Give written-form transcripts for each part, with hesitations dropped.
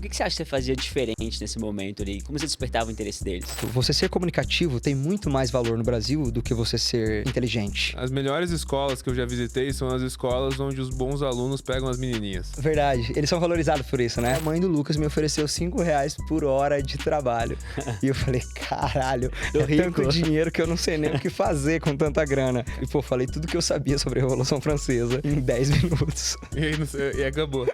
O que você acha que você fazia diferente nesse momento ali? Como você despertava o interesse deles? Você ser comunicativo tem muito mais valor no Brasil do que você ser inteligente. As melhores escolas que eu já visitei são as escolas onde os bons alunos pegam as menininhas. Verdade, eles são valorizados por isso, né? A mãe do Lucas me ofereceu R$5 por hora de trabalho. E eu falei, caralho, é tanto dinheiro que eu não sei nem o que fazer com tanta grana. E pô, falei tudo que eu sabia sobre a Revolução Francesa em 10 minutos. E acabou.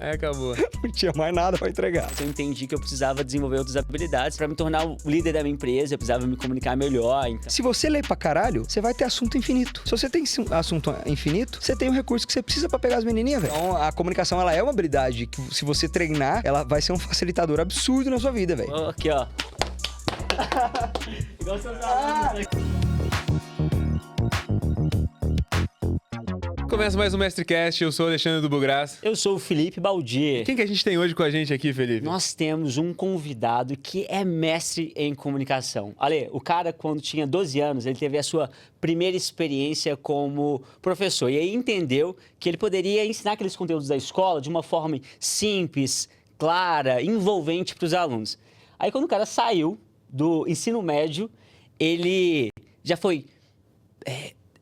Acabou. Não tinha mais nada pra entregar. Eu entendi que eu precisava desenvolver outras habilidades pra me tornar o líder da minha empresa, eu precisava me comunicar melhor. Então... Se você lê pra caralho, você vai ter assunto infinito. Se você tem assunto infinito, você tem o recurso que você precisa pra pegar as menininhas, velho. Então, a comunicação, ela é uma habilidade que, se você treinar, ela vai ser um facilitador absurdo na sua vida, velho. Aqui, ó. Igual seus alunos aqui. Começa mais um MestreCast, eu sou o Alexandre do Bugras. Eu sou o Felipe Baldi. Quem que a gente tem hoje com a gente aqui, Felipe? Nós temos um convidado que é mestre em comunicação. Ale, o cara, quando tinha 12 anos, ele teve a sua primeira experiência como professor. E aí entendeu que ele poderia ensinar aqueles conteúdos da escola de uma forma simples, clara, envolvente para os alunos. Aí quando o cara saiu do ensino médio, ele já foi...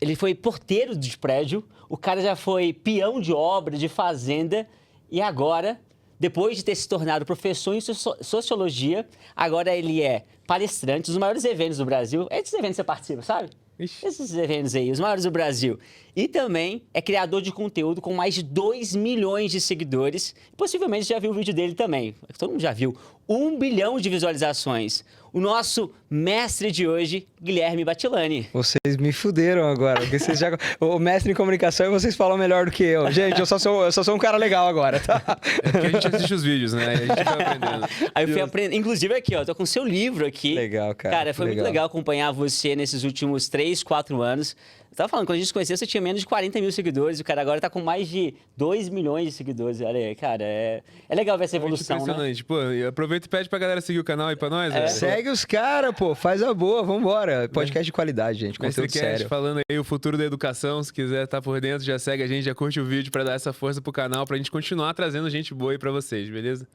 Ele foi porteiro de prédio, o cara já foi peão de obra, de fazenda, e agora, depois de ter se tornado professor em sociologia, agora ele é palestrante dos maiores eventos do Brasil. Esses eventos você participa, sabe? Ixi. Esses eventos aí, os maiores do Brasil. E também é criador de conteúdo com mais de 2 milhões de seguidores. Possivelmente você já viu o vídeo dele também. Todo mundo já viu. 1 bilhão de visualizações. O nosso mestre de hoje, Guilherme Batilani. Vocês me fuderam agora, porque vocês já... O mestre em comunicação e vocês falam melhor do que eu. Gente, eu só sou um cara legal agora, tá? É porque a gente assiste os vídeos, né? E a gente vai aprendendo. Aí eu fui aprendendo. Inclusive aqui, ó, tô com o seu livro aqui. Legal, cara. Cara, foi muito legal acompanhar você nesses últimos 3, 4 anos. Eu tava falando, quando a gente se conheceu, você tinha menos de 40 mil seguidores. O cara agora tá com mais de 2 milhões de seguidores. Olha aí, cara, é legal ver essa evolução, né? Impressionante. Pô, aproveita e pede pra galera seguir o canal aí pra nós. Velho. Segue os caras, pô. Faz a boa, vambora. Podcast de qualidade, gente. Conteúdo MestreCast sério. falando aí o futuro da educação. Se quiser estar por dentro, já segue a gente, já curte o vídeo pra dar essa força pro canal, pra gente continuar trazendo gente boa aí pra vocês, beleza?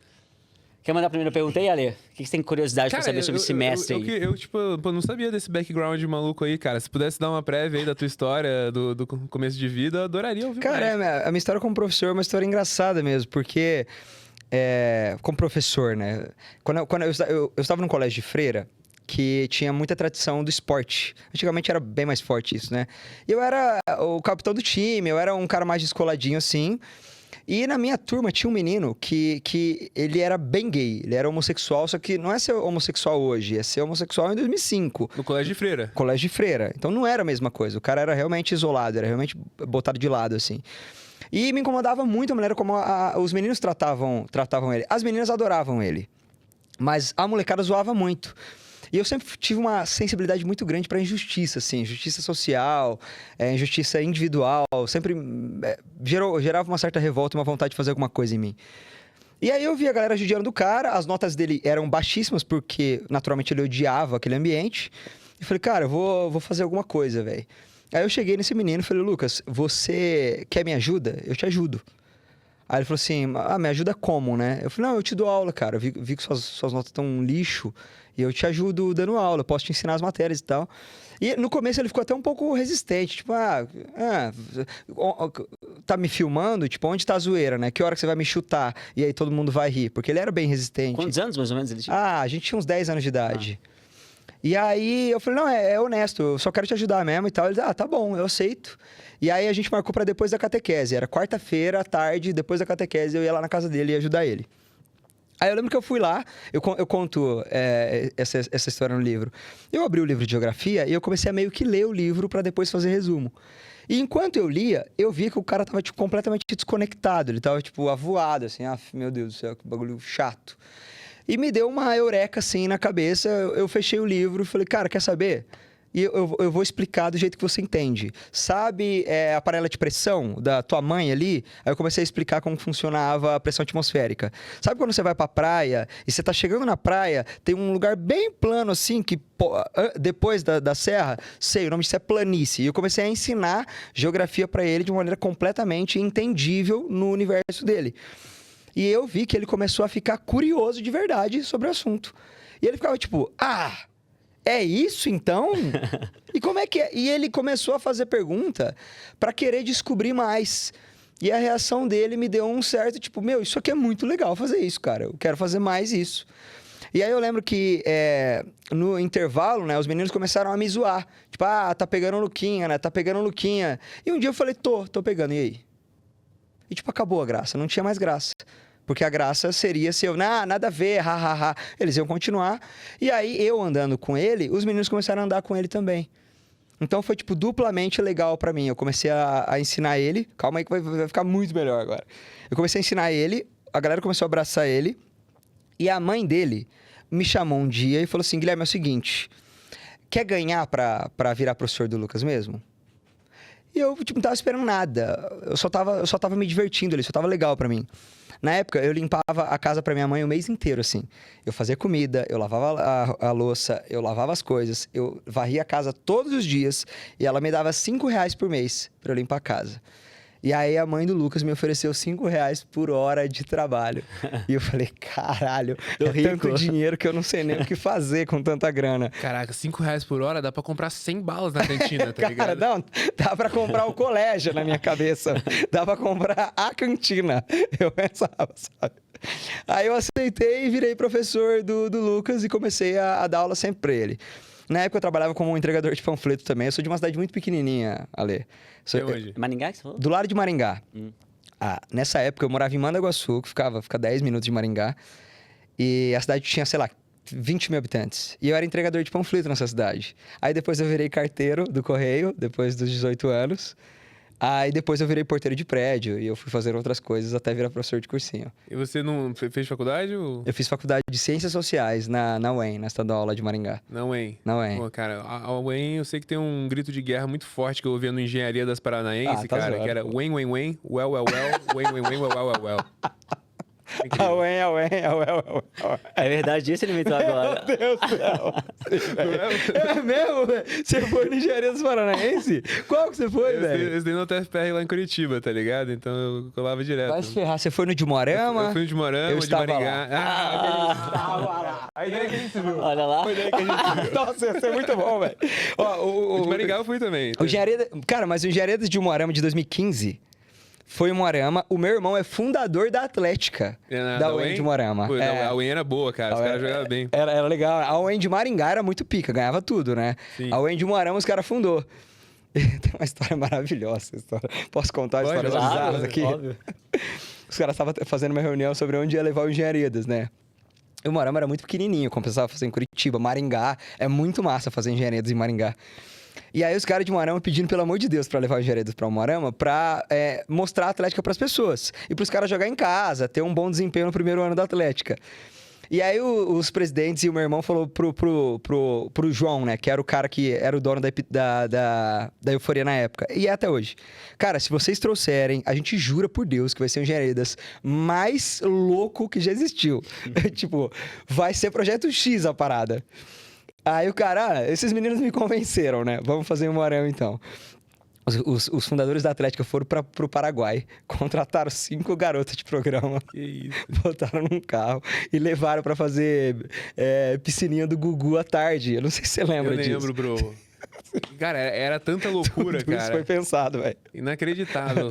Quer mandar a primeira pergunta aí, Ale? O que você tem curiosidade pra saber sobre esse mestre aí? Eu não sabia desse background maluco aí, cara. Se pudesse dar uma prévia aí da tua história, do começo de vida, eu adoraria ouvir Cara, mais. a minha história como professor é uma história engraçada mesmo, porque... como professor, né? Quando eu estava num colégio de freira, que tinha muita tradição do esporte. Antigamente era bem mais forte isso, né? E eu era o capitão do time, eu era um cara mais descoladinho assim. E na minha turma tinha um menino que ele era bem gay, ele era homossexual, só que não é ser homossexual hoje, é ser homossexual em 2005. No colégio de freira. Colégio de freira. Então não era a mesma coisa, o cara era realmente isolado, era realmente botado de lado, assim. E me incomodava muito a maneira como os meninos tratavam ele. As meninas adoravam ele, mas a molecada zoava muito. E eu sempre tive uma sensibilidade muito grande para injustiça, assim, injustiça social, injustiça individual, sempre gerava uma certa revolta, uma vontade de fazer alguma coisa em mim. E aí eu vi a galera judiando do cara, as notas dele eram baixíssimas, porque naturalmente ele odiava aquele ambiente. E falei, cara, eu vou fazer alguma coisa, velho. Aí eu cheguei nesse menino e falei, Lucas, você quer minha ajuda? Eu te ajudo. Aí ele falou assim, me ajuda como, né? Eu falei, não, eu te dou aula, cara. Eu vi que suas notas estão um lixo e eu te ajudo dando aula, eu posso te ensinar as matérias e tal. E no começo ele ficou até um pouco resistente, tipo, tá me filmando? Tipo, onde tá a zoeira, né? Que hora que você vai me chutar? E aí todo mundo vai rir, porque ele era bem resistente. Quantos anos, mais ou menos, ele tinha? A gente tinha uns 10 anos de idade. E aí eu falei, não, é honesto, eu só quero te ajudar mesmo e tal. Ele, tá bom, eu aceito. E aí a gente marcou pra depois da catequese. Era quarta-feira, à tarde, depois da catequese, eu ia lá na casa dele e ajudar ele. Aí eu lembro que eu fui lá, eu conto essa história no livro. Eu abri o livro de geografia e eu comecei a meio que ler o livro pra depois fazer resumo. E enquanto eu lia, eu vi que o cara tava tipo, completamente desconectado. Ele tava tipo avoado, assim, meu Deus do céu, que bagulho chato. E me deu uma eureka, assim, na cabeça. Eu fechei o livro e falei, cara, quer saber? E eu vou explicar do jeito que você entende. Sabe a panela de pressão da tua mãe ali? Aí eu comecei a explicar como funcionava a pressão atmosférica. Sabe quando você vai pra praia e você tá chegando na praia, tem um lugar bem plano assim, que depois da serra, sei, o nome disso é planície. E eu comecei a ensinar geografia pra ele de uma maneira completamente entendível no universo dele. E eu vi que ele começou a ficar curioso de verdade sobre o assunto. E ele ficava tipo, é isso então? E como é que é? E ele começou a fazer pergunta para querer descobrir mais. E a reação dele me deu um certo, tipo, meu, isso aqui é muito legal fazer isso, cara. Eu quero fazer mais isso. E aí eu lembro que no intervalo, né, os meninos começaram a me zoar. Tipo, tá pegando o Luquinha, né? Tá pegando o Luquinha. E um dia eu falei, tô pegando, e aí? E tipo, acabou a graça, não tinha mais graça. Porque a graça seria se eu, nada a ver, ha. Eles iam continuar. E aí, eu andando com ele, os meninos começaram a andar com ele também. Então, foi, tipo, duplamente legal pra mim. Eu comecei a ensinar ele. Calma aí que vai ficar muito melhor agora. Eu comecei a ensinar ele, a galera começou a abraçar ele. E a mãe dele me chamou um dia e falou assim, Guilherme, é o seguinte, quer ganhar pra virar professor do Lucas mesmo? E eu, tipo, não tava esperando nada. Eu só tava me divertindo ali, só tava legal pra mim. Na época, eu limpava a casa pra minha mãe o mês inteiro, assim. Eu fazia comida, eu lavava a louça, eu lavava as coisas, eu varria a casa todos os dias e ela me dava R$5 por mês pra eu limpar a casa. E aí, a mãe do Lucas me ofereceu R$5 por hora de trabalho. E eu falei, caralho, Tô rico. tanto dinheiro que eu não sei nem o que fazer com tanta grana. Caraca, R$5 por hora dá pra comprar 100 balas na cantina, tá ligado? Cara, não, dá pra comprar o colégio na minha cabeça. Dá pra comprar a cantina. Eu pensava, sabe? Aí eu aceitei e virei professor do Lucas e comecei a dar aula sempre pra ele. Na época eu trabalhava como entregador de panfleto também. Eu sou de uma cidade muito pequenininha, Ale. Até hoje. Maringá que você falou? Do lado de Maringá. Nessa época eu morava em Mandaguaçu, que fica 10 minutos de Maringá. E a cidade tinha, sei lá, 20 mil habitantes. E eu era entregador de panfleto nessa cidade. Aí depois eu virei carteiro do correio, depois dos 18 anos. Aí depois eu virei porteiro de prédio e eu fui fazer outras coisas até virar professor de cursinho. E você não fez faculdade ou... Eu fiz faculdade de Ciências Sociais na UEM, na Estadual lá de Maringá. Não, UEM. Na UEM. Pô, cara, a UEM eu sei que tem um grito de guerra muito forte que eu ouvia no Engenharia das Paranaense, tá cara, zoado, que era pô. UEM, well, well. A UEM. É verdade, isso ele inventou agora. Meu Deus do céu. É mesmo, velho? Você foi no Engenharia dos Paranaense? Qual que você foi, velho? Esse daí no TFPR lá em Curitiba, tá ligado? Então eu colava direto. Vai se ferrar. Você foi no de Moarama? Eu fui de Morama, Eu de estava Maringá. lá. Aí daí que a gente se viu. Olha lá. Foi daí que a gente se viu. Nossa, ia ser muito bom, velho. O de Maringá eu fui também. O Engenharia... Cara, mas o Engenharia de Moarama de 2015 foi em Moarama. O meu irmão é fundador da Atlética da UEM de Moarama. Pô, a UEM era boa, cara. Os caras jogavam bem. Era legal. A UEM de Maringá era muito pica, ganhava tudo, né? Sim. A UEM de Moarama os caras fundou. Tem uma história maravilhosa essa história. Posso contar Pode, histórias claro, bizarras aqui? óbvio. Os caras estavam fazendo uma reunião sobre onde ia levar o Engenharias, né? E o Moarama era muito pequenininho, como precisava fazer em Curitiba, Maringá. É muito massa fazer Engenharias em Maringá. E aí os caras de Moarama pedindo, pelo amor de Deus, pra levar o Engenharias pra Moarama pra mostrar a Atlética pras pessoas. E pros caras jogar em casa, ter um bom desempenho no primeiro ano da Atlética. E aí os presidentes e o meu irmão falou pro João, né? Que era o cara que era o dono da Euforia na época. E é até hoje. Cara, se vocês trouxerem, a gente jura por Deus que vai ser o Engenharias mais louco que já existiu. Tipo, vai ser Projeto X a parada. Aí o cara, esses meninos me convenceram, né? Vamos fazer um Moarama então. Os fundadores da Atlética foram pro Paraguai, contrataram 5 garotas de programa, Que isso. botaram num carro e levaram pra fazer piscininha do Gugu à tarde. Eu não sei se você lembra Eu disso. lembro, bro. Cara, era tanta loucura, Tudo isso cara. foi pensado, velho. Inacreditável.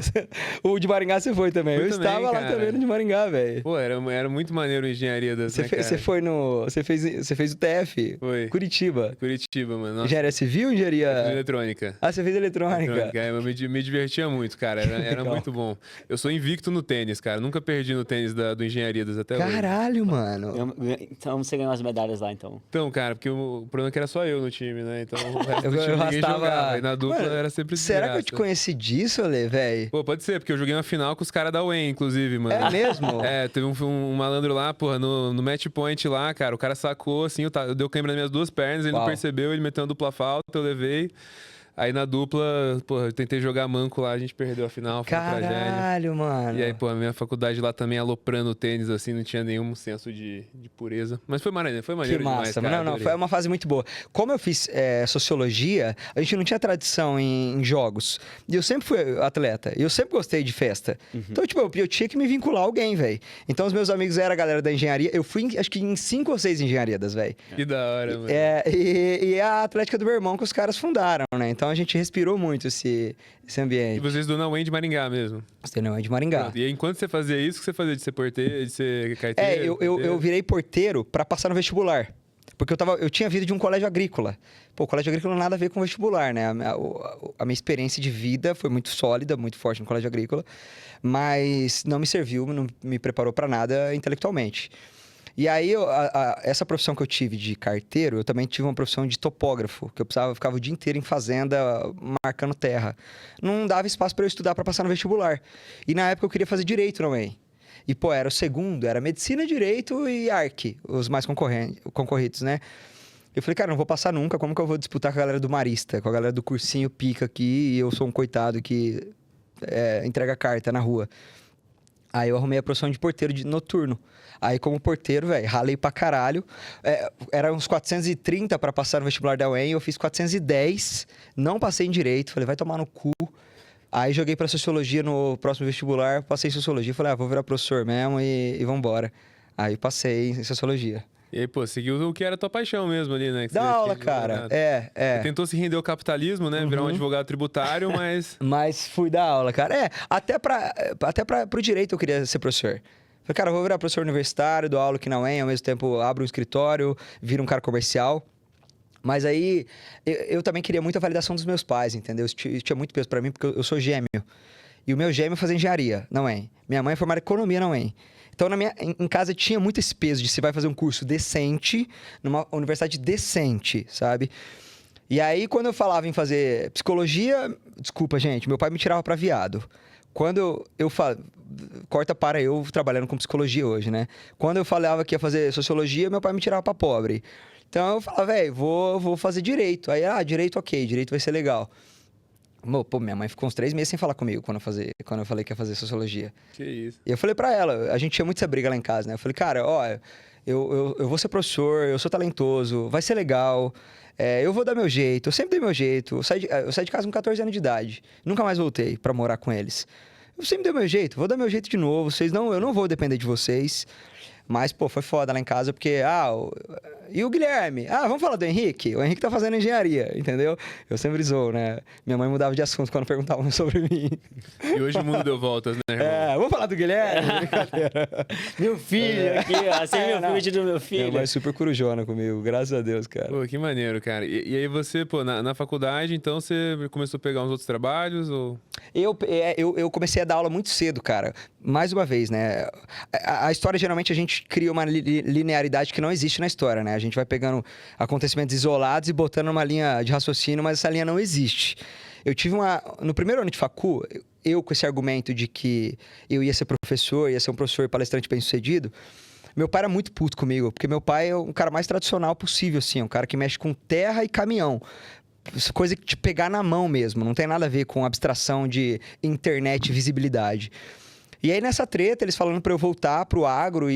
O de Maringá você foi também. Fui Eu também, estava lá cara. também no de Maringá, velho. Pô, era muito maneiro a engenharia das, né, cara? Você foi no... Você fez o TF? Foi. Curitiba. Curitiba, mano. Nossa, Engenharia Civil ou fiz engenharia... eletrônica. Ah, você fez eletrônica. Eu me divertia muito, cara. Era Legal. muito bom. Eu sou invicto no tênis, cara. Nunca perdi no tênis do Engenharia das até hoje. Caralho, mano. Então você ganhou as medalhas lá, então. Então, cara, porque o problema é que era só eu no time, né? Então o resto Eu do time ninguém arrastava- jogava. E na dupla Mano, era sempre Será que eu te desgraça. conheci disso, Ale, velho? Pô, pode ser, porque eu joguei uma final com os caras da UEM, inclusive, mano. É mesmo? É, teve um malandro lá, porra, no match point lá, cara, o cara sacou, assim, eu deu câimbra nas minhas 2 pernas, ele não Uau. percebeu, ele meteu uma dupla falta, eu levei. Aí na dupla, pô, eu tentei jogar manco lá, a gente perdeu a final, foi uma tragédia. Caralho, mano. E aí, pô, a minha faculdade lá também aloprando o tênis, assim, não tinha nenhum senso de pureza. Mas foi maneiro Que demais, massa. cara. Não, Adorei. foi uma fase muito boa. Como eu fiz sociologia, a gente não tinha tradição em jogos. E eu sempre fui atleta. E eu sempre gostei de festa. Então, tipo, eu tinha que me vincular a alguém, velho. Então, os meus amigos eram a galera da engenharia. Eu fui, acho que em 5 ou 6 engenharias, velho. Que da hora, mano. E a Atlética do meu irmão que os caras fundaram, né? Então, a gente respirou muito esse E ambiente. vocês do Nauém de Maringá mesmo. Você não é de Maringá. Pronto. E aí, enquanto você fazia isso, o que você fazia de ser porteiro, de ser carteiro? Eu virei porteiro pra passar no vestibular. Porque eu tinha vindo de um colégio agrícola. Pô, o colégio agrícola não tem nada a ver com vestibular, né? A minha experiência de vida foi muito sólida, muito forte no colégio agrícola, mas não me serviu, não me preparou pra nada intelectualmente. E aí, essa profissão que eu tive de carteiro, eu também tive uma profissão de topógrafo, que eu ficava o dia inteiro em fazenda, marcando terra. Não dava espaço para eu estudar para passar no vestibular. E na época eu queria fazer direito também. E, pô, era o segundo, era medicina, direito e arque, os mais concorridos, né? Eu falei, cara, não vou passar nunca, como que eu vou disputar com a galera do Marista, com a galera do cursinho pica aqui, e eu sou um coitado que entrega carta na rua. Aí eu arrumei a profissão de porteiro noturno. Aí, como porteiro, velho, ralei pra caralho. Era uns 430 pra passar no vestibular da UEM, eu fiz 410, não passei em direito, falei, vai tomar no cu. Aí joguei pra sociologia no próximo vestibular, passei em sociologia, falei, vou virar professor mesmo e vambora. Aí passei em sociologia. E aí, pô, seguiu o que era a tua paixão mesmo ali, né? Que Dá você aula, quis cara. advogado. Você Tentou se render ao capitalismo, né? Virar um advogado tributário, mas... Mas fui dar aula, cara. Até pro direito eu queria ser professor. Falei, cara, eu vou virar professor universitário, dou aula aqui na UEM, ao mesmo tempo abro um escritório, viro um cara comercial. Mas aí, eu também queria muito a validação dos meus pais, entendeu? Isso tinha muito peso pra mim, porque eu sou gêmeo. E o meu gêmeo fazia engenharia na UEM. Minha mãe é formada em economia na UEM. Então, em casa tinha muito esse peso de se vai fazer um curso decente, numa universidade decente, sabe? E aí, quando eu falava em fazer psicologia... Desculpa, gente, meu pai me tirava pra viado. Quando eu corta para eu trabalhando com psicologia hoje, né? Quando eu falava que ia fazer sociologia, meu pai me tirava pra pobre. Então, eu falava, velho, vou fazer direito. Aí, direito ok, direito vai ser legal. Pô, minha mãe ficou uns 3 meses sem falar comigo quando eu falei que ia fazer sociologia. Que isso. E eu falei pra ela, a gente tinha muito essa briga lá em casa, né? Eu falei, cara, eu vou ser professor, eu sou talentoso, vai ser legal, eu vou dar meu jeito, eu sempre dei meu jeito. Eu saí de casa com 14 anos de idade, nunca mais voltei pra morar com eles. Eu sempre dei meu jeito, vou dar meu jeito de novo, eu não vou depender de vocês. Mas, pô, foi foda lá em casa, porque, e o Guilherme? Vamos falar do Henrique? O Henrique tá fazendo engenharia, entendeu? Eu sempre zoo, né? Minha mãe mudava de assunto quando perguntavam sobre mim. E hoje o mundo deu voltas, né, irmão? Vamos falar do Guilherme? Meu filho aqui, ó, sem meu vídeo do meu filho. Minha mãe é super corujona comigo, graças a Deus, cara. Pô, que maneiro, cara. E aí você, pô, na faculdade, então você começou a pegar uns outros trabalhos, ou... Eu comecei a dar aula muito cedo, cara. Mais uma vez, né? A história, geralmente, a gente cria uma linearidade que não existe na história, né? A gente vai pegando acontecimentos isolados e botando numa linha de raciocínio, mas essa linha não existe. Eu tive no primeiro ano de facu, eu com esse argumento de que eu ia ser professor, ia ser um professor palestrante bem-sucedido, meu pai era muito puto comigo, porque meu pai é um cara mais tradicional possível, assim, um cara que mexe com terra e caminhão. Coisa que te pegar na mão mesmo, não tem nada a ver com abstração de internet e visibilidade. E aí, nessa treta, eles falando pra eu voltar pro agro,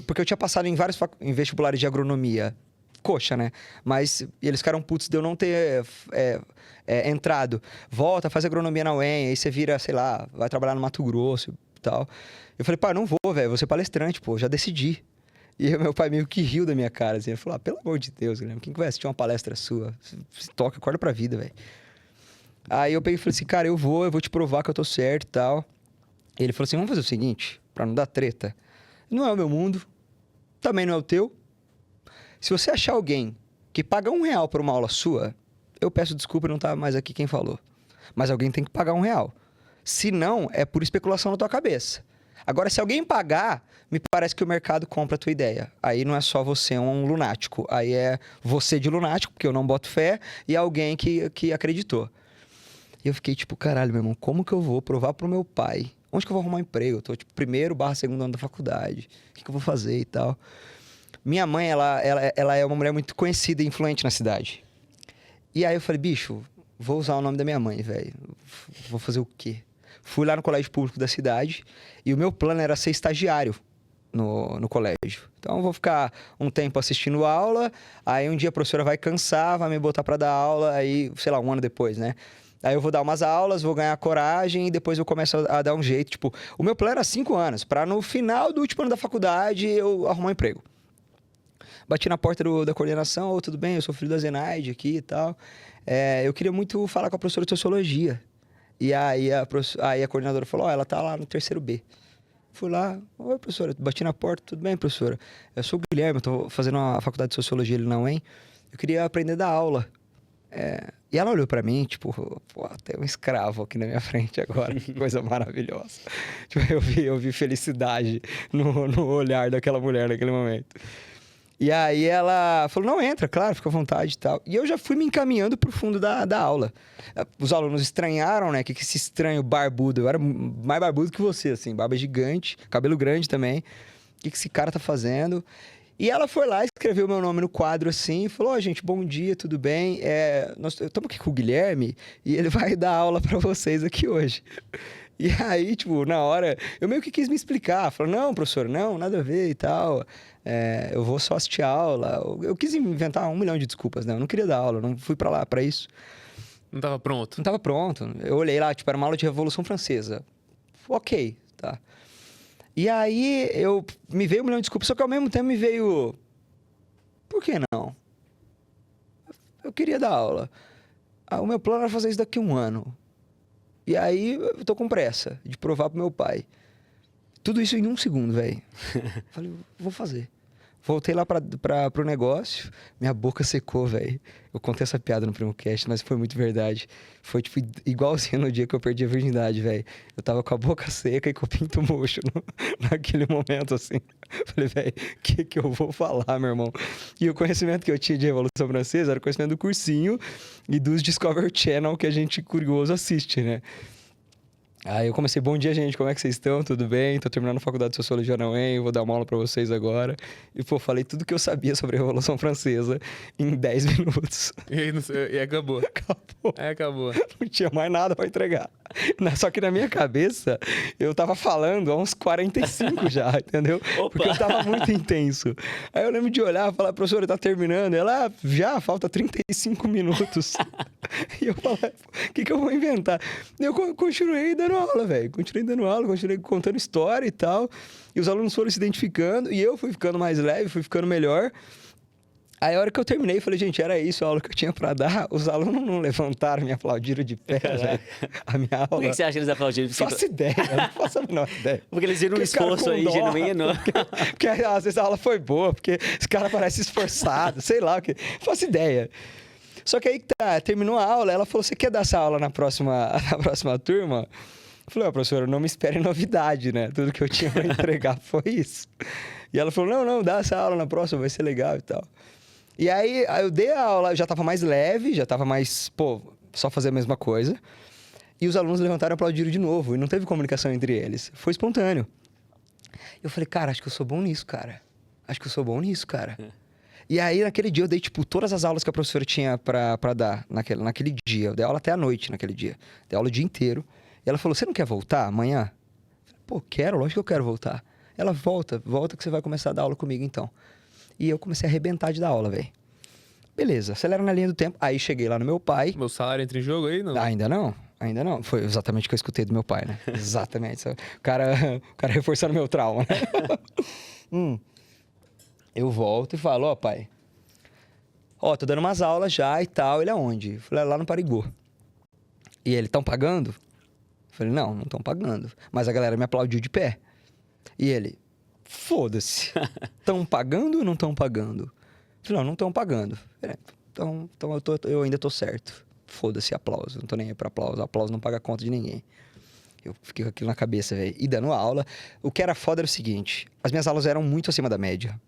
porque eu tinha passado em vários vestibulares de agronomia. Coxa, né? Mas eles ficaram putos de eu não ter entrado. Volta, faz agronomia na UEM, aí você vira, sei lá, vai trabalhar no Mato Grosso e tal. Eu falei, pai, não vou, velho, vou ser palestrante, pô, já decidi. E meu pai meio que riu da minha cara, assim. Ele falou, pelo amor de Deus, Guilherme, quem que vai assistir uma palestra sua? Se toca, acorda pra vida, velho. Aí eu peguei e falei assim, cara, eu vou te provar que eu tô certo e tal. Ele falou assim, vamos fazer o seguinte, pra não dar treta. Não é o meu mundo, também não é o teu. Se você achar alguém que paga R$1 por uma aula sua, eu peço desculpa, não tá mais aqui quem falou. Mas alguém tem que pagar R$1. Se não, é por especulação na tua cabeça. Agora, se alguém pagar, me parece que o mercado compra a tua ideia. Aí não é só você um lunático. Aí é você de lunático, porque eu não boto fé, e alguém que acreditou. E eu fiquei tipo, caralho, meu irmão, como que eu vou provar pro meu pai? Onde que eu vou arrumar um emprego? Eu tô, tipo, 1º/2º ano da faculdade. O que eu vou fazer e tal? Minha mãe, ela é uma mulher muito conhecida e influente na cidade. E aí eu falei, bicho, vou usar o nome da minha mãe, velho. Vou fazer o quê? Fui lá no colégio público da cidade e o meu plano era ser estagiário no colégio. Então, eu vou ficar um tempo assistindo aula, aí um dia a professora vai cansar, vai me botar para dar aula, aí, sei lá, um ano depois, né? Aí eu vou dar umas aulas, vou ganhar coragem e depois eu começo a dar um jeito. Tipo, o meu plano era 5 anos, para no final do último ano da faculdade eu arrumar um emprego. Bati na porta da coordenação, ô, tudo bem, eu sou filho da Zenaide aqui e tal. Eu queria muito falar com a professora de Sociologia. E aí a coordenadora falou, ó, ela tá lá no terceiro B. Fui lá, oi, professora, bati na porta, tudo bem, professora? Eu sou o Guilherme, eu tô fazendo uma faculdade de Sociologia ali na UEM. Eu queria aprender a dar aula. E ela olhou pra mim, tipo, pô, tem um escravo aqui na minha frente agora, que coisa maravilhosa. Tipo, eu vi felicidade no olhar daquela mulher naquele momento. E aí ela falou, não, entra, claro, fica à vontade e tal. E eu já fui me encaminhando pro fundo da aula. Os alunos estranharam, né, que esse estranho barbudo, eu era mais barbudo que você, assim, barba gigante, cabelo grande também. O que esse cara tá fazendo? E ela foi lá, escreveu meu nome no quadro assim, e falou, ó, gente, bom dia, tudo bem? Nós estamos aqui com o Guilherme e ele vai dar aula para vocês aqui hoje. E aí, tipo, na hora, eu meio que quis me explicar. Falei, não, professor, não, nada a ver e tal. Eu vou só assistir aula. Eu quis inventar 1 milhão de desculpas, né? Eu não queria dar aula, não fui para lá para isso. Não tava pronto? Não tava pronto. Eu olhei lá, tipo, era uma aula de Revolução Francesa. Ok, tá. E aí, me veio 1 milhão de desculpas, só que ao mesmo tempo me veio... Por que não? Eu queria dar aula. O meu plano era fazer isso daqui a 1 ano. E aí, eu tô com pressa de provar pro meu pai. Tudo isso em 1 segundo, velho. Falei, vou fazer. Voltei lá pro negócio, minha boca secou, velho. Eu contei essa piada no PrimoCast, mas foi muito verdade. Foi, tipo, igualzinho no dia que eu perdi a virgindade, velho. Eu tava com a boca seca e com o pinto murcho naquele momento, assim. Falei, velho, o que eu vou falar, meu irmão? E o conhecimento que eu tinha de Revolução Francesa era o conhecimento do cursinho e dos Discovery Channel que a gente curioso assiste, né? Aí eu comecei, bom dia, gente, como é que vocês estão? Tudo bem? Tô terminando a faculdade de Sociologia na UEM, vou dar uma aula pra vocês agora. E, pô, falei tudo que eu sabia sobre a Revolução Francesa em 10 minutos. E acabou. Acabou. Acabou. Não tinha mais nada pra entregar. Só que na minha cabeça, eu tava falando há uns 45 já, entendeu? Opa. Porque eu tava muito intenso. Aí eu lembro de olhar e falar, professora, tá terminando? Ela, já, falta 35 minutos. E eu falei, o que eu vou inventar? Eu continuei dando aula, velho. Continuei dando aula, continuei contando história e tal. E os alunos foram se identificando e eu fui ficando mais leve, fui ficando melhor. Aí, a hora que eu terminei, eu falei, gente, era isso a aula que eu tinha pra dar. Os alunos não levantaram, me aplaudiram de pé, velho. A minha aula... Por que você acha que eles aplaudiram? Faço ideia, não faço a menor ideia. Porque eles viram um esforço aí genuíno. Porque às vezes a aula foi boa, porque esse cara parece esforçado, sei lá o que. Faço ideia. Só que aí tá, terminou a aula, ela falou, você quer dar essa aula na próxima turma? Eu falei, professora, não me espere novidade, né? Tudo que eu tinha pra entregar foi isso. E ela falou, não, dá essa aula na próxima, vai ser legal e tal. E aí eu dei a aula, já tava mais leve, já tava mais, só fazer a mesma coisa. E os alunos levantaram e aplaudiram de novo. E não teve comunicação entre eles. Foi espontâneo. Eu falei, cara, acho que eu sou bom nisso, cara. E aí, naquele dia, eu dei, tipo, todas as aulas que a professora tinha pra dar naquele dia. Eu dei aula até a noite naquele dia. Dei aula o dia inteiro. E ela falou, você não quer voltar amanhã? Eu falei, pô, quero, lógico que eu quero voltar. Ela, volta que você vai começar a dar aula comigo, então. E eu comecei a arrebentar de dar aula, velho. Beleza, acelera na linha do tempo. Aí cheguei lá no meu pai. Meu salário entra em jogo aí, não? Ainda não. Foi exatamente o que eu escutei do meu pai, né? Exatamente. O cara reforçando meu trauma, né? Eu volto e falo, pai, tô dando umas aulas já e tal. Ele aonde? Eu falei, lá no Parigô. E ele, estão pagando? Eu falei, não estão pagando. Mas a galera me aplaudiu de pé. E ele, foda-se. Estão pagando ou não estão pagando? Eu falei, não estão pagando. Então eu ainda tô certo. Foda-se aplauso. Não tô nem aí pra aplauso. Aplauso não paga conta de ninguém. Eu fiquei com aquilo na cabeça, velho. E dando aula. O que era foda era o seguinte. As minhas aulas eram muito acima da média.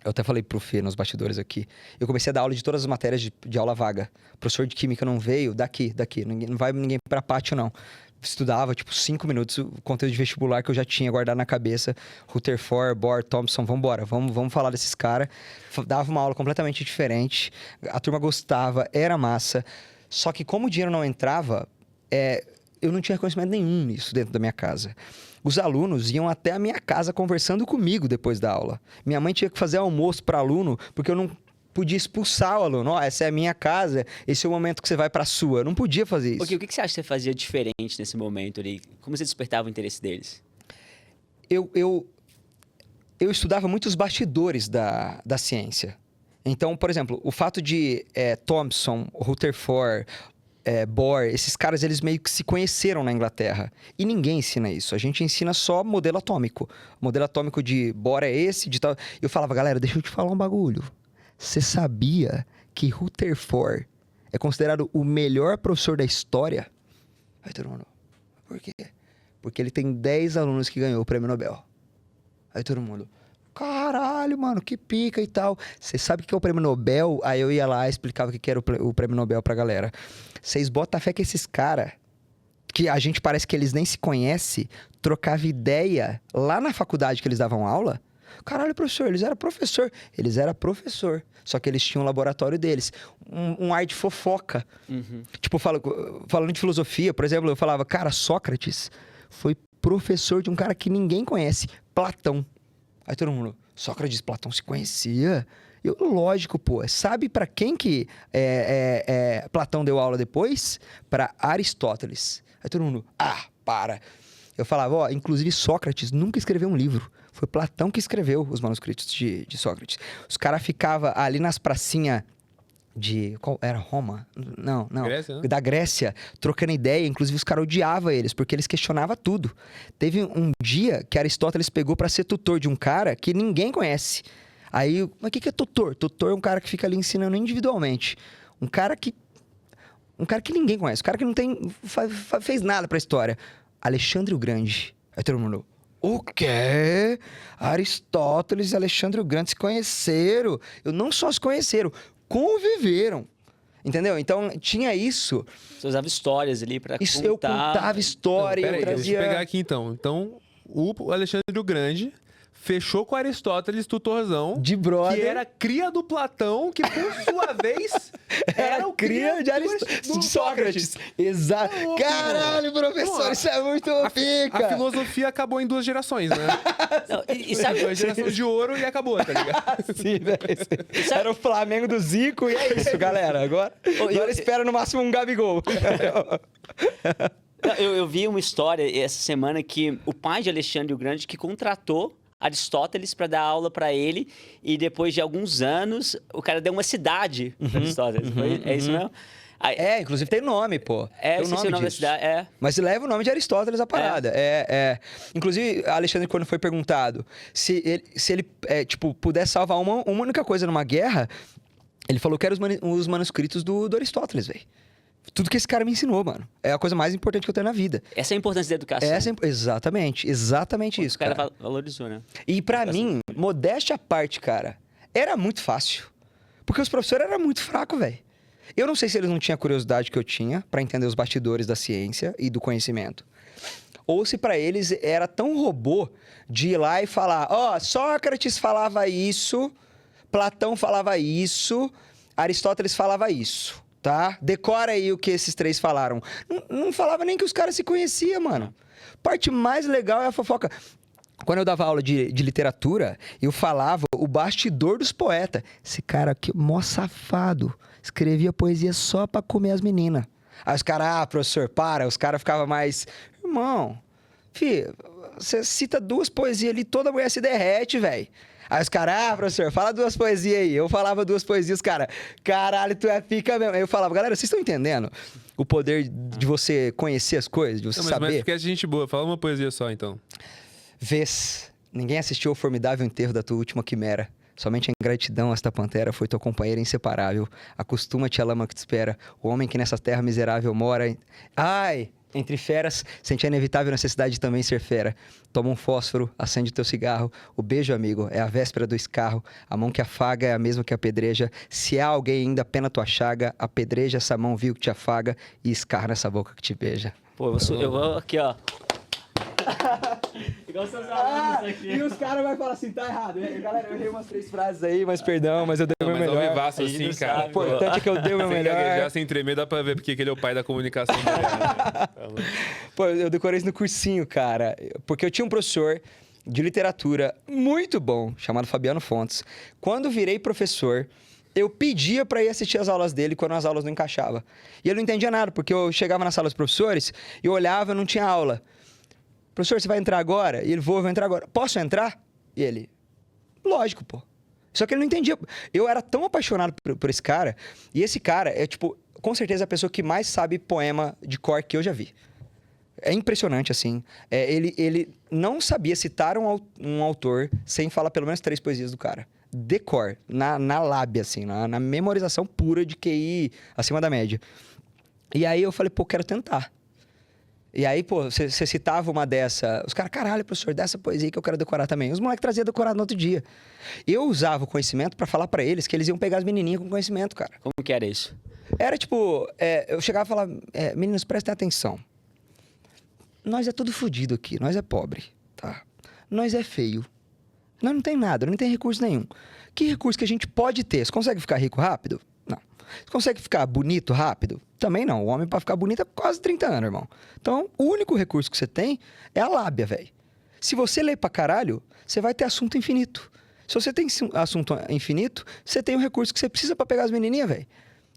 Eu até falei pro Fê nos bastidores aqui. Eu comecei a dar aula de todas as matérias de aula vaga. O professor de química não veio, daqui. Não vai ninguém pra pátio, não. Estudava, 5 minutos, o conteúdo de vestibular que eu já tinha guardado na cabeça. Rutherford, Bohr, Thompson, vambora. Vamos falar desses caras. Dava uma aula completamente diferente. A turma gostava, era massa. Só que como o dinheiro não entrava, eu não tinha conhecimento nenhum nisso dentro da minha casa. Os alunos iam até a minha casa conversando comigo depois da aula. Minha mãe tinha que fazer almoço para aluno, porque eu não podia expulsar o aluno. Essa é a minha casa, esse é o momento que você vai para a sua. Eu não podia fazer isso. Ok, o que você acha que você fazia diferente nesse momento ali? Como você despertava o interesse deles? Eu estudava muito os bastidores da ciência. Então, por exemplo, o fato de Thomson, Rutherford, Bohr, esses caras, eles meio que se conheceram na Inglaterra. E ninguém ensina isso. A gente ensina só modelo atômico. O modelo atômico de Bohr é esse, de tal. Eu falava, galera, deixa eu te falar um bagulho. Você sabia que Rutherford é considerado o melhor professor da história? Aí todo mundo, por quê? Porque ele tem 10 alunos que ganhou o prêmio Nobel. Aí todo mundo, caralho, mano, que pica e tal. Você sabe o que é o prêmio Nobel? Aí eu ia lá e explicava o que era o prêmio Nobel pra galera. Vocês botam fé que esses caras, que a gente parece que eles nem se conhecem, trocava ideia lá na faculdade que eles davam aula. Caralho, professor, eles eram professor. Eles eram professor. Só que eles tinham um laboratório deles. Um ar de fofoca. Uhum. Tipo, falando de filosofia, por exemplo, eu falava, cara, Sócrates foi professor de um cara que ninguém conhece, Platão. Aí todo mundo, Sócrates e Platão se conhecia? Lógico, pô. Sabe pra quem que Platão deu aula depois? Pra Aristóteles. Aí todo mundo, para. Eu falava, inclusive Sócrates nunca escreveu um livro. Foi Platão que escreveu os manuscritos de Sócrates. Os caras ficavam ali nas pracinhas de... Qual era? Roma? Não. Grécia, né? Da Grécia, trocando ideia. Inclusive, os caras odiavam eles, porque eles questionavam tudo. Teve um dia que Aristóteles pegou para ser tutor de um cara que ninguém conhece. Aí, mas o que é tutor? Tutor é um cara que fica ali ensinando individualmente. Um cara que ninguém conhece. Um cara que não fez nada pra história. Alexandre o Grande. Aí todo mundo... O quê? Aristóteles e Alexandre o Grande se conheceram. Não só se conheceram, conviveram. Entendeu? Então, tinha isso. Você usava histórias ali pra contar. Eu contava história, Peraí, eu trazia... deixa eu pegar aqui então. Então, o Alexandre o Grande fechou com Aristóteles, tutorzão. De brother. Que era cria do Platão, que por sua vez era o cria de Sócrates. Exato. Caralho, professor, Pô, isso é muito pica. A filosofia acabou em 2 gerações, né? Não, e sabe... A geração de ouro e acabou, tá ligado? Sim, velho. Era o Flamengo do Zico e é isso, galera. Agora espera no máximo um Gabigol. Eu vi uma história essa semana que o pai de Alexandre o Grande que contratou Aristóteles para dar aula para ele e depois de alguns anos o cara deu uma cidade para Aristóteles. É isso mesmo? Aí, Inclusive tem nome, pô. Tem eu esqueci o nome da cidade. Mas leva o nome de Aristóteles a parada. Inclusive, Alexandre, quando foi perguntado se ele pudesse salvar uma única coisa numa guerra, ele falou que eram os manuscritos do Aristóteles, velho. Tudo que esse cara me ensinou, mano. É a coisa mais importante que eu tenho na vida. Essa é a importância da educação. Exatamente isso, o cara. Valorizou, né? E pra mim, modéstia à parte, cara, era muito fácil. Porque os professores eram muito fracos, velho. Eu não sei se eles não tinham a curiosidade que eu tinha pra entender os bastidores da ciência e do conhecimento. Ou se pra eles era tão robô de ir lá e falar, Sócrates falava isso, Platão falava isso, Aristóteles falava isso. Tá? Decora aí o que esses 3 falaram. Não falava nem que os caras se conheciam, mano. Parte mais legal é a fofoca. Quando eu dava aula de literatura, eu falava o bastidor dos poetas. Esse cara aqui, mó safado, escrevia poesia só pra comer as meninas. Aí os caras, professor, para. Os caras ficavam mais... Irmão, você cita 2 poesias ali, toda mulher se derrete, velho. Aí os caras, professor, fala 2 poesias aí. Eu falava 2 poesias, cara, caralho, tu é pica mesmo. Aí eu falava, galera, vocês estão entendendo o poder de você conhecer as coisas, de você saber? Mas fica gente boa, fala uma poesia só, então. Vês, ninguém assistiu ao formidável enterro da tua última quimera. Somente a ingratidão, esta pantera, foi tua companheira inseparável. Acostuma-te à lama que te espera. O homem que nessa terra miserável mora... Entre feras, sente a inevitável necessidade de também ser fera. Toma um fósforo, acende o teu cigarro. O beijo, amigo, é a véspera do escarro. A mão que afaga é a mesma que apedreja. Se há alguém ainda pena tua chaga, apedreja essa mão vil que te afaga e escarra nessa boca que te beija. Pô, eu vou aqui, ó. Igual seus Ah, alunos aqui. e os caras vão falar assim, tá errado. Galera, eu errei umas 3 frases aí, mas perdão, mas eu dei o meu Mas ao melhor. vivaço A gente assim, não cara. sabe. O importante é que eu dei o meu Sem melhor. gaguejar, sem tremer, dá pra ver porque que ele é o pai da comunicação. Pô, eu decorei isso no cursinho, cara. Porque eu tinha um professor de literatura muito bom, chamado Fabiano Fontes. Quando virei professor, eu pedia para ir assistir as aulas dele quando as aulas não encaixavam. E ele não entendia nada, porque eu chegava na sala dos professores e eu olhava e não tinha aula. Professor, você vai entrar agora? E ele, vou entrar agora. Posso entrar? E ele, lógico, pô. Só que ele não entendia. Eu era tão apaixonado por esse cara, e esse cara é, tipo, com certeza a pessoa que mais sabe poema de cor que eu já vi. É impressionante, assim. Ele não sabia citar um autor sem falar pelo menos 3 poesias do cara. De cor, na lábia, assim, na memorização pura de QI acima da média. E aí eu falei, pô, quero tentar. E aí, pô, você citava uma dessa... Os caras, caralho, professor, dessa poesia que eu quero decorar também. Os moleques traziam decorado no outro dia. Eu usava o conhecimento pra falar pra eles que eles iam pegar as menininhas com conhecimento, cara. Como que era isso? Era tipo... eu chegava e falava, meninos, prestem atenção. Nós é tudo fodido aqui, nós é pobre, tá? Nós é feio. Nós não tem nada, não tem recurso nenhum. Que recurso que a gente pode ter? Você consegue ficar rico rápido? Não. Você consegue ficar bonito rápido? Também não. O homem, pra ficar bonito, é quase 30 anos, irmão. Então, o único recurso que você tem é a lábia, velho. Se você ler pra caralho, você vai ter assunto infinito. Se você tem assunto infinito, você tem o recurso que você precisa pra pegar as menininhas, velho.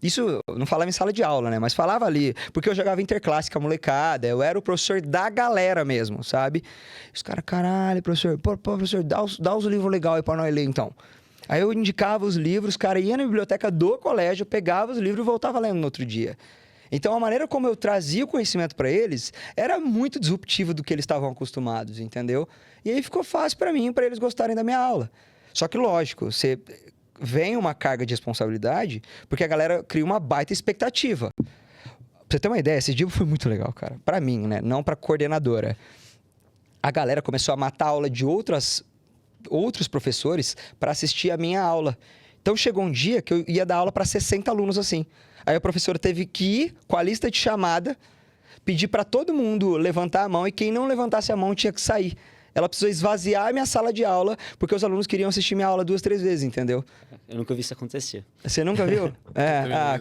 Isso eu não falava em sala de aula, né? Mas falava ali, porque eu jogava interclasse com a molecada, eu era o professor da galera mesmo, sabe? Os caras, caralho, professor, pô, professor, dá os livros legais aí pra nós ler, então. Aí eu indicava os livros, o cara ia na biblioteca do colégio, pegava os livros e voltava lendo no outro dia. Então, a maneira como eu trazia o conhecimento para eles era muito disruptiva do que eles estavam acostumados, entendeu? E aí ficou fácil para mim, para eles gostarem da minha aula. Só que, lógico, vem uma carga de responsabilidade, porque a galera cria uma baita expectativa. Pra você ter uma ideia, esse dia foi muito legal, cara. Para mim, né? Não pra coordenadora. A galera começou a matar a aula de outros professores para assistir a minha aula. Então, chegou um dia que eu ia dar aula para 60 alunos assim. Aí a professora teve que ir com a lista de chamada, pedir para todo mundo levantar a mão e quem não levantasse a mão tinha que sair. Ela precisou esvaziar a minha sala de aula porque os alunos queriam assistir minha aula 2, 3 vezes, entendeu? Eu nunca vi isso acontecer. Você nunca viu?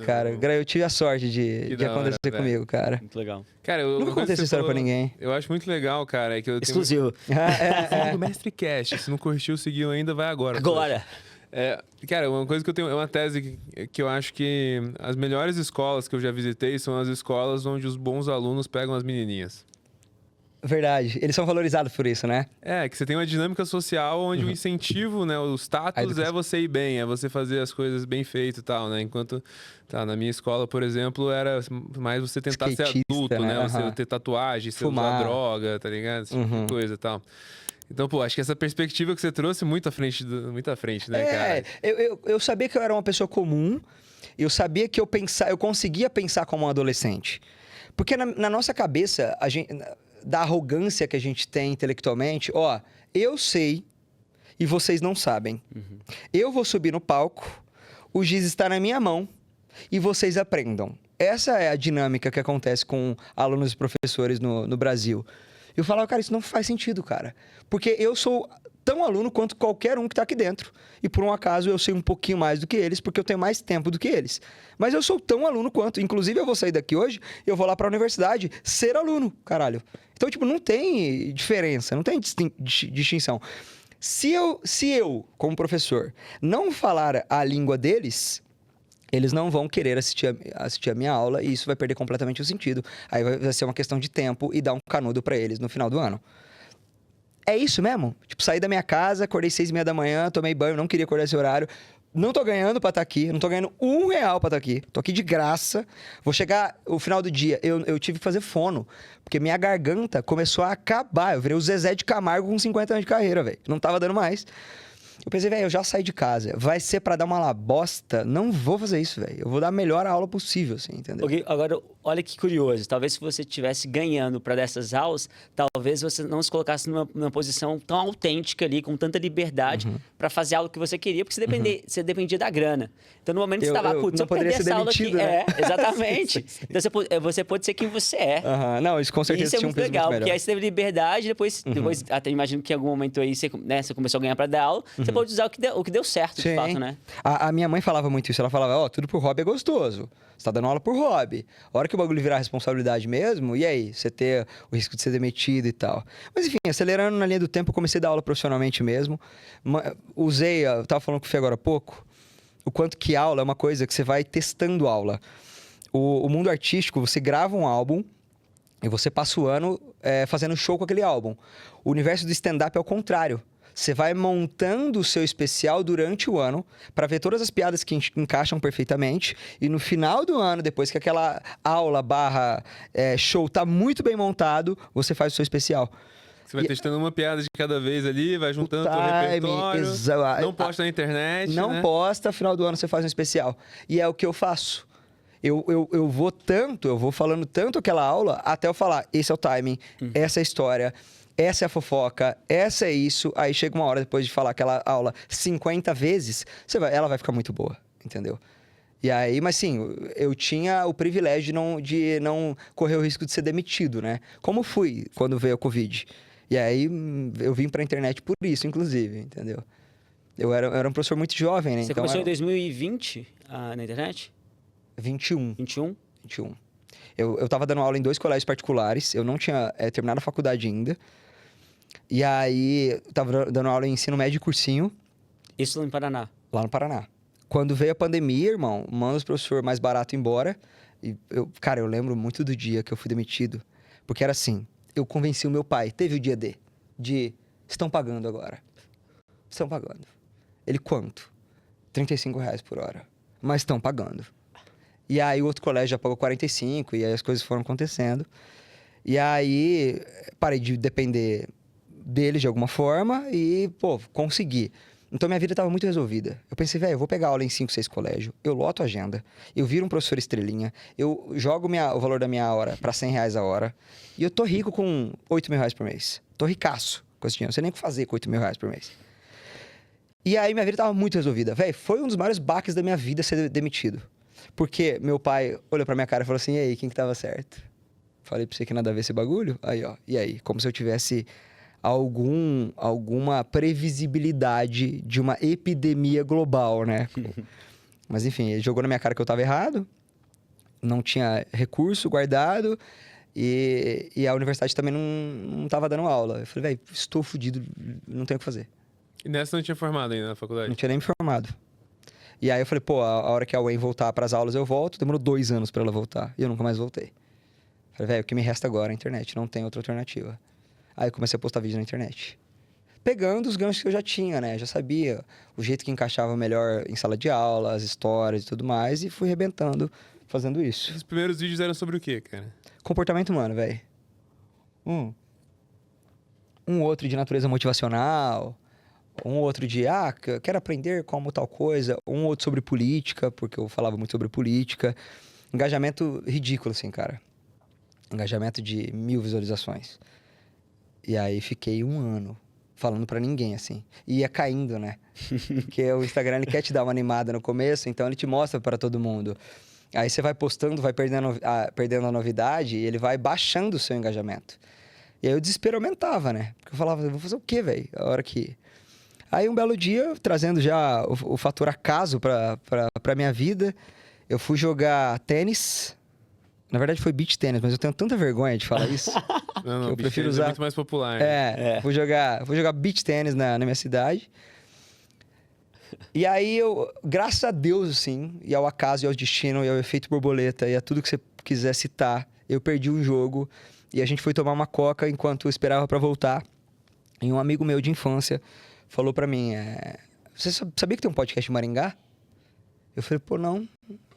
Cara, eu tive a sorte de acontecer hora, comigo, cara. Muito legal. Cara, Nunca contei essa história pra ninguém. Eu acho muito legal, cara. É que eu tenho Exclusivo. do Mestre Cast. Se não curtiu, seguiu ainda, vai agora. Agora. Cara, uma coisa que eu tenho... É uma tese que eu acho que as melhores escolas que eu já visitei são as escolas onde os bons alunos pegam as menininhas. Verdade. Eles são valorizados por isso, né? Que você tem uma dinâmica social onde o incentivo, né? O status é você ir bem, é você fazer as coisas bem feito e tal, né? Enquanto, na minha escola, por exemplo, era mais você tentar ser adulto, né? Você ter tatuagem, você usar droga, tá ligado? Esse tipo de coisa e tal. Então, pô, acho que essa perspectiva que você trouxe é muito à frente, né, cara? Eu sabia que eu era uma pessoa comum, eu sabia que eu conseguia pensar como um adolescente. Porque na nossa cabeça, da arrogância que a gente tem intelectualmente, eu sei e vocês não sabem. Uhum. Eu vou subir no palco, o giz está na minha mão e vocês aprendam. Essa é a dinâmica que acontece com alunos e professores no Brasil. Eu falava, cara, isso não faz sentido, cara. Porque eu sou tão aluno quanto qualquer um que está aqui dentro. E por um acaso eu sei um pouquinho mais do que eles, porque eu tenho mais tempo do que eles. Mas eu sou tão aluno quanto. Inclusive, eu vou sair daqui hoje, eu vou lá para a universidade ser aluno, caralho. Então, tipo, não tem diferença, não tem distinção. Se eu, como professor, não falar a língua deles, eles não vão querer assistir a minha aula e isso vai perder completamente o sentido. Aí vai ser uma questão de tempo e dar um canudo para eles no final do ano. É isso mesmo? Tipo, saí da minha casa, acordei 6h30 da manhã, tomei banho, não queria acordar esse horário. Não tô ganhando pra estar aqui, não tô ganhando R$1 pra estar aqui. Tô aqui de graça. Vou chegar o final do dia, eu tive que fazer fono, porque minha garganta começou a acabar. Eu virei o Zezé de Camargo com 50 anos de carreira, velho. Não tava dando mais. Eu pensei, velho, eu já saí de casa. Vai ser pra dar uma bosta? Não vou fazer isso, velho. Eu vou dar a melhor aula possível, assim, entendeu? Ok, agora, olha que curioso. Talvez se você estivesse ganhando para dessas aulas, talvez você não se colocasse numa posição tão autêntica ali, com tanta liberdade para fazer algo que você queria, porque você dependia da grana. Então, no momento que você estava, putz, eu perder essa aula aqui. Né? Exatamente. Então, você pode ser quem você é. Não, isso com certeza tinha um peso legal, muito melhor. porque aí você teve liberdade, depois até imagino que em algum momento aí você começou a ganhar para dar aula, você pode usar o que deu certo, de fato, né? A minha mãe falava muito isso. Ela falava, tudo por hobby é gostoso. Você tá dando aula por hobby. A hora que o bagulho virar responsabilidade mesmo, e aí? Você ter o risco de ser demitido e tal. Mas enfim, acelerando na linha do tempo, eu comecei a dar aula profissionalmente mesmo. Eu tava falando com o Fê agora há pouco, o quanto que aula é uma coisa que você vai testando aula. O mundo artístico, você grava um álbum e você passa o ano fazendo show com aquele álbum. O universo do stand-up é o contrário. Você vai montando o seu especial durante o ano para ver todas as piadas que encaixam perfeitamente. E no final do ano, depois que aquela aula show tá muito bem montado, você faz o seu especial. Você vai testando uma piada de cada vez ali, vai juntando o repertório, não posta na internet, Não posta, final do ano você faz um especial. E é o que eu faço. Eu vou falando tanto aquela aula, até eu falar, esse é o timing, essa é a história, essa é a fofoca, essa é isso. Aí chega uma hora depois de falar aquela aula 50 vezes, ela vai ficar muito boa, entendeu? E aí, mas sim, eu tinha o privilégio de não correr o risco de ser demitido, né? Como fui quando veio a Covid. E aí, eu vim pra internet por isso, inclusive, entendeu? Eu era um professor muito jovem, né? Você começou em 2020 na internet? 21. 21? 21. Eu tava dando aula em 2 colégios particulares, eu não tinha terminado a faculdade ainda. E aí, eu tava dando aula em ensino médio e cursinho. Isso no Paraná? Lá no Paraná. Quando veio a pandemia, irmão, manda os professores mais barato embora. E eu lembro muito do dia que eu fui demitido. Porque era assim, eu convenci o meu pai, teve o dia estão pagando agora. Estão pagando. Ele, quanto? R$35 por hora. Mas estão pagando. E aí o outro colégio já pagou 45, e aí as coisas foram acontecendo. E aí parei de depender deles de alguma forma e, consegui. Então minha vida estava muito resolvida. Eu pensei, velho, eu vou pegar aula em 5, 6 colégios, eu loto a agenda, eu viro um professor estrelinha, eu jogo o valor da minha hora para R$100 a hora, e eu tô rico com R$8.000 por mês. Tô ricaço com esse dinheiro, não sei nem o que fazer com R$8.000 por mês. E aí minha vida estava muito resolvida. Velho, foi um dos maiores baques da minha vida ser demitido. Porque meu pai olhou pra minha cara e falou assim, e aí, quem que tava certo? Falei pra você que nada a ver esse bagulho? Aí, ó, e aí? Como se eu tivesse alguma previsibilidade de uma epidemia global, né? Mas enfim, ele jogou na minha cara que eu tava errado, não tinha recurso guardado e a universidade também não tava dando aula. Eu falei, velho, estou fodido, não tenho o que fazer. E nessa não tinha formado ainda na faculdade? Não tinha nem me formado. E aí eu falei, a hora que a Wayne voltar para as aulas eu volto. Demorou 2 anos para ela voltar. E eu nunca mais voltei. Falei, velho, o que me resta agora é a internet. Não tem outra alternativa. Aí eu comecei a postar vídeo na internet. Pegando os ganchos que eu já tinha, né? Já sabia o jeito que encaixava melhor em sala de aula, as histórias e tudo mais. E fui arrebentando fazendo isso. Os primeiros vídeos eram sobre o quê, cara? Comportamento humano, velho. Um outro de natureza motivacional. Um outro de, quero aprender como tal coisa. Um outro sobre política, porque eu falava muito sobre política. Engajamento ridículo, assim, cara. Engajamento de 1000 visualizações. E aí fiquei 1 ano falando pra ninguém, assim. E ia caindo, né? Porque o Instagram, ele quer te dar uma animada no começo, então ele te mostra pra todo mundo. Aí você vai postando, vai perdendo a novidade, e ele vai baixando o seu engajamento. E aí o desespero aumentava, né? Porque eu falava, vou fazer o quê, velho? A hora que... Aí um belo dia, trazendo já o fator acaso pra minha vida, eu fui jogar tênis. Na verdade foi beach tênis, mas eu tenho tanta vergonha de falar isso. Não, eu prefiro usar. É muito mais popular. Fui jogar beach tênis na minha cidade. E aí graças a Deus, assim, e ao acaso, e ao destino, e ao efeito borboleta, e a tudo que você quiser citar, eu perdi o jogo. E a gente foi tomar uma coca enquanto eu esperava pra voltar. E um amigo meu de infância falou pra mim, você sabia que tem um podcast em Maringá? Eu falei,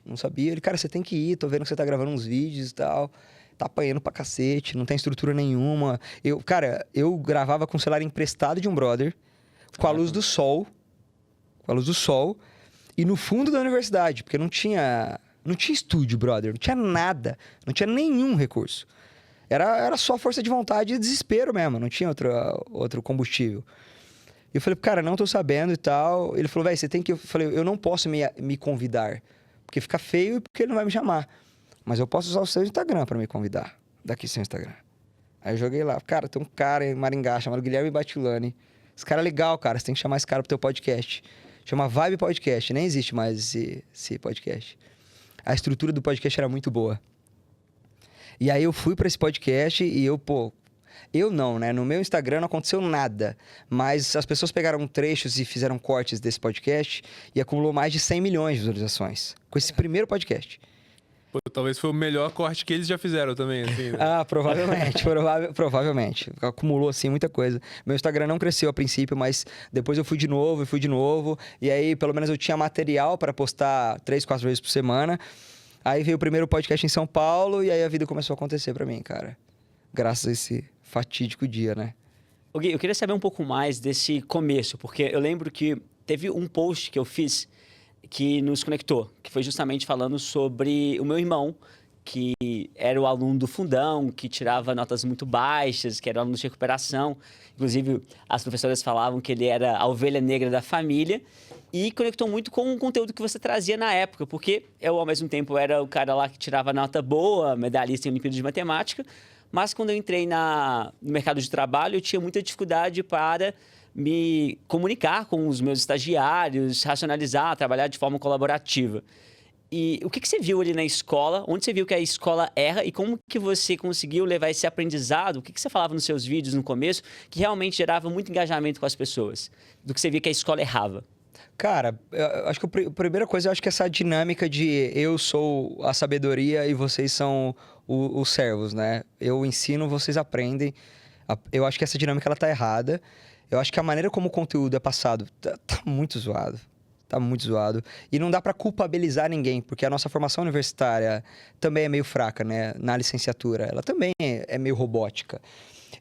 não sabia. Ele, cara, você tem que ir, tô vendo que você tá gravando uns vídeos e tal, tá apanhando pra cacete, não tem estrutura nenhuma. Eu gravava com o celular emprestado de um brother, com a luz do sol, com a luz do sol, e no fundo da universidade, porque não tinha estúdio, brother, não tinha nada, não tinha nenhum recurso. Era só força de vontade e desespero mesmo, não tinha outro combustível. E eu falei, cara, não tô sabendo e tal. Ele falou, velho, você tem que... Eu falei, eu não posso me convidar, porque fica feio e porque ele não vai me chamar. Mas eu posso usar o seu Instagram pra me convidar, daqui seu Instagram. Aí eu joguei lá, cara, tem um cara em Maringá chamado Guilherme Batilani. Esse cara é legal, cara, você tem que chamar esse cara pro teu podcast. Chama Vibe Podcast, nem existe mais esse podcast. A estrutura do podcast era muito boa. E aí eu fui pra esse podcast e eu não, né? No meu Instagram não aconteceu nada. Mas as pessoas pegaram trechos e fizeram cortes desse podcast e acumulou mais de 100 milhões de visualizações. Com esse primeiro podcast. Pô, talvez foi o melhor corte que eles já fizeram também, assim, né? Ah, provavelmente, provavelmente. Acumulou, assim, muita coisa. Meu Instagram não cresceu a princípio, mas depois eu fui de novo. E aí, pelo menos eu tinha material para postar 3, 4 vezes por semana. Aí veio o primeiro podcast em São Paulo e aí a vida começou a acontecer para mim, cara. Graças a esse fatídico dia, né? Gui, eu queria saber um pouco mais desse começo, porque eu lembro que teve um post que eu fiz que nos conectou, que foi justamente falando sobre o meu irmão, que era o aluno do fundão, que tirava notas muito baixas, que era aluno de recuperação. Inclusive, as professoras falavam que ele era a ovelha negra da família e conectou muito com o conteúdo que você trazia na época, porque eu, ao mesmo tempo, era o cara lá que tirava nota boa, medalhista em Olimpíadas de Matemática, mas quando eu entrei no mercado de trabalho, eu tinha muita dificuldade para me comunicar com os meus estagiários, racionalizar, trabalhar de forma colaborativa. E o que você viu ali na escola? Onde você viu que a escola erra e como que você conseguiu levar esse aprendizado? O que você falava nos seus vídeos no começo que realmente gerava muito engajamento com as pessoas? Do que você via que a escola errava? Cara, eu acho que a primeira coisa, eu acho que essa dinâmica de eu sou a sabedoria e vocês são os servos, né? Eu ensino, vocês aprendem. Eu acho que essa dinâmica ela tá errada. Eu acho que a maneira como o conteúdo é passado tá muito zoado. Tá muito zoado. E não dá pra culpabilizar ninguém, porque a nossa formação universitária também é meio fraca, né? Na licenciatura. Ela também é meio robótica.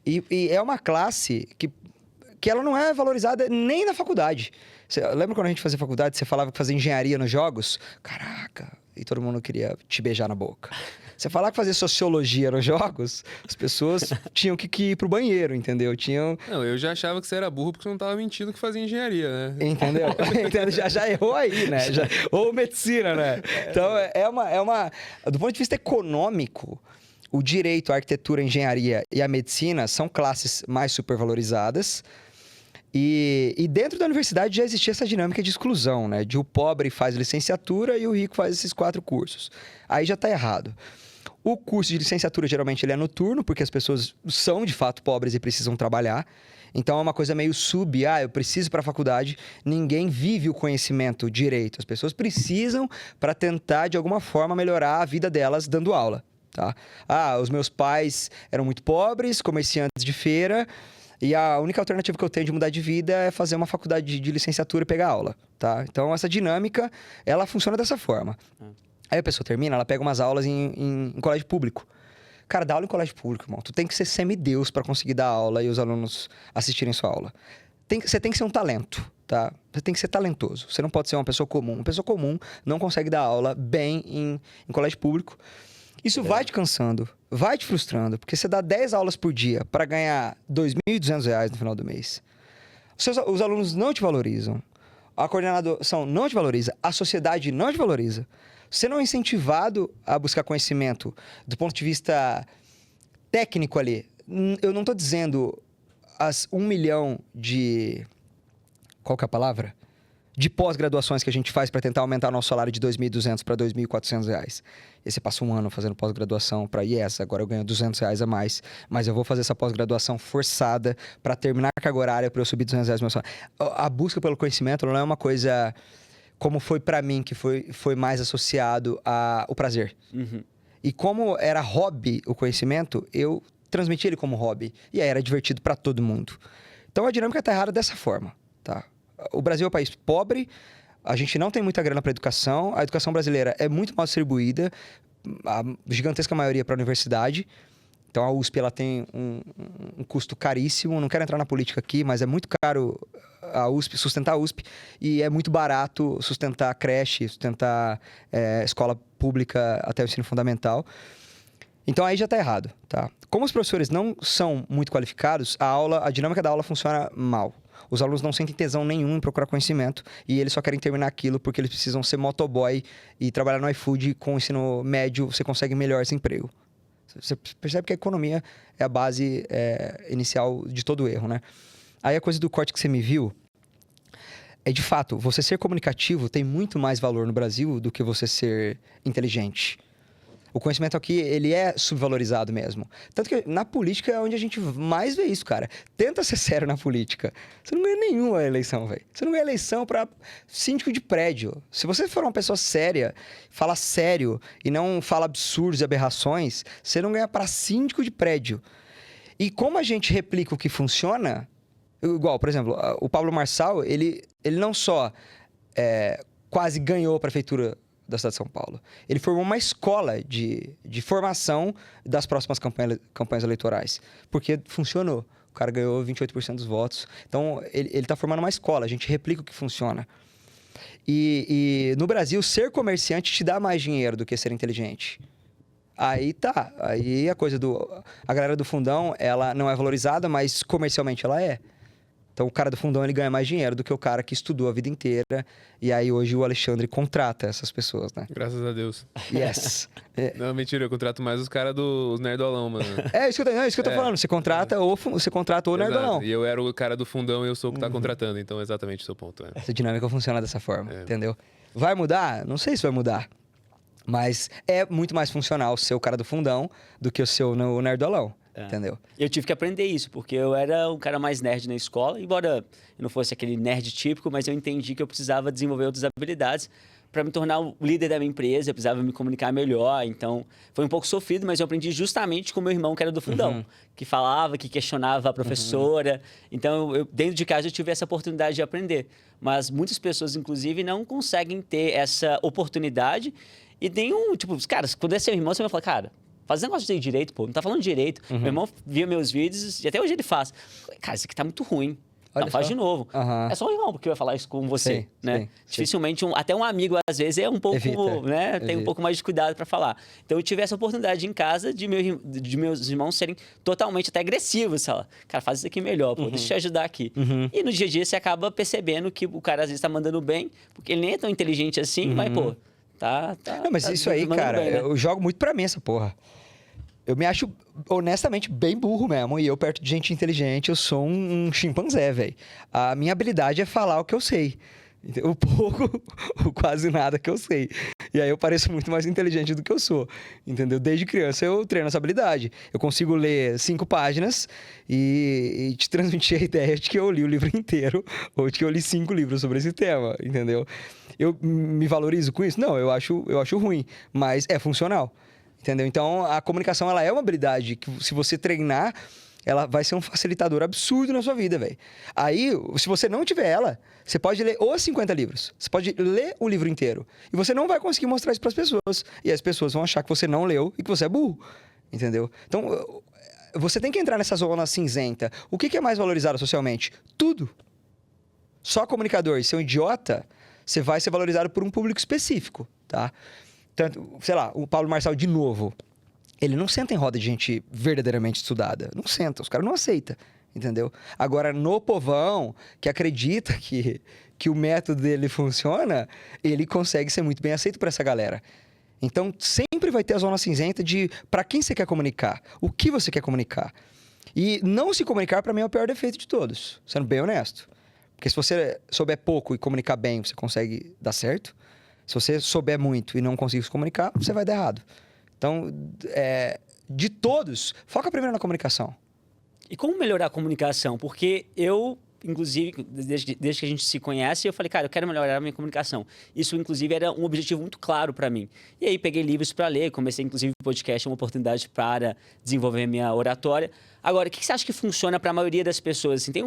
E é uma classe que ela não é valorizada nem na faculdade. Lembra quando a gente fazia faculdade, você falava que fazia engenharia nos jogos? Caraca! E todo mundo queria te beijar na boca. Você falava que fazia sociologia nos jogos, as pessoas tinham que ir pro banheiro, entendeu? Não, eu já achava que você era burro porque você não tava mentindo que fazia engenharia, né? Entendeu? já errou aí, né? Ou medicina, né? Então, do ponto de vista econômico, o direito, a arquitetura, a engenharia e a medicina são classes mais supervalorizadas. E dentro da universidade já existia essa dinâmica de exclusão, né? De o pobre faz licenciatura e o rico faz esses 4 cursos. Aí já tá errado. O curso de licenciatura, geralmente, ele é noturno, porque as pessoas são, de fato, pobres e precisam trabalhar. Então, é uma coisa meio eu preciso ir para a faculdade. Ninguém vive o conhecimento direito. As pessoas precisam para tentar, de alguma forma, melhorar a vida delas dando aula, tá? Os meus pais eram muito pobres, comerciantes de feira, e a única alternativa que eu tenho de mudar de vida é fazer uma faculdade de licenciatura e pegar aula, tá? Então, essa dinâmica, ela funciona dessa forma. Aí a pessoa termina, ela pega umas aulas em colégio público. Cara, dar aula em colégio público, irmão, tu tem que ser semideus para conseguir dar aula e os alunos assistirem sua aula. Você tem que ser um talento, tá? Você tem que ser talentoso. Você não pode ser uma pessoa comum. Uma pessoa comum não consegue dar aula bem em colégio público. Isso vai te cansando, vai te frustrando, porque você dá 10 aulas por dia para ganhar R$2.200 no final do mês. Os alunos não te valorizam. A coordenação não te valoriza. A sociedade não te valoriza. Você não é incentivado a buscar conhecimento do ponto de vista técnico ali. Eu não estou dizendo as 1 milhão de... Qual que é a palavra? De pós-graduações que a gente faz para tentar aumentar nosso salário de R$2.200 para R$2.400. E você passa um ano fazendo pós-graduação para agora eu ganho R$200 a mais, mas eu vou fazer essa pós-graduação forçada para terminar a carga horária para eu subir R$200 no meu salário. A busca pelo conhecimento não é uma coisa como foi para mim, que foi mais associado ao prazer. Uhum. E como era hobby o conhecimento, eu transmiti ele como hobby. E aí era divertido para todo mundo. Então a dinâmica está errada dessa forma, tá? O Brasil é um país pobre, a gente não tem muita grana para educação, a educação brasileira é muito mal distribuída, a gigantesca maioria para a universidade. Então a USP ela tem um custo caríssimo, não quero entrar na política aqui, mas é muito caro a USP, sustentar a USP, e é muito barato sustentar creche, sustentar escola pública até o ensino fundamental. Então aí já está errado, tá? Como os professores não são muito qualificados, a dinâmica da aula funciona mal. Os alunos não sentem tesão nenhum em procurar conhecimento e eles só querem terminar aquilo porque eles precisam ser motoboy e trabalhar no iFood. Com o ensino médio, você consegue melhor esse emprego. Você percebe que a economia é a base inicial de todo erro, né? Aí a coisa do corte que você me viu é, de fato, você ser comunicativo tem muito mais valor no Brasil do que você ser inteligente. O conhecimento aqui, ele é subvalorizado mesmo. Tanto que na política é onde a gente mais vê isso, cara. Tenta ser sério na política. Você não ganha nenhuma eleição, velho. Você não ganha eleição para síndico de prédio. Se você for uma pessoa séria, fala sério e não fala absurdos e aberrações, você não ganha para síndico de prédio. E como a gente replica o que funciona... Igual, por exemplo, o Pablo Marçal, ele não só quase ganhou a prefeitura da cidade de São Paulo. Ele formou uma escola de formação das próximas campanhas eleitorais. Porque funcionou. O cara ganhou 28% dos votos. Então, ele está formando uma escola. A gente replica o que funciona. E no Brasil, ser comerciante te dá mais dinheiro do que ser inteligente. Aí tá. Aí a coisa a galera do fundão, ela não é valorizada, mas comercialmente ela é. Então, o cara do fundão, ele ganha mais dinheiro do que o cara que estudou a vida inteira. E aí, hoje, o Alexandre contrata essas pessoas, né? Graças a Deus. Yes. Não, mentira, eu contrato mais os caras dos nerdolão, mano. É isso que eu tô falando. Você contrata o nerdolão. E eu era o cara do fundão e eu sou o que tá contratando. Então, exatamente o seu ponto. Essa dinâmica funciona dessa forma, entendeu? Vai mudar? Não sei se vai mudar. Mas é muito mais funcional ser o cara do fundão do que o seu no nerdolão. Entendeu? Eu tive que aprender isso, porque eu era um cara mais nerd na escola, embora eu não fosse aquele nerd típico, mas eu entendi que eu precisava desenvolver outras habilidades para me tornar o líder da minha empresa, eu precisava me comunicar melhor, então foi um pouco sofrido, mas eu aprendi justamente com meu irmão, que era do fundão, que falava, que questionava a professora, então dentro de casa eu tive essa oportunidade de aprender, mas muitas pessoas, inclusive, não conseguem ter essa oportunidade e nenhum, tipo, cara, quando é seu irmão, você vai falar, cara, faz negócio de direito, pô. Não tá falando de direito. Meu irmão via meus vídeos e até hoje ele faz. Cara, isso aqui tá muito ruim. Não, faz de novo. É só um irmão que vai falar isso com você, sim, né? Sim, dificilmente, até um amigo, às vezes, é um pouco, né? Tem um pouco mais de cuidado para falar. Então, eu tive essa oportunidade em casa de meus irmãos serem totalmente até agressivos. Cara, faz isso aqui melhor, pô. Deixa eu te ajudar aqui. E no dia a dia, você acaba percebendo que o cara, às vezes, tá mandando bem, porque ele nem é tão inteligente assim, mas, pô, Não, mas isso aí, cara, bem, né? Eu jogo muito pra mim essa porra. Eu me acho, honestamente, bem burro mesmo. E eu, perto de gente inteligente, eu sou um chimpanzé, velho. A minha habilidade é falar o que eu sei. O pouco, o quase nada que eu sei. E aí eu pareço muito mais inteligente do que eu sou. Entendeu? Desde criança eu treino essa habilidade. Eu consigo ler 5 páginas e te transmitir a ideia de que eu li o livro inteiro ou de que eu li 5 livros sobre esse tema. Entendeu? Eu me valorizo com isso? Não, eu acho ruim. Mas é funcional. Entendeu? Então, a comunicação, ela é uma habilidade que, se você treinar, ela vai ser um facilitador absurdo na sua vida, velho. Aí, se você não tiver ela, você pode ler os 50 livros. Você pode ler o livro inteiro. E você não vai conseguir mostrar isso para as pessoas. E as pessoas vão achar que você não leu e que você é burro. Entendeu? Então, você tem que entrar nessa zona cinzenta. O que é mais valorizado socialmente? Tudo. Só comunicador e ser um idiota, você vai ser valorizado por um público específico, tá? Tanto, sei lá, o Pablo Marçal, de novo, ele não senta em roda de gente verdadeiramente estudada. Não senta, os caras não aceitam, entendeu? Agora, no povão, que acredita que o método dele funciona, ele consegue ser muito bem aceito por essa galera. Então, sempre vai ter a zona cinzenta de para quem você quer comunicar, o que você quer comunicar. E não se comunicar, para mim, é o pior defeito de todos, sendo bem honesto. Porque se você souber pouco e comunicar bem, você consegue dar certo. Se você souber muito e não conseguir se comunicar, você vai dar errado. Então, de todos, foca primeiro na comunicação. E como melhorar a comunicação? Porque eu, inclusive, desde que a gente se conhece, eu falei, cara, eu quero melhorar a minha comunicação. Isso, inclusive, era um objetivo muito claro para mim. E aí, peguei livros para ler, comecei, inclusive, o podcast, uma oportunidade para desenvolver minha oratória. Agora, o que você acha que funciona para a maioria das pessoas? Assim, tem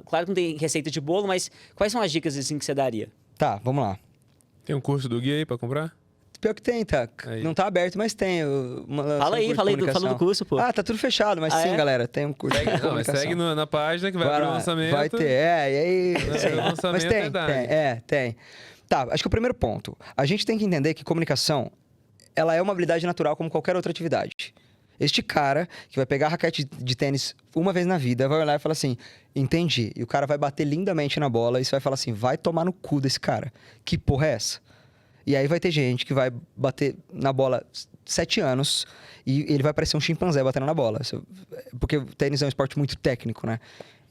claro que não tem receita de bolo, mas quais são as dicas assim, que você daria? Tá, vamos lá. Tem um curso do Gui aí pra comprar? pior que tem, tá? Aí. Não tá aberto, mas tem. Fala aí do curso, pô. Ah, tá tudo fechado, mas sim, galera, tem um curso de comunicação. Segue na página que vai abrir o lançamento. Vai ter, e aí... O lançamento mas tem. Tá, acho que o primeiro ponto. A gente tem que entender que comunicação, ela é uma habilidade natural como qualquer outra atividade. Este cara que vai pegar a raquete de tênis uma vez na vida, vai olhar e falar assim, entendi. E o cara vai bater lindamente na bola e você vai falar assim, vai tomar no cu desse cara. Que porra é essa? E aí vai ter gente que vai bater na bola 7 anos e ele vai parecer um chimpanzé batendo na bola. Porque o tênis é um esporte muito técnico, né?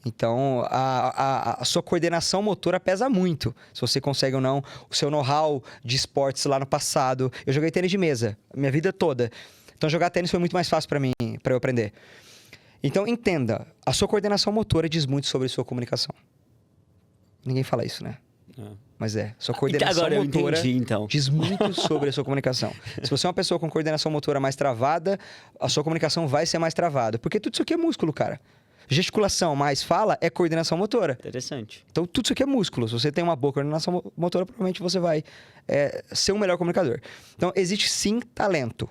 Então, a sua coordenação motora pesa muito. Se você consegue ou não, o seu know-how de esportes lá no passado. Eu joguei tênis de mesa, minha vida toda. Então, jogar tênis foi muito mais fácil para mim, para eu aprender. Então, entenda, a sua coordenação motora diz muito sobre a sua comunicação. Ninguém fala isso, né? Mas sua coordenação motora diz muito sobre a sua comunicação. Se você é uma pessoa com coordenação motora mais travada, a sua comunicação vai ser mais travada. Porque tudo isso aqui é músculo, cara. Gesticulação mais fala é coordenação motora. Interessante. Então, tudo isso aqui é músculo. Se você tem uma boa coordenação motora, provavelmente você vai ser um melhor comunicador. Então, existe sim talento.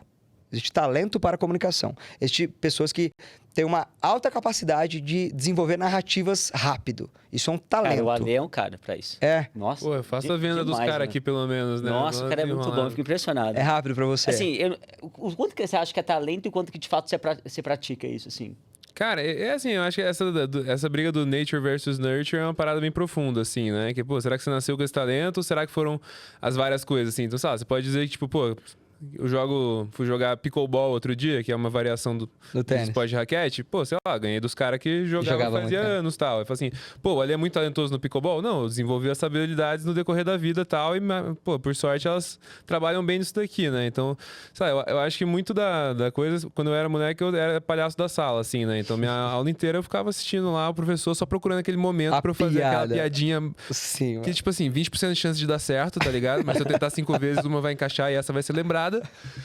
Existe talento para a comunicação. Existem pessoas que têm uma alta capacidade de desenvolver narrativas rápido. Isso é um talento. Cara, o Ale é um cara pra isso. Nossa. Pô, eu faço a venda dos caras aqui, pelo menos, né? Nossa, o cara é muito bom. Eu fico impressionado. É rápido pra você. Assim, o quanto que você acha que é talento e quanto que, de fato, você pratica isso, assim? Cara, assim, eu acho que essa briga do nature versus nurture é uma parada bem profunda, assim, né? Que, pô, será que você nasceu com esse talento ou será que foram as várias coisas, assim? Então, sei lá, você pode dizer que, tipo, pô... fui jogar pickleball outro dia, que é uma variação do esporte de raquete. Pô, sei lá, ganhei dos caras que jogavam fazia anos e tal. Eu falei assim, pô, ele é muito talentoso no pickleball? Não, eu desenvolvi essas habilidades no decorrer da vida e tal. E, pô, por sorte, elas trabalham bem nisso daqui, né? Então, sabe, eu acho que muito da coisa, quando eu era moleque, eu era palhaço da sala, assim, né? Então, minha aula inteira eu ficava assistindo lá o professor só procurando aquele momento pra eu fazer aquela piadinha. Sim, que, tipo assim, 20% de chance de dar certo, tá ligado? Mas se eu tentar 5 vezes, uma vai encaixar e essa vai ser lembrada.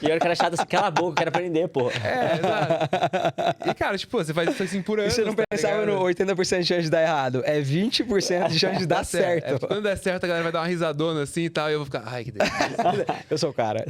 E eu era cara chato assim, cala a boca, eu quero aprender, pô. Exato. E, cara, tipo, você faz isso assim por anos. E você não pensava no 80% de chance de dar errado. É 20% de chance de dar certo. Quando der certo, a galera vai dar uma risadona assim e tal. E eu vou ficar, ai, que delícia. Eu sou o cara.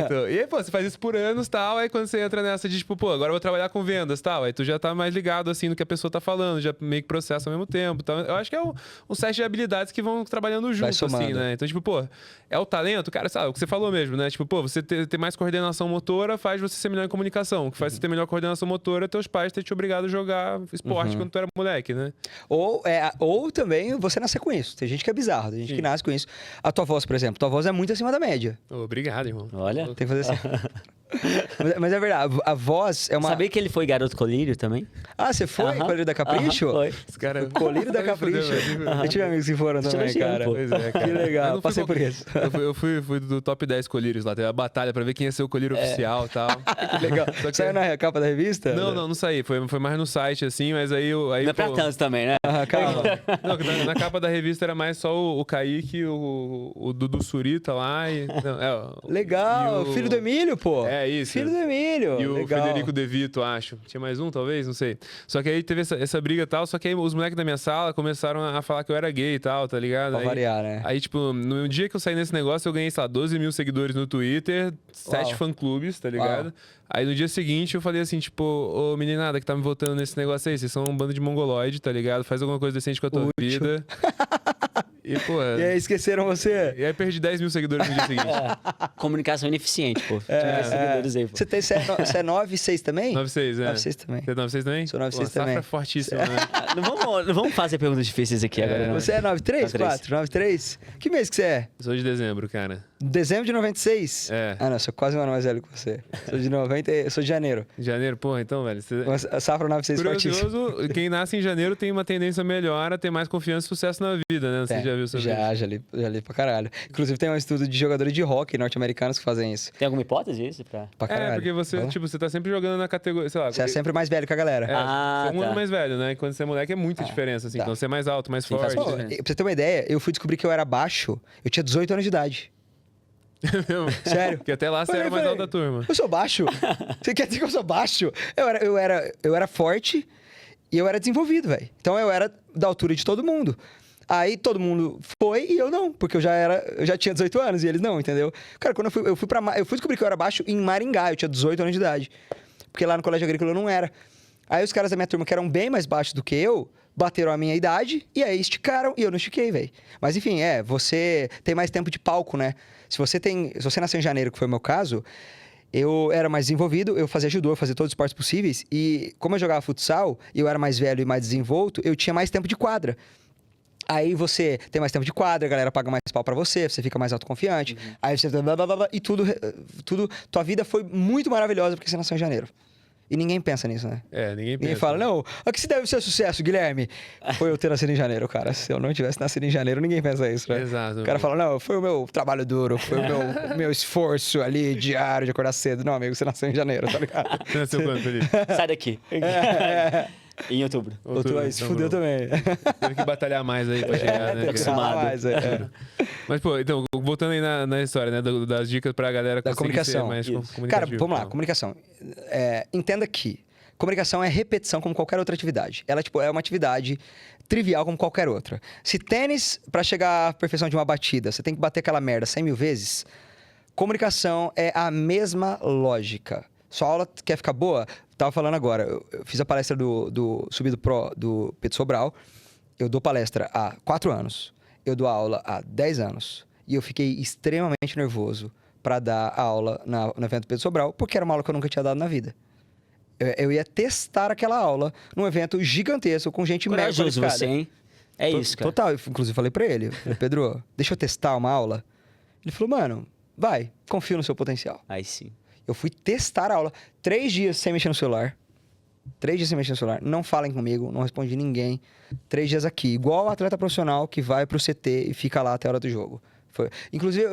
Então, e aí, pô, você faz isso por anos e tal. Aí quando você entra nessa de, tipo, pô, agora eu vou trabalhar com vendas e tal. Aí tu já tá mais ligado, assim, no que a pessoa tá falando. Já meio que processa ao mesmo tempo. Então, eu acho que é um set de habilidades que vão trabalhando junto, assim, né? Então, tipo, pô, é o talento, cara, sabe? O que você falou mesmo, né? Tipo, pô, você ter mais coordenação motora faz você ser melhor em comunicação. O que faz você ter melhor coordenação motora é teus pais terem te obrigado a jogar esporte quando tu era moleque, né? Ou também você nascer com isso. Tem gente que é bizarro, tem gente que nasce com isso. A tua voz, por exemplo, tua voz é muito acima da média. Obrigado, irmão. Olha. Tem que fazer assim. Mas é verdade, a voz é uma... Sabia que ele foi garoto colírio também? Ah, você foi? Colírio da Capricho? Foi. Colírio da Capricho. Eu tive amigos que foram também, cara. Pois é, cara. Que legal, eu passei por isso. Eu fui do top 10 colírios lá, teve a batalha pra ver quem ia ser o colírio oficial e tal. Que legal. Saiu na capa da revista? Não saí. Foi mais no site, assim, mas aí... Não é pra tanto também, né? Calma. Não, na capa da revista era mais só o Kaique, o Dudu Surita lá e... Legal, filho do Emílio, pô. É isso. Filho do Emílio. E o legal. Federico De Vito, acho. Tinha mais um, talvez? Não sei. Só que aí teve essa briga e tal, só que aí os moleques da minha sala começaram a falar que eu era gay e tal, tá ligado? Pra variar, né? Aí, tipo, no dia que eu saí nesse negócio, eu ganhei, sei lá, 12 mil seguidores no Twitter, 7 fã-clubes, tá ligado? Uau. Aí no dia seguinte eu falei assim, tipo, ô meninada que tá me votando nesse negócio aí, vocês são um bando de mongoloide, tá ligado? Faz alguma coisa decente com a tua vida. E, pô, e aí esqueceram você? E aí perdi 10 mil seguidores no dia seguinte. Comunicação ineficiente, pô. Seguidores aí, pô. Você é 9,6 também? 9,6, é. 9,6 também. Você é 9,6 também? Sou 9,6 também. Safra fortíssima, né? Não vamos fazer perguntas difíceis aqui agora, não. Você é 9,3? 4? 9,3? Que mês que você é? Sou de dezembro, cara. Dezembro de 96? É. Ah, não, sou quase um ano mais velho que você. Sou de 90, sou de janeiro. Janeiro, porra, então, velho. A safra 96 fortíssima. Curioso, quem nasce em janeiro tem uma tendência melhor a ter mais confiança e sucesso na vida, né? Você já viu sobre isso? Já li pra caralho. Inclusive tem um estudo de jogadores de hockey norte-americanos que fazem isso. Tem alguma hipótese isso? Pra caralho. Porque você, tipo, você tá sempre jogando na categoria, sei lá. Você é sempre mais velho que a galera. Você é um ano mais velho, né? E quando você é moleque é muita diferença, assim. Então você é mais alto, mais forte. Pô, pra você ter uma ideia, eu fui descobrir que eu era baixo, eu tinha 18 anos de idade. Sério? Porque até lá você era mais alto da turma. Eu sou baixo? Você quer dizer que eu sou baixo? Eu era forte e eu era desenvolvido, velho. Então eu era da altura de todo mundo. Aí todo mundo foi e eu não, porque eu já tinha 18 anos e eles não, entendeu? Cara, quando eu fui descobrir que eu era baixo em Maringá, eu tinha 18 anos de idade. Porque lá no colégio agrícola eu não era. Aí os caras da minha turma, que eram bem mais baixos do que eu, bateram a minha idade e aí esticaram e eu não estiquei, velho. Mas enfim, você tem mais tempo de palco, né? Se você nasceu em janeiro, que foi o meu caso, eu era mais desenvolvido, eu fazia judô, eu fazia todos os esportes possíveis. E como eu jogava futsal, e eu era mais velho e mais desenvolto, eu tinha mais tempo de quadra. Aí você tem mais tempo de quadra, a galera paga mais pau pra você fica mais autoconfiante. Aí você... e tudo... Tua vida foi muito maravilhosa porque você nasceu em janeiro. E ninguém pensa nisso, né? Ninguém pensa. Ninguém fala, não, a que se deve o seu sucesso, Guilherme? Foi eu ter nascido em janeiro, cara. Se eu não tivesse nascido em janeiro, ninguém pensa isso, né? Exato. O cara fala, não, foi o meu trabalho duro, foi o meu esforço ali diário de acordar cedo. Não, amigo, você nasceu em janeiro, tá ligado? Você nasceu quando, Felipe? Sai daqui. Em outubro. Outubro aí se fudeu também. Teve que batalhar mais aí pra chegar, né? Acostumado. Mais, Mas, pô, então, voltando aí na história, né? Das dicas pra galera conseguir comunicação. ser mais comunicativo. Cara, vamos lá, comunicação. Entenda que comunicação é repetição como qualquer outra atividade. Ela, é uma atividade trivial como qualquer outra. Se tênis, pra chegar à perfeição de uma batida, você tem que bater aquela merda 100 mil vezes, comunicação é a mesma lógica. Sua aula quer ficar boa? Tava falando agora, eu fiz a palestra do Subido Pro do Pedro Sobral. Eu dou palestra há 4 anos. Eu dou aula há 10 anos. E eu fiquei extremamente nervoso para dar a aula no evento do Pedro Sobral, porque era uma aula que eu nunca tinha dado na vida. Eu ia testar aquela aula num evento gigantesco, com gente mega qualificada. Você, hein? É isso, cara. Total. Inclusive, falei pra ele, Pedro, deixa eu testar uma aula. Ele falou, mano, vai, confio no seu potencial. Aí sim. Eu fui testar a aula. 3 dias sem mexer no celular. 3 dias sem mexer no celular. Não falem comigo, não respondi ninguém. 3 dias aqui. Igual o atleta profissional que vai pro CT e fica lá até a hora do jogo. Inclusive,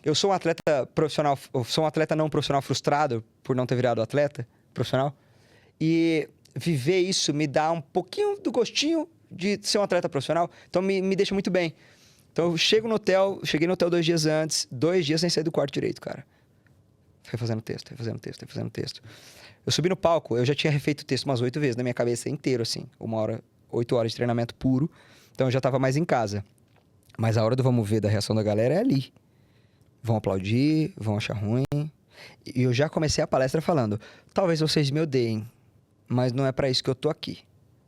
eu sou um atleta profissional, eu sou um atleta não profissional frustrado por não ter virado atleta profissional. E viver isso me dá um pouquinho do gostinho de ser um atleta profissional. Então, me deixa muito bem. Então, eu cheguei no hotel 2 dias antes, 2 dias sem sair do quarto direito, cara. Foi fazendo texto. Eu subi no palco, eu já tinha refeito o texto umas 8 vezes na minha cabeça inteiro, assim. 8 horas de treinamento puro. Então eu já tava mais em casa. Mas a hora do vamos ver da reação da galera é ali. Vão aplaudir, vão achar ruim. E eu já comecei a palestra falando, talvez vocês me odeiem, mas não é pra isso que eu tô aqui.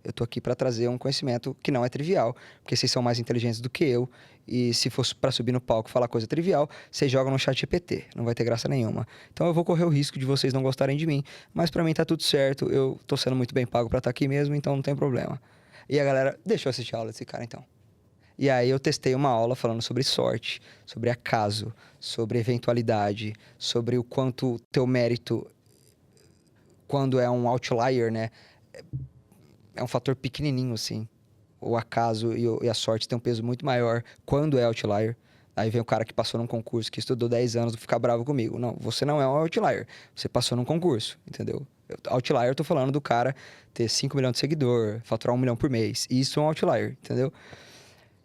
Eu tô aqui pra trazer um conhecimento que não é trivial, porque vocês são mais inteligentes do que eu. E se fosse pra subir no palco e falar coisa trivial, vocês jogam no chat GPT. Não vai ter graça nenhuma. Então eu vou correr o risco de vocês não gostarem de mim. Mas pra mim tá tudo certo. Eu tô sendo muito bem pago pra estar aqui mesmo, então não tem problema. E a galera, deixa eu assistir a aula desse cara então. E aí eu testei uma aula falando sobre sorte, sobre acaso, sobre eventualidade, sobre o quanto teu mérito, quando é um outlier, né? É um fator pequenininho, assim. O acaso e a sorte tem um peso muito maior quando é outlier. Aí vem o cara que passou num concurso, que estudou 10 anos, ficar bravo comigo. Não, você não é um outlier. Você passou num concurso, entendeu? Outlier, eu tô falando do cara ter 5 milhões de seguidor, faturar 1 milhão por mês. Isso é um outlier, entendeu?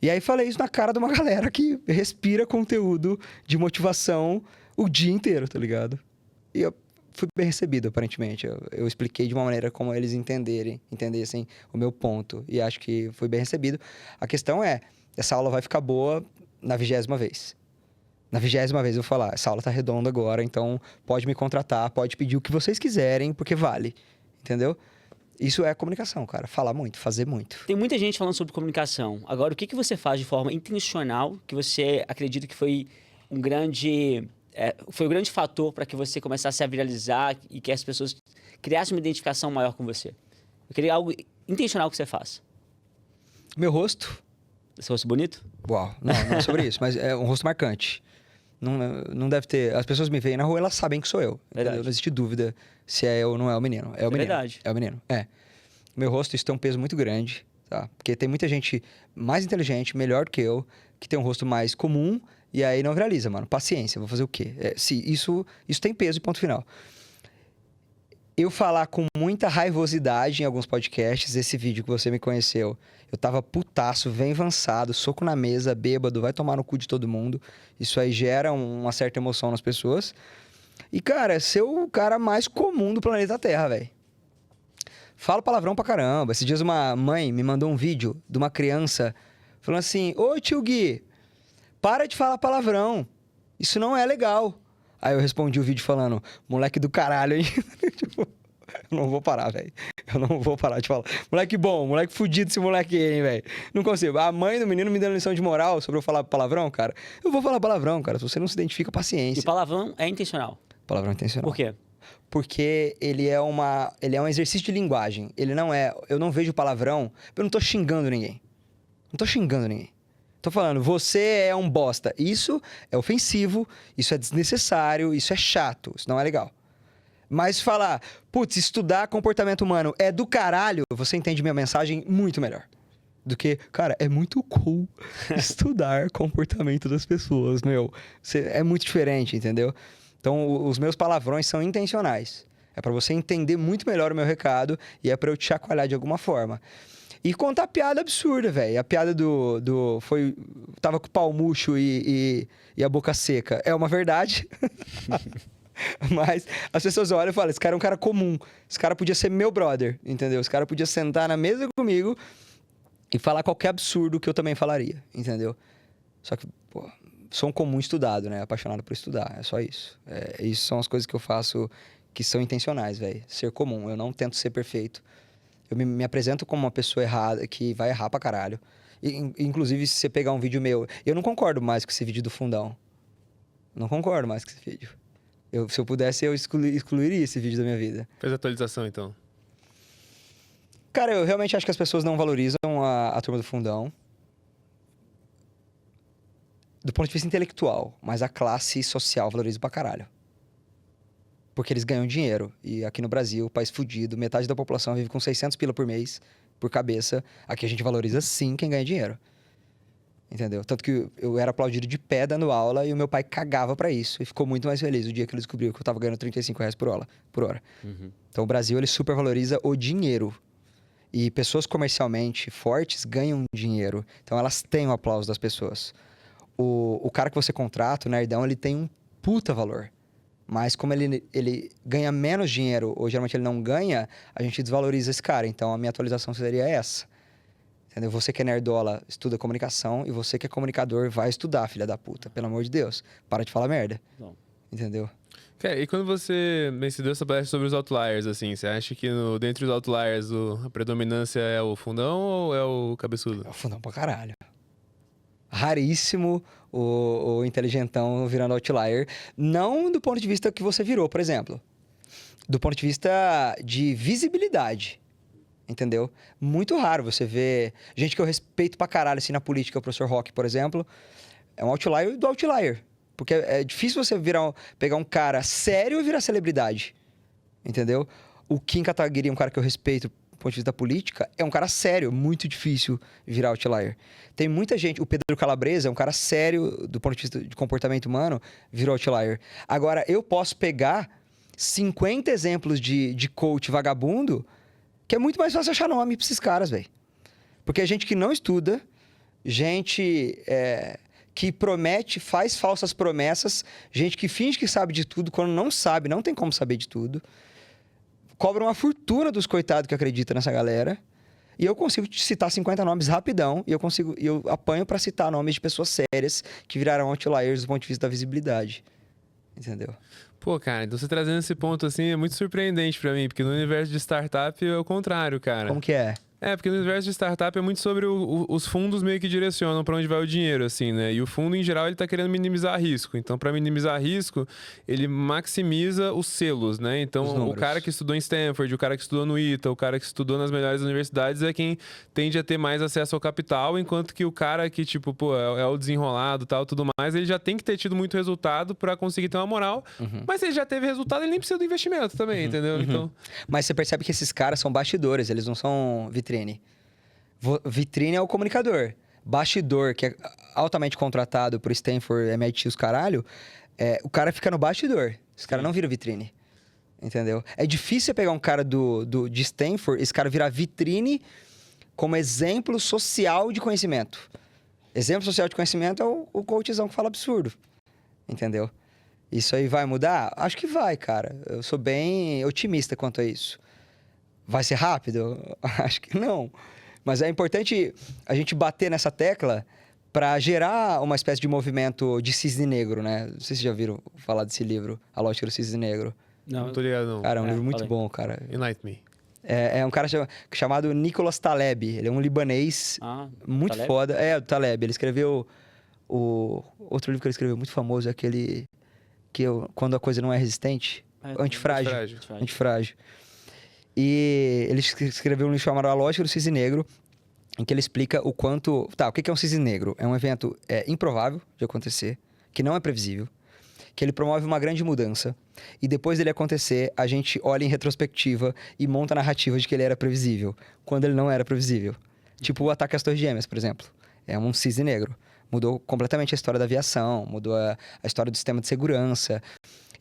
E aí falei isso na cara de uma galera que respira conteúdo de motivação o dia inteiro, tá ligado? E eu fui bem recebido, aparentemente. Eu expliquei de uma maneira como eles entendessem o meu ponto. E acho que fui bem recebido. A questão é, essa aula vai ficar boa na 20ª vez. Na 20ª vez eu vou falar, essa aula tá redonda agora, então pode me contratar, pode pedir o que vocês quiserem, porque vale. Entendeu? Isso é comunicação, cara. Falar muito, fazer muito. Tem muita gente falando sobre comunicação. Agora, o que você faz de forma intencional que você acredita que foi um grande fator para que você começasse a viralizar e que as pessoas criassem uma identificação maior com você? Eu queria algo intencional que você faça. Meu rosto. Esse rosto bonito? Uau, não é sobre isso, mas é um rosto marcante. Não deve ter... As pessoas me veem na rua, elas sabem que sou eu. Não existe dúvida se é eu ou não é o menino. É o menino. Verdade. É o menino, é. Meu rosto, isso tem um peso muito grande, tá? Porque tem muita gente mais inteligente, melhor do que eu, que tem um rosto mais comum e aí não viraliza, mano. Paciência, vou fazer o quê? Isso tem peso e ponto final. Eu falar com muita raivosidade em alguns podcasts, esse vídeo que você me conheceu, eu tava putaço, bem avançado, soco na mesa, bêbado, vai tomar no cu de todo mundo. Isso aí gera uma certa emoção nas pessoas. E, cara, ser o cara mais comum do planeta Terra, velho. Falo palavrão pra caramba. Esses dias uma mãe me mandou um vídeo de uma criança falando assim, ô tio Gui, para de falar palavrão. Isso não é legal. Aí eu respondi o vídeo falando, moleque do caralho, hein? Tipo, eu não vou parar, velho. Eu não vou parar de falar. Moleque bom, moleque fudido esse moleque aí, hein, velho. Não consigo. A mãe do menino me dando lição de moral sobre eu falar palavrão, cara. Eu vou falar palavrão, cara. Se você não se identifica, paciência. E palavrão é intencional. Palavrão é intencional. Por quê? Porque ele é um exercício de linguagem. Ele não é... Eu não vejo palavrão... Eu não tô xingando ninguém. Não tô xingando ninguém. Tô falando, você é um bosta. Isso é ofensivo, isso é desnecessário, isso é chato, isso não é legal. Mas falar, putz, estudar comportamento humano é do caralho, você entende minha mensagem muito melhor. Do que, cara, é muito cool estudar comportamento das pessoas, meu. É muito diferente, entendeu? Então, os meus palavrões são intencionais. É pra você entender muito melhor o meu recado e é pra eu te chacoalhar de alguma forma. E contar piada absurda, velho. A piada foi... Tava com o pau murcho e a boca seca. É uma verdade. Mas as pessoas olham e falam, esse cara é um cara comum. Esse cara podia ser meu brother, entendeu? Esse cara podia sentar na mesa comigo e falar qualquer absurdo que eu também falaria, entendeu? Só que, pô, sou um comum estudado, né? Apaixonado por estudar, é só isso. Isso são as coisas que eu faço que são intencionais, velho. Ser comum, eu não tento ser perfeito. Eu me apresento como uma pessoa errada, que vai errar pra caralho. Inclusive, se você pegar um vídeo meu... Eu não concordo mais com esse vídeo do fundão. Não concordo mais com esse vídeo. Se eu pudesse, eu excluiria esse vídeo da minha vida. Fez atualização, então? Cara, eu realmente acho que as pessoas não valorizam a turma do fundão. Do ponto de vista intelectual. Mas a classe social valoriza pra caralho. Porque eles ganham dinheiro. E aqui no Brasil, país fudido, metade da população vive com 600 pila por mês, por cabeça. Aqui a gente valoriza sim quem ganha dinheiro. Entendeu? Tanto que eu era aplaudido de pé dando aula e o meu pai cagava pra isso. E ficou muito mais feliz o dia que ele descobriu que eu tava ganhando R$35 por hora. Uhum. Então o Brasil, ele super valoriza o dinheiro. E pessoas comercialmente fortes ganham dinheiro. Então elas têm o aplauso das pessoas. O cara que você contrata, o nerdão, ele tem um puta valor. Mas como ele ganha menos dinheiro, ou geralmente ele não ganha, a gente desvaloriza esse cara. Então, a minha atualização seria essa. Entendeu? Você que é nerdola, estuda comunicação. E você que é comunicador, vai estudar, filha da puta. Pelo amor de Deus. Para de falar merda. Bom. Entendeu? Cara, e quando você deu essa palestra sobre os outliers, assim, você acha que dentre os outliers a predominância é o fundão ou é o cabeçudo? É o fundão pra caralho. Raríssimo o inteligentão virando outlier. Não do ponto de vista que você virou, por exemplo. Do ponto de vista de visibilidade. Entendeu? Muito raro você ver... Gente que eu respeito pra caralho, assim, na política. O professor Roque, por exemplo, é um outlier do outlier. Porque é difícil você pegar um cara sério e virar celebridade. Entendeu? O Kim Kataguiri, um cara que eu respeito do ponto de vista da política, é um cara sério, muito difícil virar outlier. Tem muita gente, o Pedro Calabresa é um cara sério do ponto de vista de comportamento humano, virou outlier. Agora, eu posso pegar 50 exemplos de coach vagabundo, que é muito mais fácil achar nome pra esses caras, velho. Porque é gente que não estuda, gente que promete, faz falsas promessas, gente que finge que sabe de tudo, quando não sabe, não tem como saber de tudo. Cobra uma fortuna dos coitados que acreditam nessa galera. E eu consigo te citar 50 nomes rapidão. E eu apanho pra citar nomes de pessoas sérias que viraram outliers do ponto de vista da visibilidade. Entendeu? Pô, cara, então você trazendo esse ponto assim é muito surpreendente pra mim. Porque no universo de startup é o contrário, cara. Como que é? Porque no universo de startup é muito sobre os fundos meio que direcionam para onde vai o dinheiro, assim, né? E o fundo, em geral, ele tá querendo minimizar risco. Então, para minimizar risco, ele maximiza os selos, né? Então, o cara que estudou em Stanford, o cara que estudou no ITA, o cara que estudou nas melhores universidades é quem tende a ter mais acesso ao capital, enquanto que o cara que, tipo, pô, é o desenrolado e tal, tudo mais, ele já tem que ter tido muito resultado para conseguir ter uma moral. Uhum. Mas se ele já teve resultado, ele nem precisa do investimento também, entendeu? Uhum. Então... Mas você percebe que esses caras são bastidores, eles não são vitrine. Vitrine é o comunicador. Bastidor, que é altamente contratado por Stanford, MIT, os caralho, o cara fica no bastidor. Esse cara não vira vitrine. Entendeu? É difícil você pegar um cara de Stanford, esse cara virar vitrine como exemplo social de conhecimento. Exemplo social de conhecimento é o coachzão que fala absurdo. Entendeu? Isso aí vai mudar? Acho que vai, cara. Eu sou bem otimista quanto a isso. Vai ser rápido? Acho que não. Mas é importante a gente bater nessa tecla para gerar uma espécie de movimento de cisne negro, né? Não sei se vocês já viram falar desse livro, A Lógica do Cisne Negro. Não tô ligado, não. Cara, é um livro muito bom, cara. Enlighten me. É um cara chamado Nicholas Taleb. Ele é um libanês muito Taleb? foda. É, o Taleb. Ele escreveu... Outro livro que ele escreveu muito famoso é aquele... Quando a coisa não é resistente. Antifrágil. Antifrágil. E ele escreveu um livro chamado A Lógica do Cisne Negro, em que ele explica o quanto... Tá, o que é um cisne negro? É um evento improvável de acontecer, que não é previsível, que ele promove uma grande mudança, e depois dele acontecer, a gente olha em retrospectiva e monta a narrativa de que ele era previsível, quando ele não era previsível. Tipo o ataque às Torres Gêmeas, por exemplo. É um cisne negro. Mudou completamente a história da aviação, mudou a história do sistema de segurança.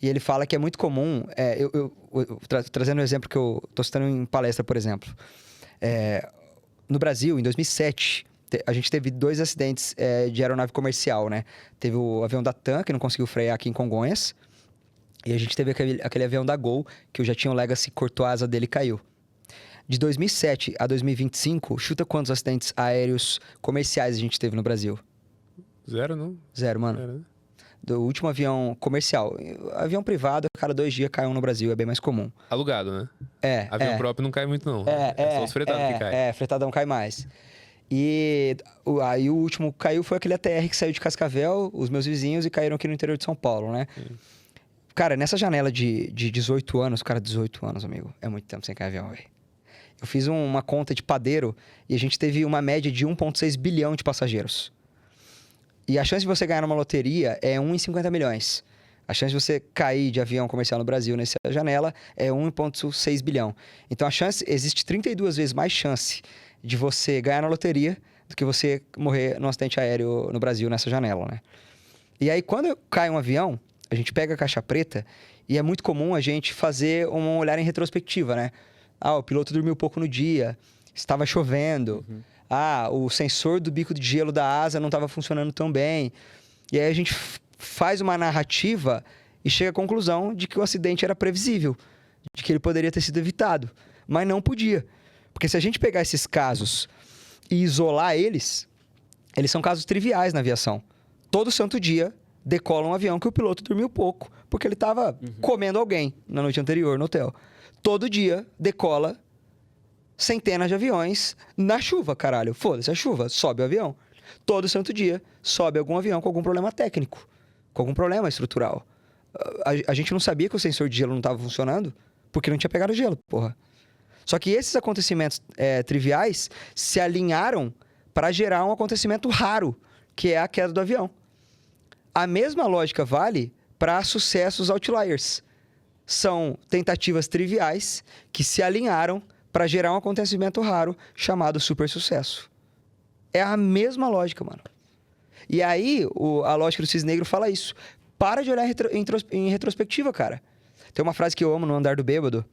E ele fala que é muito comum... trazendo um exemplo que eu estou citando em palestra, por exemplo. No Brasil, em 2007, a gente teve 2 acidentes de aeronave comercial, né? Teve o avião da TAM, que não conseguiu frear aqui em Congonhas. E a gente teve aquele avião da Gol, que o jatinho Legacy cortou a asa dele e caiu. De 2007 a 2025, chuta quantos acidentes aéreos comerciais a gente teve no Brasil? 0, não? 0, mano. 0, né? Do último avião comercial. Avião privado, a cada 2 dias cai um no Brasil, é bem mais comum. Alugado, né? Avião próprio não cai muito, não. Só os fretados que caem. Fretadão cai mais. E aí o último que caiu foi aquele ATR que saiu de Cascavel, os meus vizinhos, e caíram aqui no interior de São Paulo, né? Sim. Cara, nessa janela de 18 anos, 18 anos, amigo, é muito tempo sem cair avião, velho. Eu fiz uma conta de padeiro e a gente teve uma média de 1,6 bilhão de passageiros. E a chance de você ganhar numa loteria é 1 em 50 milhões. A chance de você cair de avião comercial no Brasil nessa janela é 1,6 bilhão. Então, existe 32 vezes mais chance de você ganhar na loteria do que você morrer num acidente aéreo no Brasil nessa janela, né? E aí, quando cai um avião, a gente pega a caixa preta e é muito comum a gente fazer um olhar em retrospectiva, né? O piloto dormiu pouco no dia, estava chovendo... o sensor do bico de gelo da asa não estava funcionando tão bem. E aí a gente faz uma narrativa e chega à conclusão de que o acidente era previsível, de que ele poderia ter sido evitado, mas não podia. Porque se a gente pegar esses casos e isolar eles são casos triviais na aviação. Todo santo dia decola um avião que o piloto dormiu pouco, porque ele estava comendo alguém na noite anterior no hotel. Todo dia decola centenas de aviões na chuva, caralho. Foda-se a chuva, sobe o avião. Todo santo dia sobe algum avião com algum problema técnico, com algum problema estrutural. A gente não sabia que o sensor de gelo não estava funcionando porque não tinha pegado gelo, porra. Só que esses acontecimentos triviais se alinharam para gerar um acontecimento raro, que é a queda do avião. A mesma lógica vale para sucessos outliers. São tentativas triviais que se alinharam para gerar um acontecimento raro chamado super sucesso. É a mesma lógica, mano. E aí, a lógica do cisne negro fala isso. Para de olhar em retrospectiva, cara. Tem uma frase que eu amo no Andar do Bêbado,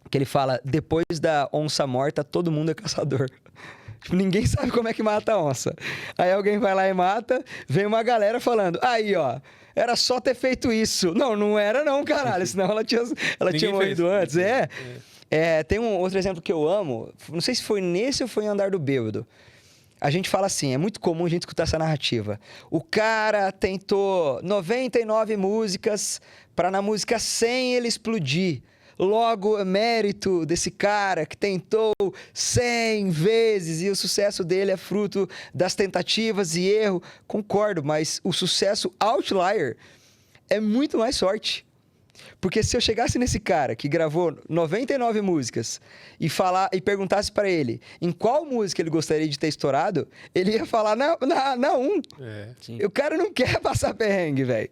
que ele fala: depois da onça morta, todo mundo é caçador. Tipo, ninguém sabe como é que mata a onça. Aí alguém vai lá e mata, vem uma galera falando: aí, ó, era só ter feito isso. Não era não, caralho, senão ela tinha morrido antes. Tem um outro exemplo que eu amo, não sei se foi nesse ou foi em Andar do Bêbado. A gente fala assim, é muito comum a gente escutar essa narrativa. O cara tentou 99 músicas para na música 100 ele explodir. Logo, é mérito desse cara que tentou 100 vezes e o sucesso dele é fruto das tentativas e erro. Concordo, mas o sucesso outlier é muito mais sorte. Porque se eu chegasse nesse cara que gravou 99 músicas e perguntasse para ele em qual música ele gostaria de ter estourado, ele ia falar na 1. O cara não quer passar perrengue, velho.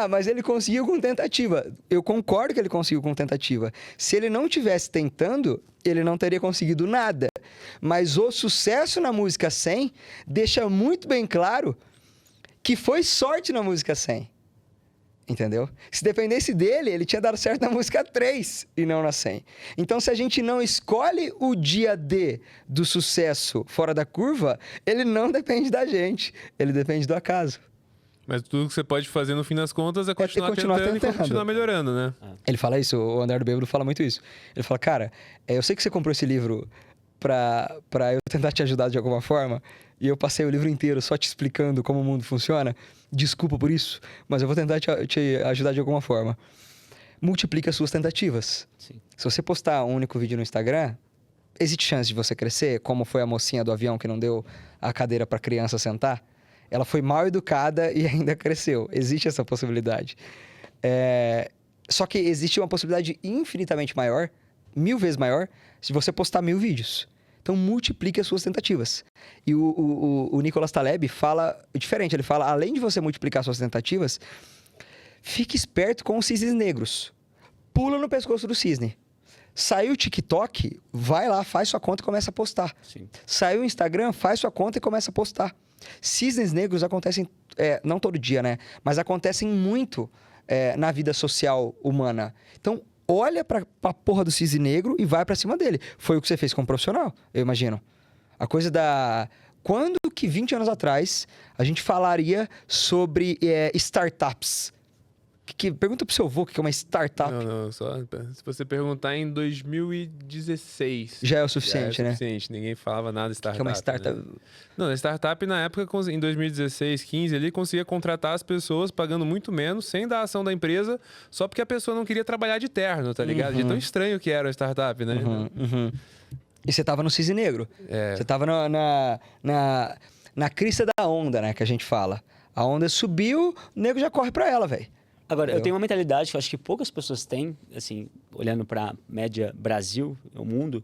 Mas ele conseguiu com tentativa. Eu concordo que ele conseguiu com tentativa. Se ele não tivesse tentando, ele não teria conseguido nada. Mas o sucesso na música 100 deixa muito bem claro que foi sorte na música 100. Entendeu? Se dependesse dele, ele tinha dado certo na música 3 e não na 100. Então, se a gente não escolhe o dia D do sucesso fora da curva, ele não depende da gente. Ele depende do acaso. Mas tudo que você pode fazer, no fim das contas, é continuar tentando e continuar melhorando, né? Ele fala isso, o Andar do Bêbado fala muito isso. Ele fala, cara, eu sei que você comprou esse livro pra eu tentar te ajudar de alguma forma, e eu passei o livro inteiro só te explicando como o mundo funciona, desculpa por isso, mas eu vou tentar te ajudar de alguma forma. Multiplica as suas tentativas. Sim. Se você postar um único vídeo no Instagram, existe chance de você crescer, como foi a mocinha do avião que não deu a cadeira para a criança sentar? Ela foi mal educada e ainda cresceu. Existe essa possibilidade. Só que existe uma possibilidade infinitamente maior, 1000 vezes maior, se você postar 1000 vídeos. Então, multiplique as suas tentativas. E o Nicolas Taleb fala diferente. Ele fala, além de você multiplicar suas tentativas, fique esperto com os cisnes negros. Pula no pescoço do cisne. Saiu o TikTok, vai lá, faz sua conta e começa a postar. Sim. Saiu o Instagram, faz sua conta e começa a postar. Cisnes negros acontecem, não todo dia, né? Mas acontecem muito na vida social humana. Então, olha pra porra do cisne negro e vai pra cima dele. Foi o que você fez como profissional, eu imagino. A coisa da... Quando que 20 anos atrás a gente falaria sobre startups? Pergunta pro seu avô o que é uma startup. Não, só se você perguntar em 2016. Já é o suficiente, né? Ninguém falava nada de startup. Que é uma startup. Né? Não, a startup na época, em 2016, 15, ele conseguia contratar as pessoas pagando muito menos, sem dar a ação da empresa, só porque a pessoa não queria trabalhar de terno, tá ligado? De tão estranho que era a startup, né? E você tava no cisne negro. Você tava na crista da onda, né? Que a gente fala. A onda subiu, o nego já corre pra ela, velho. Agora, eu tenho uma mentalidade que eu acho que poucas pessoas têm, assim, olhando para média Brasil, o mundo,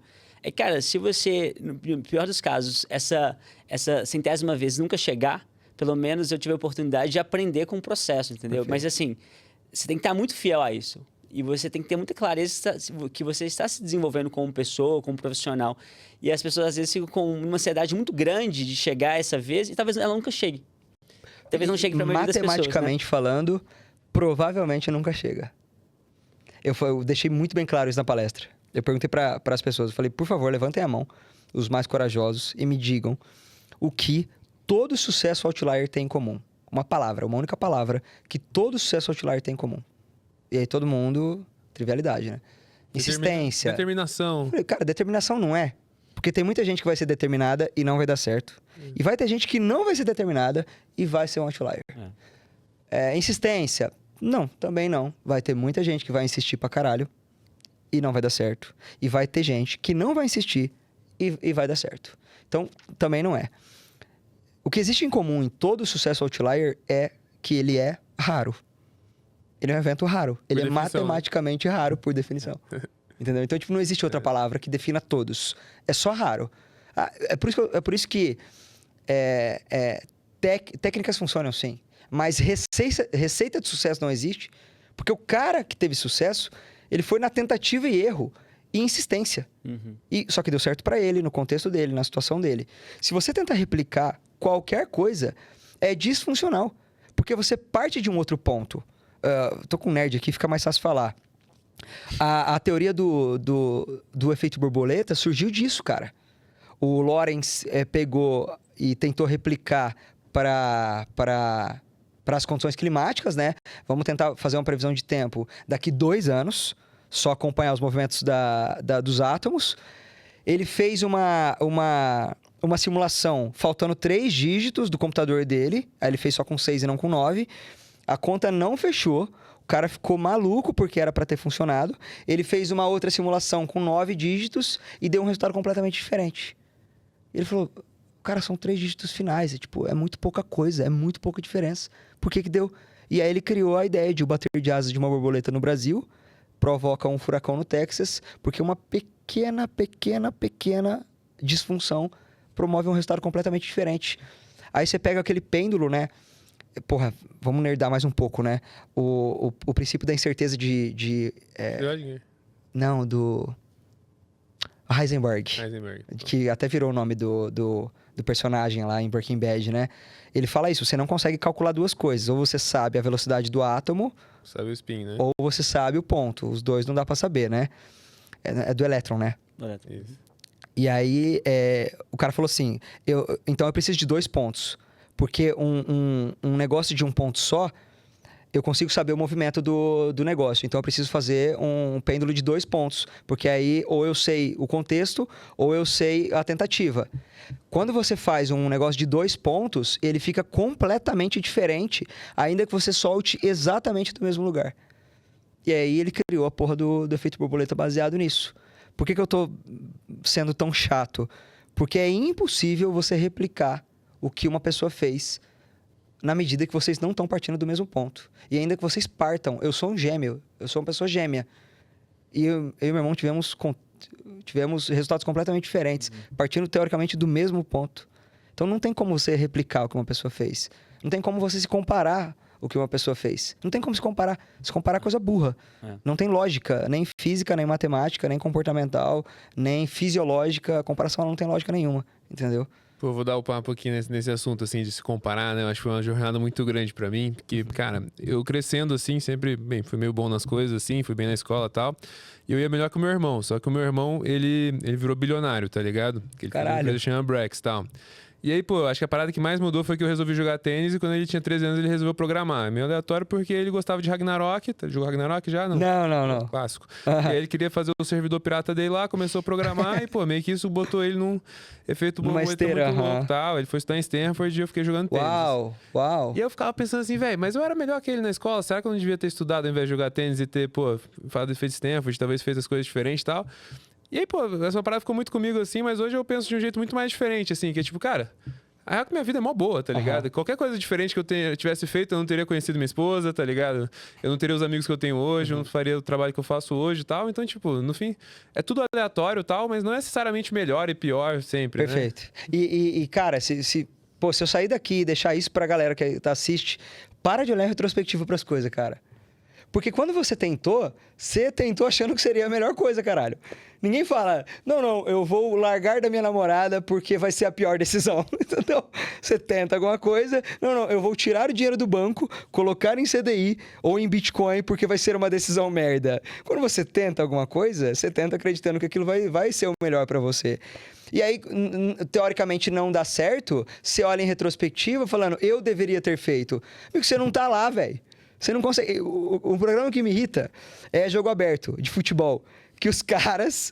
cara, se você, no pior dos casos, essa centésima vez nunca chegar, pelo menos eu tive a oportunidade de aprender com o processo, entendeu? Perfeito. Mas, assim, você tem que estar muito fiel a isso. E você tem que ter muita clareza que você está se desenvolvendo como pessoa, como profissional. E as pessoas, às vezes, ficam com uma ansiedade muito grande de chegar a essa vez e talvez ela nunca chegue. Talvez não chegue para a maioria das pessoas, matematicamente falando, provavelmente nunca chega. Eu deixei muito bem claro isso na palestra. Eu perguntei para as pessoas, eu falei, por favor, levantem a mão, os mais corajosos, e me digam o que todo sucesso outlier tem em comum. Uma única palavra que todo sucesso outlier tem em comum. E aí todo mundo, trivialidade, né? Insistência. Determinação. Eu falei, cara, determinação não é. Porque tem muita gente que vai ser determinada e não vai dar certo. E vai ter gente que não vai ser determinada e vai ser um outlier. Insistência. Não, também não. Vai ter muita gente que vai insistir pra caralho e não vai dar certo. E vai ter gente que não vai insistir e vai dar certo. Então, também não é. O que existe em comum em todo sucesso outlier é que ele é raro. Ele é um evento raro. Ele é matematicamente raro, por definição. Entendeu? Então, tipo, não existe outra palavra que defina todos. É só raro. É por isso que técnicas funcionam sim. Mas receita de sucesso não existe. Porque o cara que teve sucesso, ele foi na tentativa e erro e insistência. Só que deu certo pra ele, no contexto dele, na situação dele. Se você tentar replicar qualquer coisa, é disfuncional. Porque você parte de um outro ponto. Tô com um nerd aqui, fica mais fácil falar. A teoria do efeito borboleta surgiu disso, cara. O Lorenz pegou e tentou replicar para as condições climáticas, né? Vamos tentar fazer uma previsão de tempo daqui 2 anos, só acompanhar os movimentos dos átomos. Ele fez uma simulação faltando 3 dígitos do computador dele, aí ele fez só com 6 e não com 9. A conta não fechou, o cara ficou maluco porque era para ter funcionado. Ele fez uma outra simulação com 9 dígitos e deu um resultado completamente diferente. Ele falou, cara, são 3 dígitos finais, é muito pouca coisa, é muito pouca diferença. Por que deu? E aí ele criou a ideia de o bater de asas de uma borboleta no Brasil provoca um furacão no Texas, porque uma pequena disfunção promove um resultado completamente diferente. Aí você pega aquele pêndulo, né? Porra, vamos nerdar mais um pouco, né? O princípio da incerteza Não, do Heisenberg. Que até virou o nome do personagem lá em Breaking Bad, né? Ele fala isso, você não consegue calcular 2 coisas. Ou você sabe a velocidade do átomo... Sabe o spin, né? Ou você sabe o ponto. Os 2 não dá pra saber, né? É do elétron, né? Isso. E aí, o cara falou assim, então eu preciso de 2 pontos. Porque um negócio de um ponto só, eu consigo saber o movimento do negócio. Então, eu preciso fazer um pêndulo de 2 pontos. Porque aí, ou eu sei o contexto, ou eu sei a tentativa. Quando você faz um negócio de 2 pontos, ele fica completamente diferente, ainda que você solte exatamente do mesmo lugar. E aí, ele criou a porra do efeito borboleta baseado nisso. Por que eu tô sendo tão chato? Porque é impossível você replicar o que uma pessoa fez na medida que vocês não estão partindo do mesmo ponto. E ainda que vocês partam, eu sou um gêmeo, eu sou uma pessoa gêmea. E eu e meu irmão tivemos resultados completamente diferentes, partindo teoricamente do mesmo ponto. Então não tem como você replicar o que uma pessoa fez. Não tem como você se comparar o que uma pessoa fez. Não tem como se comparar. Se comparar é coisa burra. Não tem lógica, nem física, nem matemática, nem comportamental, nem fisiológica. A comparação não tem lógica nenhuma, entendeu? Pô, vou dar o papo aqui nesse assunto, assim, de se comparar, né? Eu acho que foi uma jornada muito grande pra mim, porque, cara, eu crescendo, assim, sempre, bem, fui meio bom nas coisas, assim, fui bem na escola e tal, e eu ia melhor que o meu irmão, só que o meu irmão, ele virou bilionário, tá ligado? Ele fez uma coisa que chama Brex e tal. E aí, pô, acho que a parada que mais mudou foi que eu resolvi jogar tênis e quando ele tinha 13 anos ele resolveu programar. É meio aleatório porque ele gostava de Ragnarok. Jogou Ragnarok já? Não. Clássico. E aí ele queria fazer o servidor pirata dele lá, começou a programar e, pô, meio que isso botou ele num efeito borboleta muito louco e tal. Ele foi estudar em Stanford e eu fiquei jogando tênis. Uau! E eu ficava pensando assim, velho, mas eu era melhor que ele na escola. Será que eu não devia ter estudado ao invés de jogar tênis e ter, pô, falado de efeito Stanford, talvez feito as coisas diferentes e tal? E aí, pô, essa parada ficou muito comigo assim, mas hoje eu penso de um jeito muito mais diferente, assim, que é tipo, cara... A real que minha vida é mó boa, tá ligado? Qualquer coisa diferente que eu tivesse feito, eu não teria conhecido minha esposa, tá ligado? Eu não teria os amigos que eu tenho hoje, eu não faria o trabalho que eu faço hoje e tal. Então, tipo, no fim, é tudo aleatório e tal, mas não é necessariamente melhor e pior sempre, Perfeito. Né? E cara, se eu sair daqui e deixar isso pra galera que assiste, para de olhar em retrospectiva pras coisas, cara. Porque quando você tentou achando que seria a melhor coisa, caralho. Ninguém fala, não, eu vou largar da minha namorada porque vai ser a pior decisão. Então, você tenta alguma coisa, não, eu vou tirar o dinheiro do banco, colocar em CDI ou em Bitcoin porque vai ser uma decisão merda. Quando você tenta alguma coisa, você tenta acreditando que aquilo vai ser o melhor pra você. E aí, teoricamente, não dá certo, você olha em retrospectiva falando, eu deveria ter feito. Porque você não tá lá, velho. Você não consegue... O programa que me irrita é jogo aberto, de futebol. Que os caras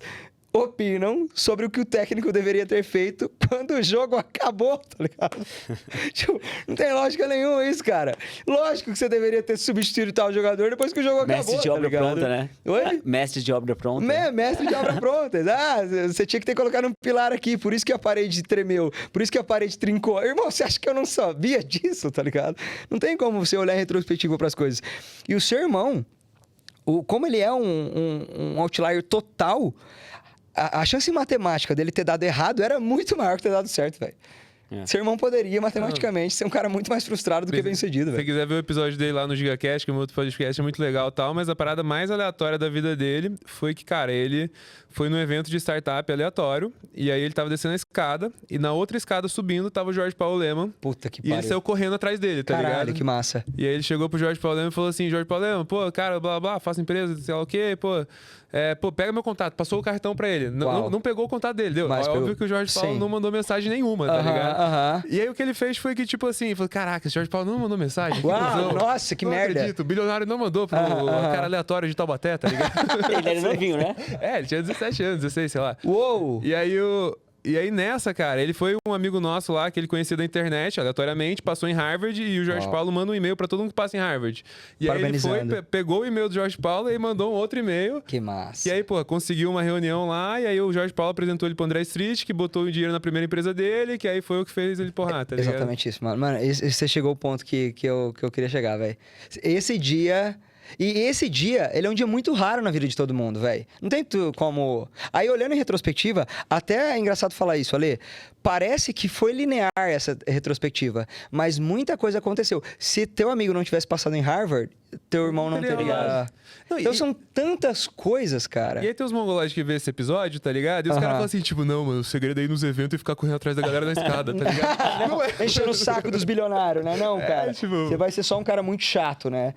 opinam sobre o que o técnico deveria ter feito quando o jogo acabou, tá ligado? Tipo, não tem lógica nenhuma isso, cara. Lógico que você deveria ter substituído tal jogador depois que o jogo Mestre acabou, de obra pronta, né? Oi? Mestre de obra pronta. Mestre de obra pronta. Você tinha que ter colocado um pilar aqui, por isso que a parede tremeu, por isso que a parede trincou. Irmão, você acha que eu não sabia disso, tá ligado? Não tem como você olhar em retrospectiva pras coisas. E o seu irmão, como ele é um outlier total, a chance matemática dele ter dado errado era muito maior que ter dado certo, velho. Seu irmão poderia, matematicamente, ser um cara muito mais frustrado do que bem-sucedido, velho. Se você quiser ver o episódio dele lá no GigaCast, que é um outro podcast, é muito legal e tal, mas a parada mais aleatória da vida dele foi que, cara, ele foi num evento de startup aleatório, e aí ele tava descendo a escada, e na outra escada subindo tava o Jorge Paulo Lemann. Puta que E pariu. ele saiu correndo atrás dele, tá ligado? Caralho, que massa. E aí ele chegou pro Jorge Paulo Lemann e falou assim, Jorge Paulo Lemann, pô, cara, blá, blá, faço empresa, sei lá o quê, pô, pega meu contato, passou o cartão pra ele. Não pegou o contato dele, deu. Mas óbvio que o Jorge Paulo não mandou mensagem nenhuma, tá ligado? E aí o que ele fez foi que, tipo assim, falou, caraca, esse Jorge Paulo não mandou mensagem? Uau, nossa, que não merda. Acredito, o bilionário não mandou pro cara aleatório de Taubaté, tá ligado? Ele era novinho, né? Ele tinha 17 anos, 16, sei lá. Uou! E aí nessa, cara, ele foi um amigo nosso lá que ele conhecia da internet, aleatoriamente, passou em Harvard e o Jorge Paulo manda um e-mail pra todo mundo que passa em Harvard. E aí ele foi, pegou o e-mail do Jorge Paulo e mandou um outro e-mail. Que massa. E aí, pô, conseguiu uma reunião lá e aí o Jorge Paulo apresentou ele pro André Street, que botou o dinheiro na primeira empresa dele, que aí foi o que fez ele porrar, tá ligado? Exatamente isso, mano. Mano, você chegou ao ponto que eu queria chegar, velho. Esse dia... E esse dia, ele é um dia muito raro na vida de todo mundo, velho. Não tem como... Aí, olhando em retrospectiva, até é engraçado falar isso, Ale. Parece que foi linear essa retrospectiva, mas muita coisa aconteceu. Se teu amigo não tivesse passado em Harvard, teu irmão não teria... Então são tantas coisas, cara. E aí tem os mongoloides que vê esse episódio, tá ligado? E os caras falam assim, tipo, não, mano, o segredo é ir nos eventos e ficar correndo atrás da galera na escada, tá ligado? Não é. Enchendo o saco dos bilionários, né? Não, cara. Tipo... Você vai ser só um cara muito chato, né?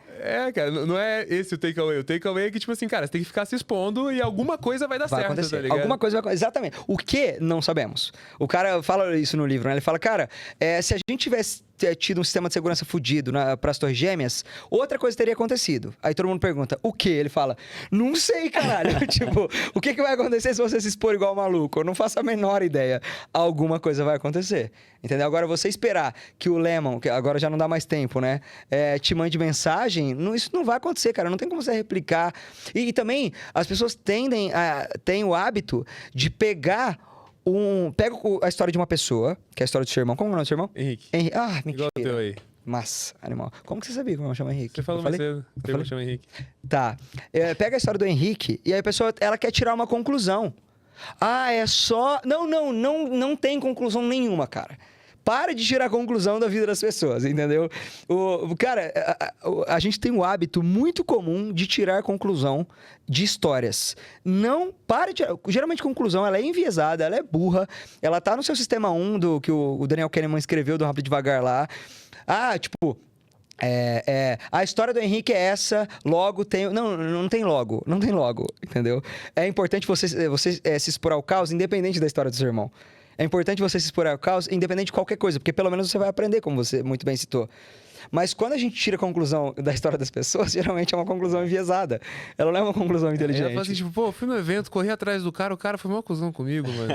Cara, não é esse o takeaway. O takeaway é que, tipo assim, cara, você tem que ficar se expondo e alguma coisa vai dar certo, acontecer. Tá ligado? Alguma coisa vai acontecer. Exatamente. O que? Não sabemos. O cara fala isso no livro, né? Ele fala, cara, se a gente tivesse tido um sistema de segurança fudido para as Torres Gêmeas, outra coisa teria acontecido. Aí todo mundo pergunta, o quê? Ele fala, não sei, caralho. Tipo, o que vai acontecer se você se expor igual maluco? Eu não faço a menor ideia. Alguma coisa vai acontecer. Entendeu? Agora, você esperar que o Lemon, que agora já não dá mais tempo, né? Te mande mensagem, isso não vai acontecer, cara. Não tem como você replicar. E também, as pessoas têm o hábito de pegar Pega a história de uma pessoa, que é a história do seu irmão. Como é o nome do seu irmão? Henrique. Ah, mentira. Igual o teu aí. Massa, animal. Como que você sabia que o meu irmão chama Henrique? Você falou mais cedo. Teu irmão chama Henrique. Tá. Pega a história do Henrique e aí a pessoa, ela quer tirar uma conclusão. Ah, é só... Não tem conclusão nenhuma, cara. Para de tirar conclusão da vida das pessoas, entendeu? Cara, a gente tem um hábito muito comum de tirar conclusão de histórias. Não para de tirar. Geralmente, conclusão, ela é enviesada, ela é burra, ela tá no seu sistema 1 do que o Daniel Kahneman escreveu do Rápido e Devagar lá. Ah, tipo... a história do Henrique é essa, logo tem... Não tem logo, não tem logo, entendeu? É importante você se expor ao caos, independente da história do seu irmão. É importante você se expor ao caos, independente de qualquer coisa, porque pelo menos você vai aprender, como você muito bem citou. Mas quando a gente tira a conclusão da história das pessoas, geralmente é uma conclusão enviesada. Ela não é uma conclusão inteligente. Ela fala assim, tipo, pô, fui no evento, corri atrás do cara, o cara foi uma cuzão comigo, mano.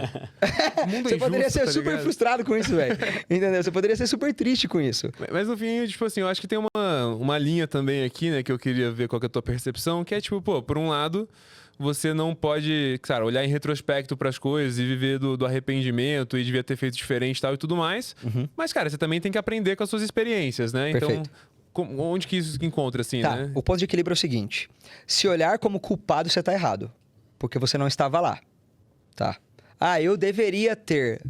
O mundo é você poderia ser tá super ligado? frustrado com isso, velho. Entendeu? Você poderia ser super triste com isso. Mas no fim, tipo assim, eu acho que tem uma linha também aqui, né, que eu queria ver qual que é a tua percepção, que é tipo, pô, por um lado... Você não pode, cara, olhar em retrospecto para as coisas e viver do arrependimento e devia ter feito diferente e tal e tudo mais. Uhum. Mas, cara, você também tem que aprender com as suas experiências, né? Perfeito. Então, onde que isso se encontra, assim, tá, né? O ponto de equilíbrio é o seguinte. Se olhar como culpado, você tá errado. Porque você não estava lá. Tá? Ah, eu deveria ter...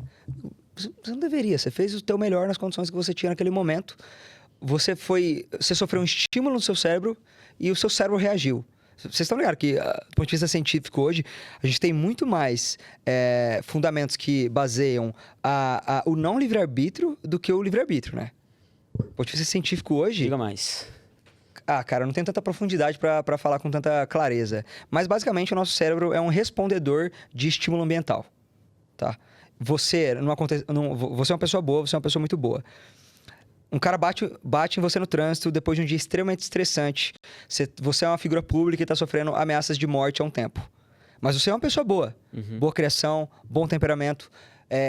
Você não deveria. Você fez o teu melhor nas condições que você tinha naquele momento. Você sofreu um estímulo no seu cérebro e o seu cérebro reagiu. Vocês estão ligados que, do ponto de vista científico hoje, a gente tem muito mais fundamentos que baseiam o não livre-arbítrio do que o livre-arbítrio, né? Do ponto de vista científico hoje... Diga mais. Ah, cara, não tem tanta profundidade para falar com tanta clareza. Mas, basicamente, o nosso cérebro é um respondedor de estímulo ambiental, tá? Você é uma pessoa boa, você é uma pessoa muito boa. Um cara bate em você no trânsito depois de um dia extremamente estressante. Você é uma figura pública e está sofrendo ameaças de morte há um tempo. Mas você é uma pessoa boa. Uhum. Boa criação, bom temperamento,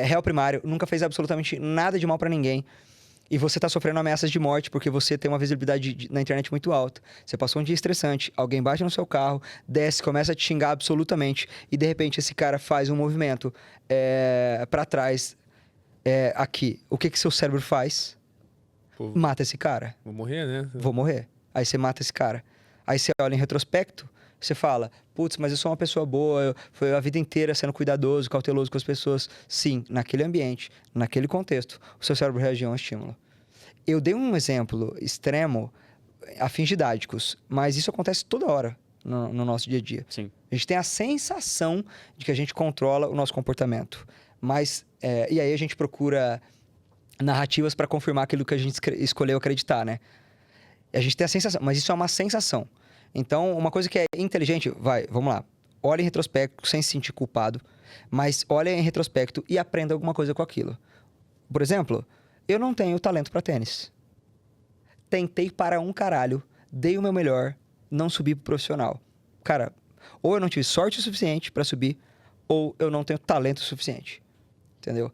réu primário, nunca fez absolutamente nada de mal para ninguém. E você está sofrendo ameaças de morte porque você tem uma visibilidade na internet muito alta. Você passou um dia estressante, alguém bate no seu carro, desce, começa a te xingar absolutamente. E de repente esse cara faz um movimento para trás aqui. O que seu cérebro faz? Mata esse cara. Vou morrer, né? Vou morrer. Aí você mata esse cara. Aí você olha em retrospecto, você fala, putz, mas eu sou uma pessoa boa, foi a vida inteira sendo cuidadoso, cauteloso com as pessoas. Sim, naquele ambiente, naquele contexto, o seu cérebro reagiu a um estímulo. Eu dei um exemplo extremo a fins didáticos, mas isso acontece toda hora no nosso dia a dia. Sim. A gente tem a sensação de que a gente controla o nosso comportamento. Mas, e aí a gente procura... narrativas para confirmar aquilo que a gente escolheu acreditar, né? A gente tem a sensação, mas isso é uma sensação. Então, uma coisa que é inteligente, vamos lá. Olha em retrospecto sem se sentir culpado, mas olha em retrospecto e aprenda alguma coisa com aquilo. Por exemplo, eu não tenho talento para tênis. Tentei para um caralho, dei o meu melhor, não subi pro profissional. Cara, ou eu não tive sorte o suficiente para subir, ou eu não tenho talento o suficiente. Entendeu?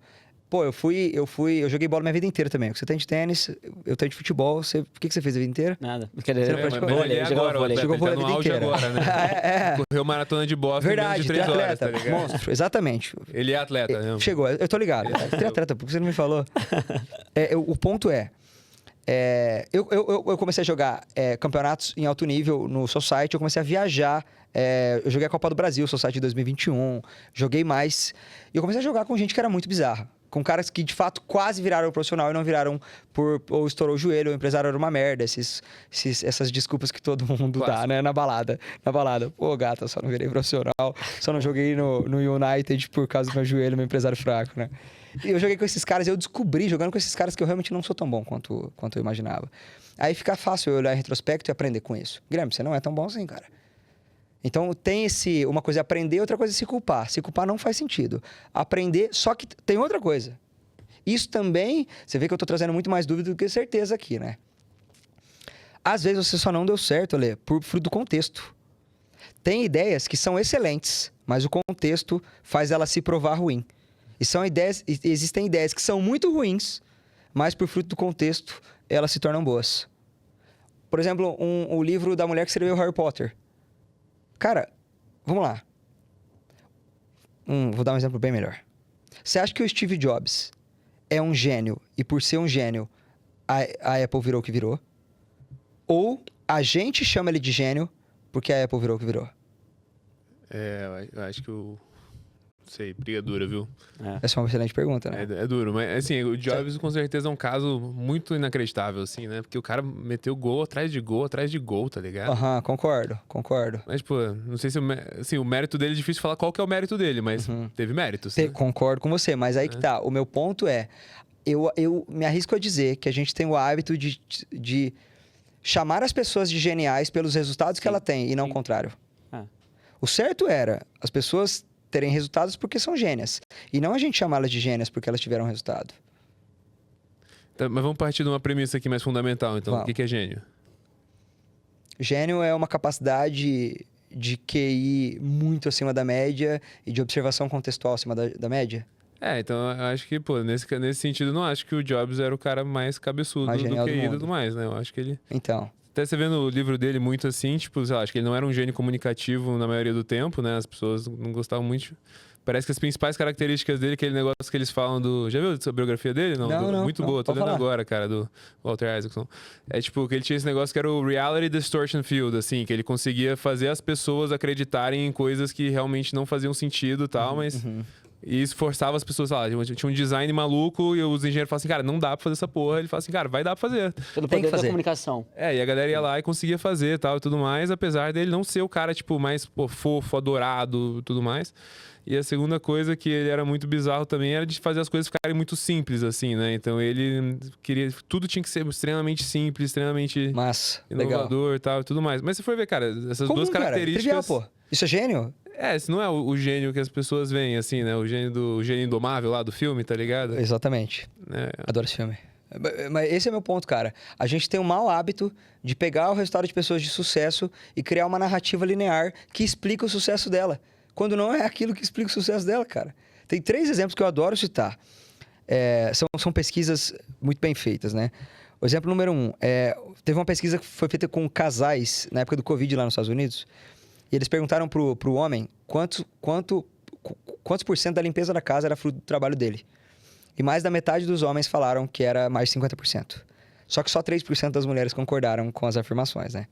Pô, eu joguei bola minha vida inteira também. Você tem de tênis, eu tenho de futebol. O que você fez a vida inteira? Nada. Você não praticou vôlei? Jogou vôlei a vida inteira. Agora, né? Correu maratona de Boston em menos de 3 horas, tá ligado? Monstro, exatamente. Ele é atleta, né? Chegou, eu tô ligado. Tem atleta, por que você não me falou? O ponto eu comecei a jogar campeonatos em alto nível no Society, eu comecei a viajar. Eu joguei a Copa do Brasil, Society 2021, joguei mais. E eu comecei a jogar com gente que era muito bizarra. Com caras que, de fato, quase viraram profissional e não viraram ou estourou o joelho, ou o empresário era uma merda. Essas desculpas que todo mundo dá, né? Na balada. Pô, gata, só não virei profissional. Só não joguei no United por causa do meu joelho, meu empresário fraco, né? E eu joguei com esses caras e eu descobri, jogando com esses caras, que eu realmente não sou tão bom quanto eu imaginava. Aí fica fácil eu olhar em retrospecto e aprender com isso. Guilherme, você não é tão bom assim, cara. Então, tem uma coisa é aprender, outra coisa é se culpar. Se culpar não faz sentido. Aprender, só que tem outra coisa. Isso também, você vê que eu tô trazendo muito mais dúvida do que certeza aqui, né? Às vezes você só não deu certo, Lê, por fruto do contexto. Tem ideias que são excelentes, mas o contexto faz ela se provar ruim. Existem ideias que são muito ruins, mas por fruto do contexto, elas se tornam boas. Por exemplo, o livro da mulher que escreveu Harry Potter. Cara, vamos lá. Vou dar um exemplo bem melhor. Você acha que o Steve Jobs é um gênio e por ser um gênio, a Apple virou o que virou? Ou a gente chama ele de gênio porque a Apple virou o que virou? Eu acho que não sei, briga dura, viu? Essa é uma excelente pergunta, né? É duro, mas assim, o Jobs com certeza é um caso muito inacreditável, assim, né? Porque o cara meteu gol atrás de gol, tá ligado? Aham, concordo. Mas, pô, não sei se assim, o mérito dele é difícil falar qual que é o mérito dele, mas teve méritos. Né? Concordo com você, mas aí que tá. O meu ponto é, eu me arrisco a dizer que a gente tem o hábito de chamar as pessoas de geniais pelos resultados que ela tem, e não o contrário. O certo era as pessoas terem resultados porque são gênias. E não a gente chamá-las de gênias porque elas tiveram resultado. Tá, mas vamos partir de uma premissa aqui mais fundamental, então. Vamos. O que é gênio? Gênio é uma capacidade de QI muito acima da média e de observação contextual acima da média. Então eu acho que, pô, nesse sentido, eu não acho que o Jobs era o cara mais cabeçudo Mais do genial do QI e mundo. tudo mais, né? Eu acho que ele... Então, Até você vendo o livro dele muito assim, tipo, sei lá, acho que ele não era um gênio comunicativo na maioria do tempo, né? As pessoas não gostavam muito. Parece que as principais características dele, aquele negócio que eles falam do... Já viu a biografia dele? Não, muito boa, tô lendo agora, cara, do Walter Isaacson. É tipo, que ele tinha esse negócio que era o Reality Distortion Field, assim, que ele conseguia fazer as pessoas acreditarem em coisas que realmente não faziam sentido e tal, mas... E isso forçava as pessoas, sei lá, tinha um design maluco e os engenheiros falavam assim, cara, não dá pra fazer essa porra. Ele fala assim, cara, vai dar pra fazer. Pelo Tem que poder da fazer. comunicação. E a galera ia lá e conseguia fazer e tal e tudo mais, apesar dele não ser o cara, tipo, mais fofo, adorado e tudo mais. E a segunda coisa que ele era muito bizarro também era de fazer as coisas ficarem muito simples, assim, né? Então ele queria... Tudo tinha que ser extremamente simples, extremamente inovador e tal e tudo mais. Mas você foi ver, cara, essas duas características... Trivial, pô. Isso é gênio? Esse não é o gênio que as pessoas veem, assim, né? O gênio indomável lá do filme, tá ligado? Exatamente. Adoro esse filme. Mas esse é meu ponto, cara. A gente tem um mau hábito de pegar o resultado de pessoas de sucesso e criar uma narrativa linear que explica o sucesso dela. Quando não é aquilo que explica o sucesso dela, cara. Tem 3 exemplos que eu adoro citar. São pesquisas muito bem feitas, né? O exemplo número 1. Teve uma pesquisa que foi feita com casais na época do Covid lá nos Estados Unidos. E eles perguntaram pro homem quantos por cento da limpeza da casa era fruto do trabalho dele. E mais da metade dos homens falaram que era mais de 50%. Só que só 3% das mulheres concordaram com as afirmações, né?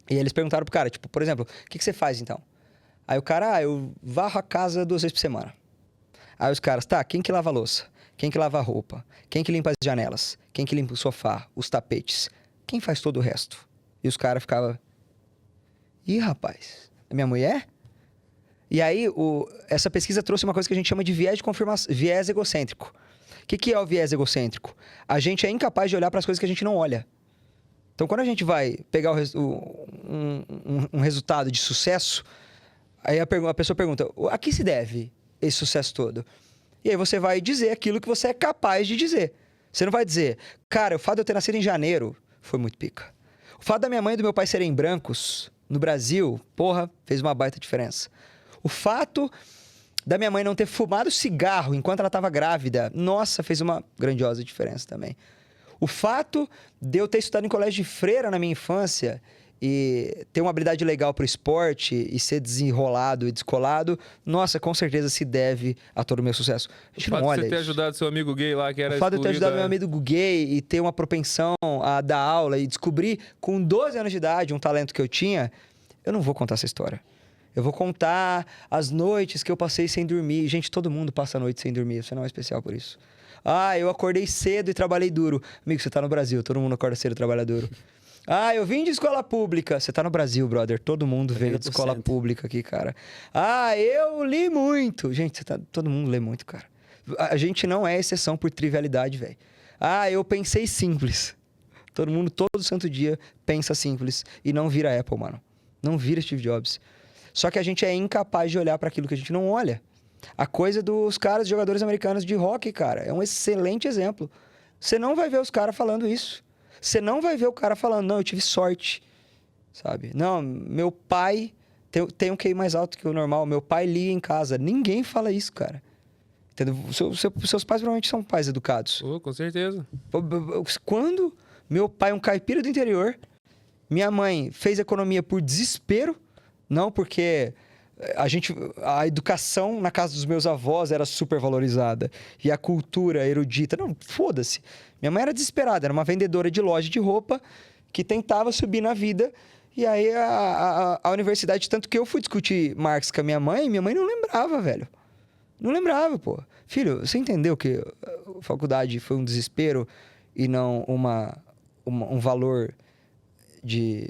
E eles perguntaram pro cara, tipo, por exemplo, o que você faz então? Aí o cara, eu varro a casa 2 vezes por semana. Aí os caras, tá, quem que lava a louça? Quem que lava a roupa? Quem que limpa as janelas? Quem que limpa o sofá, os tapetes? Quem faz todo o resto? E os caras ficavam... Ih, rapaz, é minha mulher? E aí, essa pesquisa trouxe uma coisa que a gente chama de viés de confirmação, viés egocêntrico. O que é o viés egocêntrico? A gente é incapaz de olhar para as coisas que a gente não olha. Então, quando a gente vai pegar um resultado de sucesso, aí a pessoa pergunta, a que se deve esse sucesso todo? E aí você vai dizer aquilo que você é capaz de dizer. Você não vai dizer, cara, o fato de eu ter nascido em janeiro foi muito pica. O fato da minha mãe e do meu pai serem brancos... No Brasil, porra, fez uma baita diferença. O fato da minha mãe não ter fumado cigarro enquanto ela estava grávida, nossa, fez uma grandiosa diferença também. O fato de eu ter estudado em colégio de freira na minha infância e ter uma habilidade legal para o esporte e ser desenrolado e descolado, nossa, com certeza se deve a todo o meu sucesso. A gente não olha isso. O fato de você ter ajudado seu amigo gay lá, que era O fato de eu ter ajudado meu amigo gay e ter uma propensão a dar aula e descobrir com 12 anos de idade um talento que eu tinha, eu não vou contar essa história. Eu vou contar as noites que eu passei sem dormir. Gente, todo mundo passa a noite sem dormir, você não é especial por isso. Eu acordei cedo e trabalhei duro. Amigo, você tá no Brasil, todo mundo acorda cedo e trabalha duro. Eu vim de escola pública. Você tá no Brasil, brother. Todo mundo veio de escola pública aqui, cara. Eu li muito. Gente, todo mundo lê muito, cara. A gente não é exceção por trivialidade, velho. Eu pensei simples. Todo mundo, todo santo dia, pensa simples. E não vira Apple, mano. Não vira Steve Jobs. Só que a gente é incapaz de olhar para aquilo que a gente não olha. A coisa dos caras, jogadores americanos de hockey, cara, é um excelente exemplo. Você não vai ver os caras falando isso. Você não vai ver o cara falando, não, eu tive sorte, sabe? Não, meu pai tem um QI mais alto que o normal, meu pai lia em casa. Ninguém fala isso, cara. Entendeu? Seus pais provavelmente são pais educados. Oh, com certeza. Quando meu pai é um caipira do interior, minha mãe fez economia por desespero, não porque a educação na casa dos meus avós era super valorizada e a cultura erudita. Não, foda-se. Minha mãe era desesperada, era uma vendedora de loja de roupa que tentava subir na vida. E aí a universidade, tanto que eu fui discutir Marx com a minha mãe não lembrava, velho. Não lembrava, pô. Filho, você entendeu que a faculdade foi um desespero e não um valor de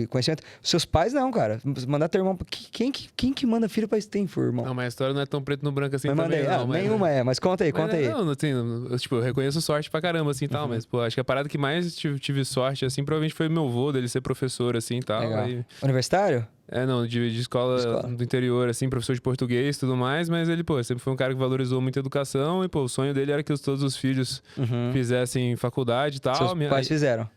conhecimento? Seus pais não, cara. Mandar teu irmão... Quem que manda filho pra Stanford, irmão? Não, mas a história não é tão preto no branco assim mas também, não. Nenhuma é, mas conta aí. Eu reconheço sorte pra caramba, assim, tal. Mas, pô, acho que a parada que mais tive sorte, assim, provavelmente foi meu avô, dele ser professor, assim, tal. Aí... Universitário? Não, de escola do interior, assim, professor de português e tudo mais, mas ele, pô, sempre foi um cara que valorizou muito a educação e, pô, o sonho dele era que todos os filhos fizessem faculdade e tal. Seus pais fizeram?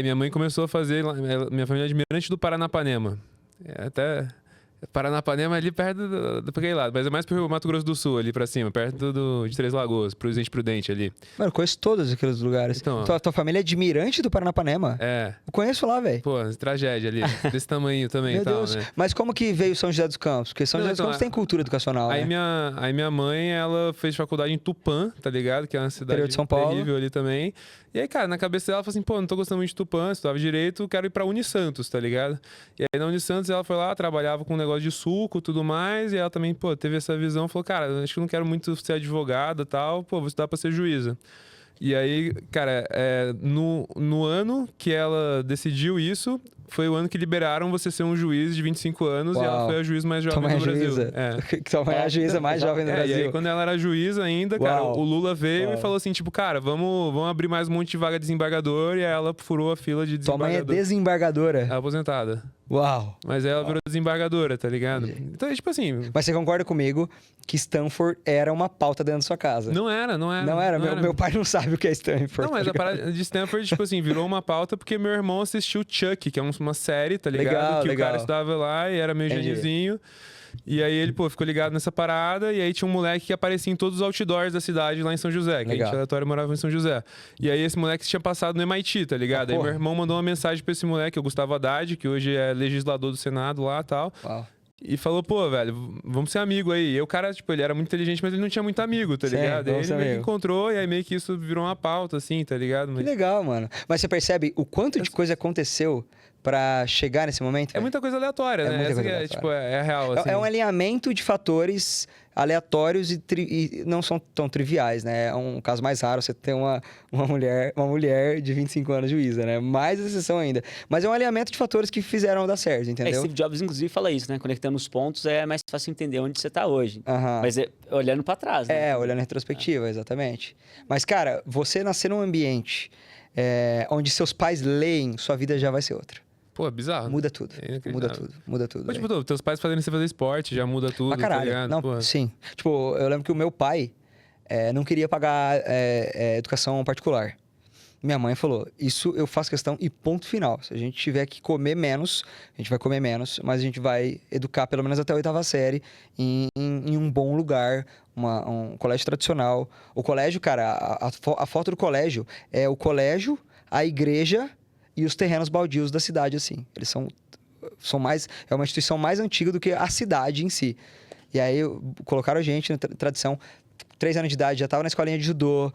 Minha mãe começou a fazer, minha família é de Mirante do Paranapanema. Até Paranapanema é ali perto do aquele lado, mas é mais pro Mato Grosso do Sul, ali pra cima, perto de Três Lagoas, pro Presidente Prudente ali. Mano, eu conheço todos aqueles lugares. Então, tua família é de Mirante do Paranapanema? É. Eu conheço lá, velho. Pô, tragédia ali, desse tamanho também e tal, Deus. né? Mas como que veio São José dos Campos? Porque São José dos Campos tem cultura educacional, aí né? Aí minha mãe, ela fez faculdade em Tupã, tá ligado? Que é uma cidade de São Paulo. terrível ali também. E aí, cara, na cabeça dela, ela falou assim, pô, não tô gostando muito de Tupã, estudava direito, quero ir pra Unisantos, tá ligado? E aí na Unisantos ela foi lá, trabalhava com um negócio de suco e tudo mais, e ela também, pô, teve essa visão, falou, cara, acho que eu não quero muito ser advogada e tal, pô, vou estudar pra ser juíza. E aí, cara, no ano que ela decidiu isso, foi o ano que liberaram você ser um juiz de 25 anos. Uau. E ela foi a juiz mais jovem do Brasil. Tua mãe é a juíza mais jovem do Brasil. E aí, quando ela era juíza ainda, Uau. cara, o Lula veio e falou assim, tipo, cara, vamos abrir mais um monte de vaga de desembargador. E aí ela furou a fila de Tua desembargador. mãe é desembargadora? É aposentada. Uau. Mas ela virou desembargadora, tá ligado? Então, é tipo assim... Mas você concorda comigo que Stanford era uma pauta dentro da sua casa? Não era. Não era? Meu pai não sabe o que é Stanford. Não, mas a parada de Stanford, tipo assim, virou uma pauta porque meu irmão assistiu Chuck, que é uma série, tá ligado? Legal. O cara estudava lá e era meio genizinho. E aí ele, pô, ficou ligado nessa parada. E aí tinha um moleque que aparecia em todos os outdoors da cidade lá em São José. Que a gente aleatório morava em São José. E aí esse moleque tinha passado no MIT, tá ligado? Aí meu irmão mandou uma mensagem pra esse moleque, o Gustavo Haddad, que hoje é legislador do Senado lá e tal. Uau. E falou, pô, velho, vamos ser amigo aí. E o cara, tipo, ele era muito inteligente, mas ele não tinha muito amigo, tá ligado? Aí ele meio que encontrou e aí meio que isso virou uma pauta, assim, tá ligado? Que legal, mano. Mas você percebe o quanto de coisa aconteceu pra chegar nesse momento? É muita coisa aleatória, né? Muita coisa aleatória. Tipo, é real, assim. É um alinhamento de fatores aleatórios e não são tão triviais, né? É um caso mais raro você ter uma mulher de 25 anos juíza, né? Mais exceção ainda. Mas é um alinhamento de fatores que fizeram dar certo, entendeu? Steve Jobs, inclusive, fala isso, né? Conectando os pontos é mais fácil entender onde você tá hoje. Mas olhando pra trás, né? Olhando em retrospectiva, exatamente. Mas, cara, você nascer num ambiente onde seus pais leem, sua vida já vai ser outra. Pô, é bizarro. Muda tudo. Muda tudo. Mas, tipo, teus pais fazendo você fazer esporte, já muda tudo. Pra caralho. Tá não, sim. Tipo, eu lembro que o meu pai não queria pagar educação particular. Minha mãe falou, isso eu faço questão e ponto final. Se a gente tiver que comer menos, a gente vai comer menos, mas a gente vai educar pelo menos até a 8ª série em um bom lugar, um colégio tradicional. O colégio, cara, a foto do colégio é o colégio, a igreja e os terrenos baldios da cidade, assim. Eles são mais... É uma instituição mais antiga do que a cidade em si. E aí, colocaram a gente na tradição. 3 anos de idade, já tava na escolinha de judô.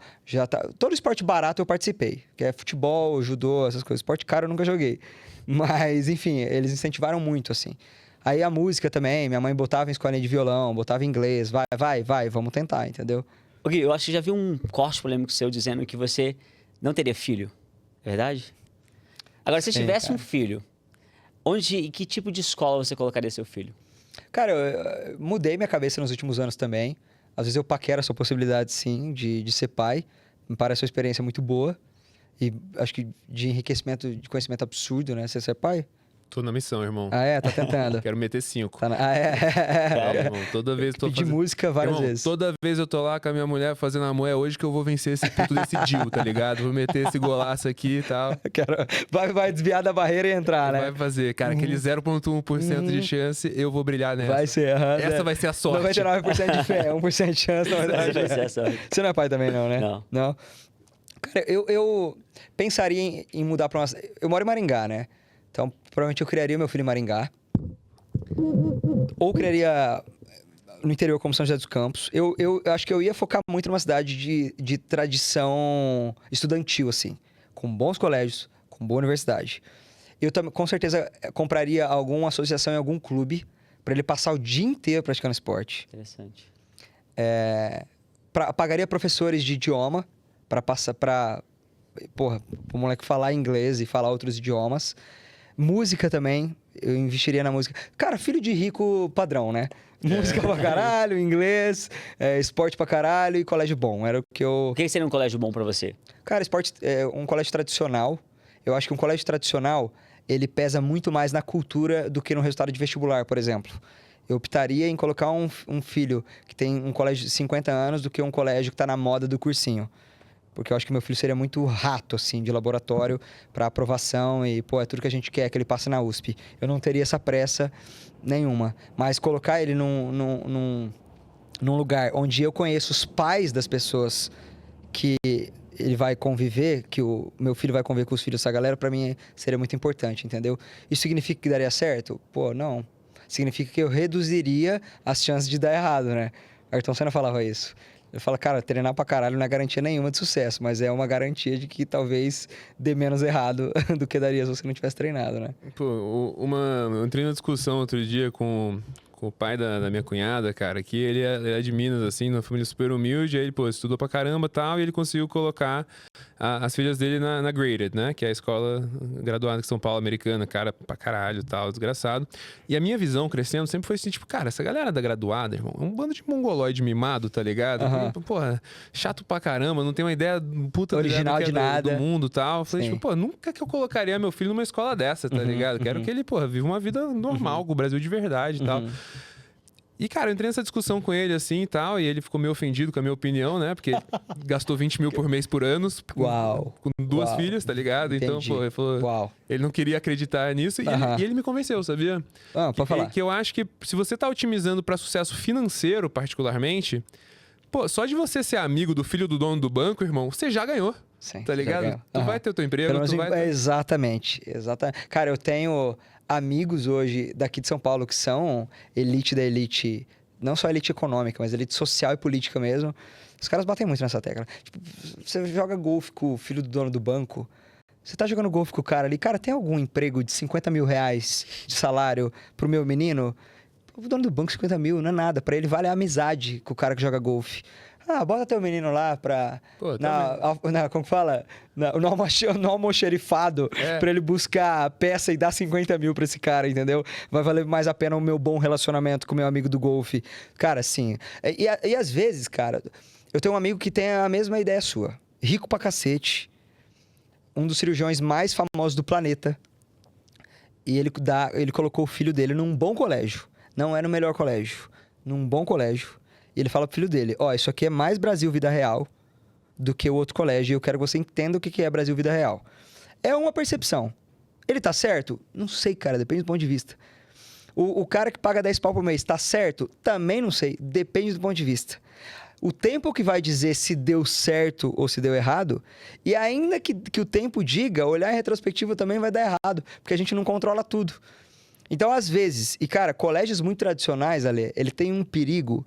Todo esporte barato eu participei. Que é futebol, judô, essas coisas. Esporte caro eu nunca joguei. Mas, enfim, eles incentivaram muito, assim. Aí a música também. Minha mãe botava em escolinha de violão, botava em inglês. Vai, vamos tentar, entendeu? Gui, eu acho que já vi um corte polêmico seu dizendo que você não teria filho. É verdade? Agora, se tivesse um filho, e que tipo de escola você colocaria seu filho? Cara, eu mudei minha cabeça nos últimos anos também. Às vezes eu paquero essa possibilidade, sim, de ser pai. Me parece uma experiência muito boa. E acho que de enriquecimento, de conhecimento absurdo, né? Você ser pai. Tô na missão, irmão. Ah, é? Tá tentando. Quero meter 5. Tá na... Ah, é? Irmão, toda vez tô Pedir música várias vezes. Toda vez eu tô lá com a minha mulher fazendo amor, é hoje que eu vou vencer esse puto decidiu, tá ligado? Vou meter esse golaço aqui e tal. Vai desviar da barreira e entrar, né? Vai fazer. Cara, aquele 0,1% de chance, eu vou brilhar nessa. Vai ser. Essa vai ser a sorte. 99% de fé, 1% de chance, na verdade. Vai ser a sorte. Você não é pai também, não, né? Não. Cara, eu pensaria em mudar pra uma... Eu moro em Maringá, né? Então, provavelmente eu criaria meu filho em Maringá. Ou criaria no interior, como São José dos Campos. Eu acho que eu ia focar muito numa cidade de tradição estudantil, assim. Com bons colégios, com boa universidade. Eu também, com certeza, compraria alguma associação em algum clube para ele passar o dia inteiro praticando esporte. Interessante. Pagaria professores de idioma para passar o moleque falar inglês e falar outros idiomas. Música também, eu investiria na música. Cara, filho de rico padrão, né? Música pra caralho, inglês, esporte pra caralho e colégio bom. Era o que eu... O que seria um colégio bom pra você? Cara, esporte é um colégio tradicional. Eu acho que um colégio tradicional, ele pesa muito mais na cultura do que no resultado de vestibular, por exemplo. Eu optaria em colocar um filho que tem um colégio de 50 anos do que um colégio que tá na moda do cursinho. Porque eu acho que meu filho seria muito rato, assim, de laboratório para aprovação e, é tudo que a gente quer que ele passe na USP. Eu não teria essa pressa nenhuma. Mas colocar ele num lugar onde eu conheço os pais das pessoas que ele vai conviver, que o meu filho vai conviver com os filhos dessa galera, para mim seria muito importante, entendeu? Isso significa que daria certo? Não. Significa que eu reduziria as chances de dar errado, né? Ayrton Senna falava isso. Ele fala, cara, treinar pra caralho não é garantia nenhuma de sucesso, mas é uma garantia de que talvez dê menos errado do que daria se você não tivesse treinado, né? Pô, eu entrei numa discussão outro dia com o pai da minha cunhada, cara, que ele é de Minas, assim, numa família super humilde, aí ele, estudou pra caramba e tal, e ele conseguiu colocar as filhas dele na Graded, né, que é a escola graduada de São Paulo, americana, cara, pra caralho e tal, desgraçado. E a minha visão crescendo sempre foi assim, tipo, cara, essa galera da graduada, irmão, é um bando de mongoloide mimado, tá ligado? Que, porra, chato pra caramba, não tem uma ideia puta original de nada do mundo e tal. Eu falei, tipo, nunca que eu colocaria meu filho numa escola dessa, tá ligado? Quero que ele, viva uma vida normal, com o Brasil de verdade e tal. E, cara, eu entrei nessa discussão com ele, assim, e tal, e ele ficou meio ofendido com a minha opinião, né? Porque ele gastou 20 mil por mês por ano com duas filhas, tá ligado? Entendi. Então, ele falou... Ele não queria acreditar nisso, e ele me convenceu, sabia? Pode falar. Que eu acho que se você tá otimizando para sucesso financeiro, particularmente, só de você ser amigo do filho do dono do banco, irmão, você já ganhou. Sim, tá ligado? Tu vai ter o teu emprego, Exatamente. Cara, eu tenho amigos hoje daqui de São Paulo que são elite da elite, não só elite econômica, mas elite social e política mesmo. Os caras batem muito nessa tecla. Tipo, você joga golfe com o filho do dono do banco, você tá jogando golfe com o cara ali, cara, tem algum emprego de 50 mil reais de salário pro meu menino? O dono do banco, 50 mil, não é nada. Pra ele vale a amizade com o cara que joga golfe. Bota teu menino lá pra... como que fala? No almoxerifado, pra ele buscar peça e dar 50 mil pra esse cara, entendeu? Vai valer mais a pena o meu bom relacionamento com o meu amigo do golfe. Cara, sim. E às vezes, cara, eu tenho um amigo que tem a mesma ideia sua. Rico pra cacete. Um dos cirurgiões mais famosos do planeta. E ele colocou o filho dele num bom colégio. Não era o melhor colégio. Num bom colégio. E ele fala pro filho dele, isso aqui é mais Brasil Vida Real do que o outro colégio. E eu quero que você entenda o que é Brasil Vida Real. É uma percepção. Ele tá certo? Não sei, cara. Depende do ponto de vista. O cara que paga 10 pau por mês tá certo? Também não sei. Depende do ponto de vista. O tempo que vai dizer se deu certo ou se deu errado. E ainda que o tempo diga, olhar em retrospectiva também vai dar errado. Porque a gente não controla tudo. Então, às vezes... E, cara, colégios muito tradicionais, Ale, ele tem um perigo...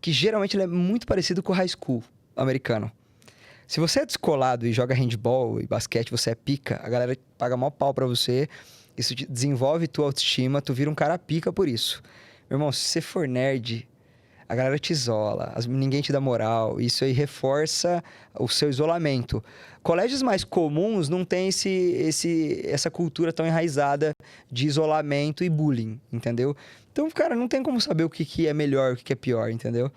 que geralmente ele é muito parecido com o high school americano. Se você é descolado e joga handball e basquete, você é pica, a galera paga maior pau pra você, isso desenvolve tua autoestima, tu vira um cara pica por isso. Meu irmão, se você for nerd, a galera te isola, ninguém te dá moral, isso aí reforça o seu isolamento. Colégios mais comuns não tem essa cultura tão enraizada de isolamento e bullying, entendeu? Então, cara, não tem como saber o que é melhor, o que é pior, entendeu?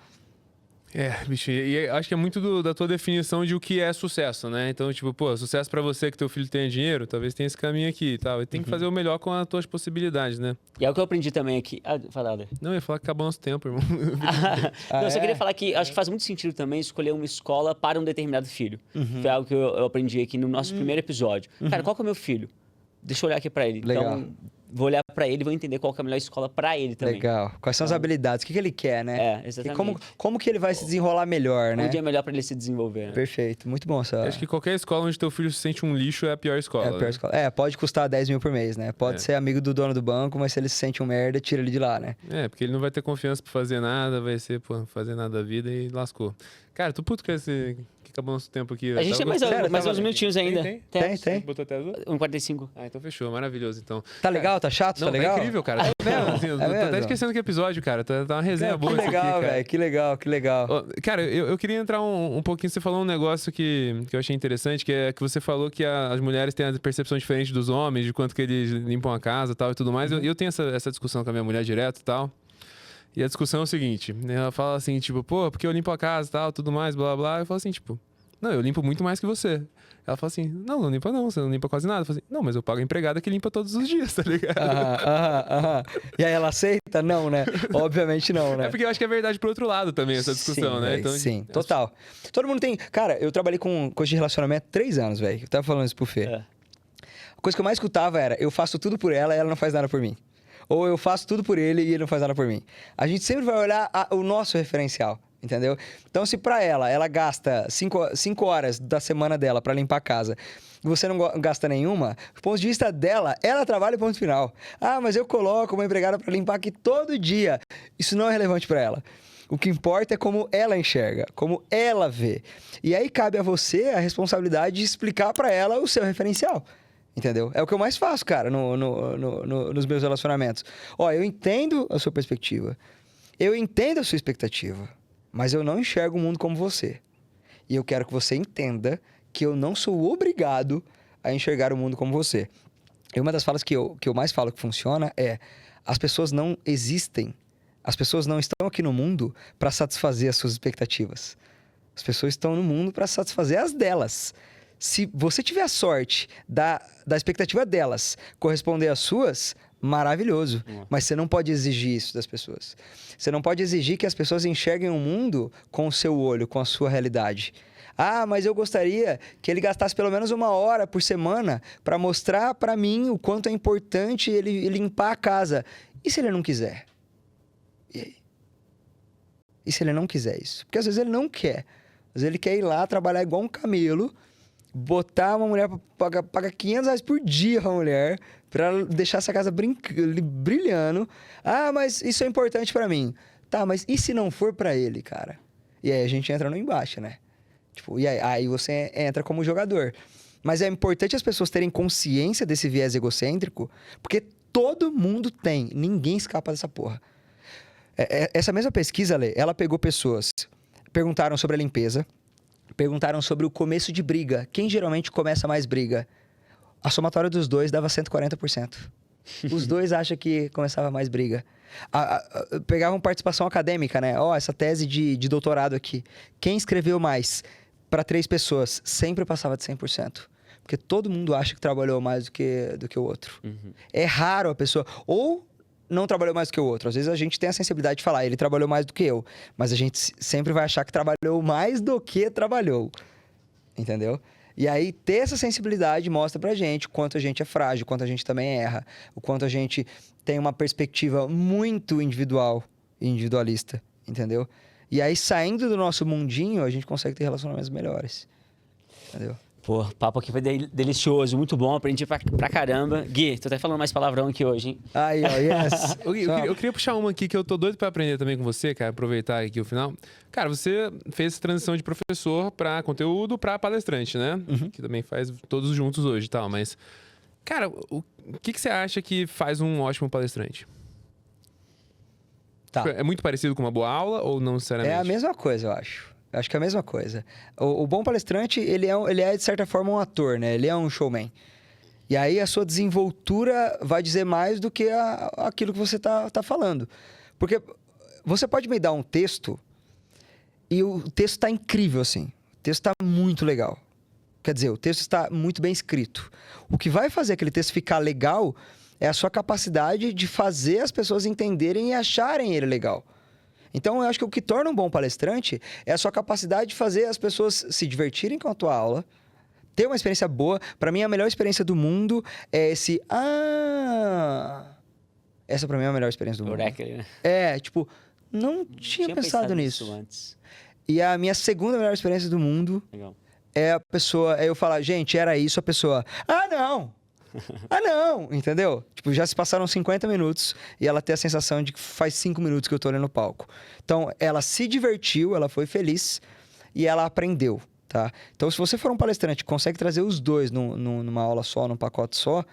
Bicho, e acho que é muito da tua definição de o que é sucesso, né? Então, tipo, pô, sucesso pra você que teu filho tenha dinheiro, talvez tenha esse caminho aqui e tal. E tem que fazer o melhor com as tuas possibilidades, né? E é o que eu aprendi também aqui. Fala, Ale. Não, eu ia falar que acabou nosso tempo, irmão. Não, eu só queria falar que acho que faz muito sentido também escolher uma escola para um determinado filho. Foi algo que eu aprendi aqui no nosso primeiro episódio. Cara, qual que é o meu filho? Deixa eu olhar aqui para ele. Legal. Então, vou olhar para ele e vou entender qual que é a melhor escola para ele também. Legal. Quais são as habilidades? O que ele quer, né? Exatamente. E como que ele vai se desenrolar melhor, né? Onde é melhor para ele se desenvolver, né? Perfeito. Muito bom essa... Acho que qualquer escola onde teu filho se sente um lixo é a pior escola. É a pior escola. Pode custar 10 mil por mês, né? Pode ser amigo do dono do banco, mas se ele se sente um merda, tira ele de lá, né? Porque ele não vai ter confiança pra fazer nada, vai ser, fazer nada da vida e lascou. Cara, tô puto com esse... que acabou nosso tempo aqui. A gente tem mais uns minutinhos ainda. Tem. Botou até 1:45. então fechou. Maravilhoso, então. Tá legal? Tá chato? Não, tá legal? Tá incrível, cara. Tô até esquecendo que episódio, cara. Tá uma resenha boa Que legal, aqui, velho. Que legal. Cara, eu queria entrar um pouquinho... Você falou um negócio que eu achei interessante, que é que você falou que as mulheres têm a percepção diferente dos homens, de quanto que eles limpam a casa e tal e tudo mais. Eu tenho essa discussão com a minha mulher direto e tal. E a discussão é o seguinte, ela fala assim, tipo, pô, porque eu limpo a casa e tal, tudo mais, blá, blá. Eu falo assim, tipo, não, eu limpo muito mais que você. Ela fala assim, não limpa não, você não limpa quase nada. Eu falo assim, não, mas eu pago a empregada que limpa todos os dias, tá ligado? E aí ela aceita? Não, né? Obviamente não, né? É porque eu acho que é verdade pro outro lado também, essa discussão, sim, né? Véio, então, sim, total. Todo mundo tem... Cara, eu trabalhei com coisa de relacionamento há 3 anos, velho. Eu tava falando isso pro Fê. A coisa que eu mais escutava era, eu faço tudo por ela e ela não faz nada por mim. Ou eu faço tudo por ele e ele não faz nada por mim. A gente sempre vai olhar o nosso referencial, entendeu? Então, se pra ela gasta 5 horas da semana dela pra limpar a casa e você não gasta nenhuma, do ponto de vista dela, ela trabalha ponto final. Ah, mas eu coloco uma empregada pra limpar aqui todo dia. Isso não é relevante pra ela. O que importa é como ela enxerga, como ela vê. E aí cabe a você a responsabilidade de explicar pra ela o seu referencial. Entendeu? É o que eu mais faço, cara, nos meus relacionamentos. Eu entendo a sua perspectiva. Eu entendo a sua expectativa. Mas eu não enxergo o mundo como você. E eu quero que você entenda que eu não sou obrigado a enxergar o mundo como você. E uma das falas que eu mais falo que funciona é: as pessoas não existem. As pessoas não estão aqui no mundo para satisfazer as suas expectativas. As pessoas estão no mundo para satisfazer as delas. Se você tiver a sorte da expectativa delas corresponder às suas, maravilhoso. Mas você não pode exigir isso das pessoas. Você não pode exigir que as pessoas enxerguem o mundo com o seu olho, com a sua realidade. Ah, mas eu gostaria que ele gastasse pelo menos 1 hora por semana para mostrar para mim o quanto é importante ele limpar a casa. E se ele não quiser? E aí? E se ele não quiser isso? Porque às vezes ele não quer. Às vezes ele quer ir lá trabalhar igual um camelo, botar uma mulher para pagar R$500 por dia pra mulher, para deixar essa casa brilhando. Ah, mas isso é importante para mim. Tá, mas e se não for para ele, cara? E aí a gente entra no embaixo, né? Tipo, e aí você entra como jogador. Mas é importante as pessoas terem consciência desse viés egocêntrico, porque todo mundo tem. Ninguém escapa dessa porra. Essa mesma pesquisa, Lê, ela pegou pessoas, perguntaram sobre a limpeza, perguntaram sobre o começo de briga. Quem geralmente começa mais briga? A somatória dos dois dava 140%. Os dois acham que começava mais briga. Pegavam participação acadêmica, né? Essa tese de doutorado aqui. Quem escreveu mais? Para 3 pessoas, sempre passava de 100%. Porque todo mundo acha que trabalhou mais do que o outro. É raro a pessoa... Ou não trabalhou mais do que o outro. Às vezes a gente tem a sensibilidade de falar, ele trabalhou mais do que eu. Mas a gente sempre vai achar que trabalhou mais do que trabalhou. Entendeu? E aí, ter essa sensibilidade mostra pra gente o quanto a gente é frágil, o quanto a gente também erra, o quanto a gente tem uma perspectiva muito individual e individualista, entendeu? E aí, saindo do nosso mundinho, a gente consegue ter relacionamentos melhores, entendeu? Pô, o papo aqui foi delicioso, muito bom, aprendi pra caramba. Gui, tô até falando mais palavrão aqui hoje, hein? Aí, yes. Eu queria puxar uma aqui que eu tô doido pra aprender também com você, cara, aproveitar aqui o final. Cara, você fez essa transição de professor pra conteúdo pra palestrante, né? Que também faz todos juntos hoje e tal, mas... Cara, o que você acha que faz um ótimo palestrante? Tá. É muito parecido com uma boa aula ou não necessariamente? É a mesma coisa, eu acho. Eu acho que é a mesma coisa. O bom palestrante, ele é, de certa forma, um ator, né? Ele é um showman. E aí, a sua desenvoltura vai dizer mais do que aquilo que você tá falando. Porque você pode me dar um texto E o texto tá incrível, assim. O texto tá muito legal. Quer dizer, o texto está muito bem escrito. O que vai fazer aquele texto ficar legal é a sua capacidade de fazer as pessoas entenderem e acharem ele legal. Então, eu acho que o que torna um bom palestrante é a sua capacidade de fazer as pessoas se divertirem com a tua aula, ter uma experiência boa. Para mim, a melhor experiência do mundo é esse... Essa, para mim, é a melhor experiência do mundo. Né? Tipo, não tinha pensado nisso antes. E a minha segunda melhor experiência do mundo... Legal. É a pessoa, eu falar, gente, era isso, a pessoa, não! Entendeu? Tipo, já se passaram 50 minutos e ela tem a sensação de que faz 5 minutos que eu tô ali no palco. Então, ela se divertiu, ela foi feliz e ela aprendeu, tá? Então, se você for um palestrante que consegue trazer os dois numa aula só, num pacote só,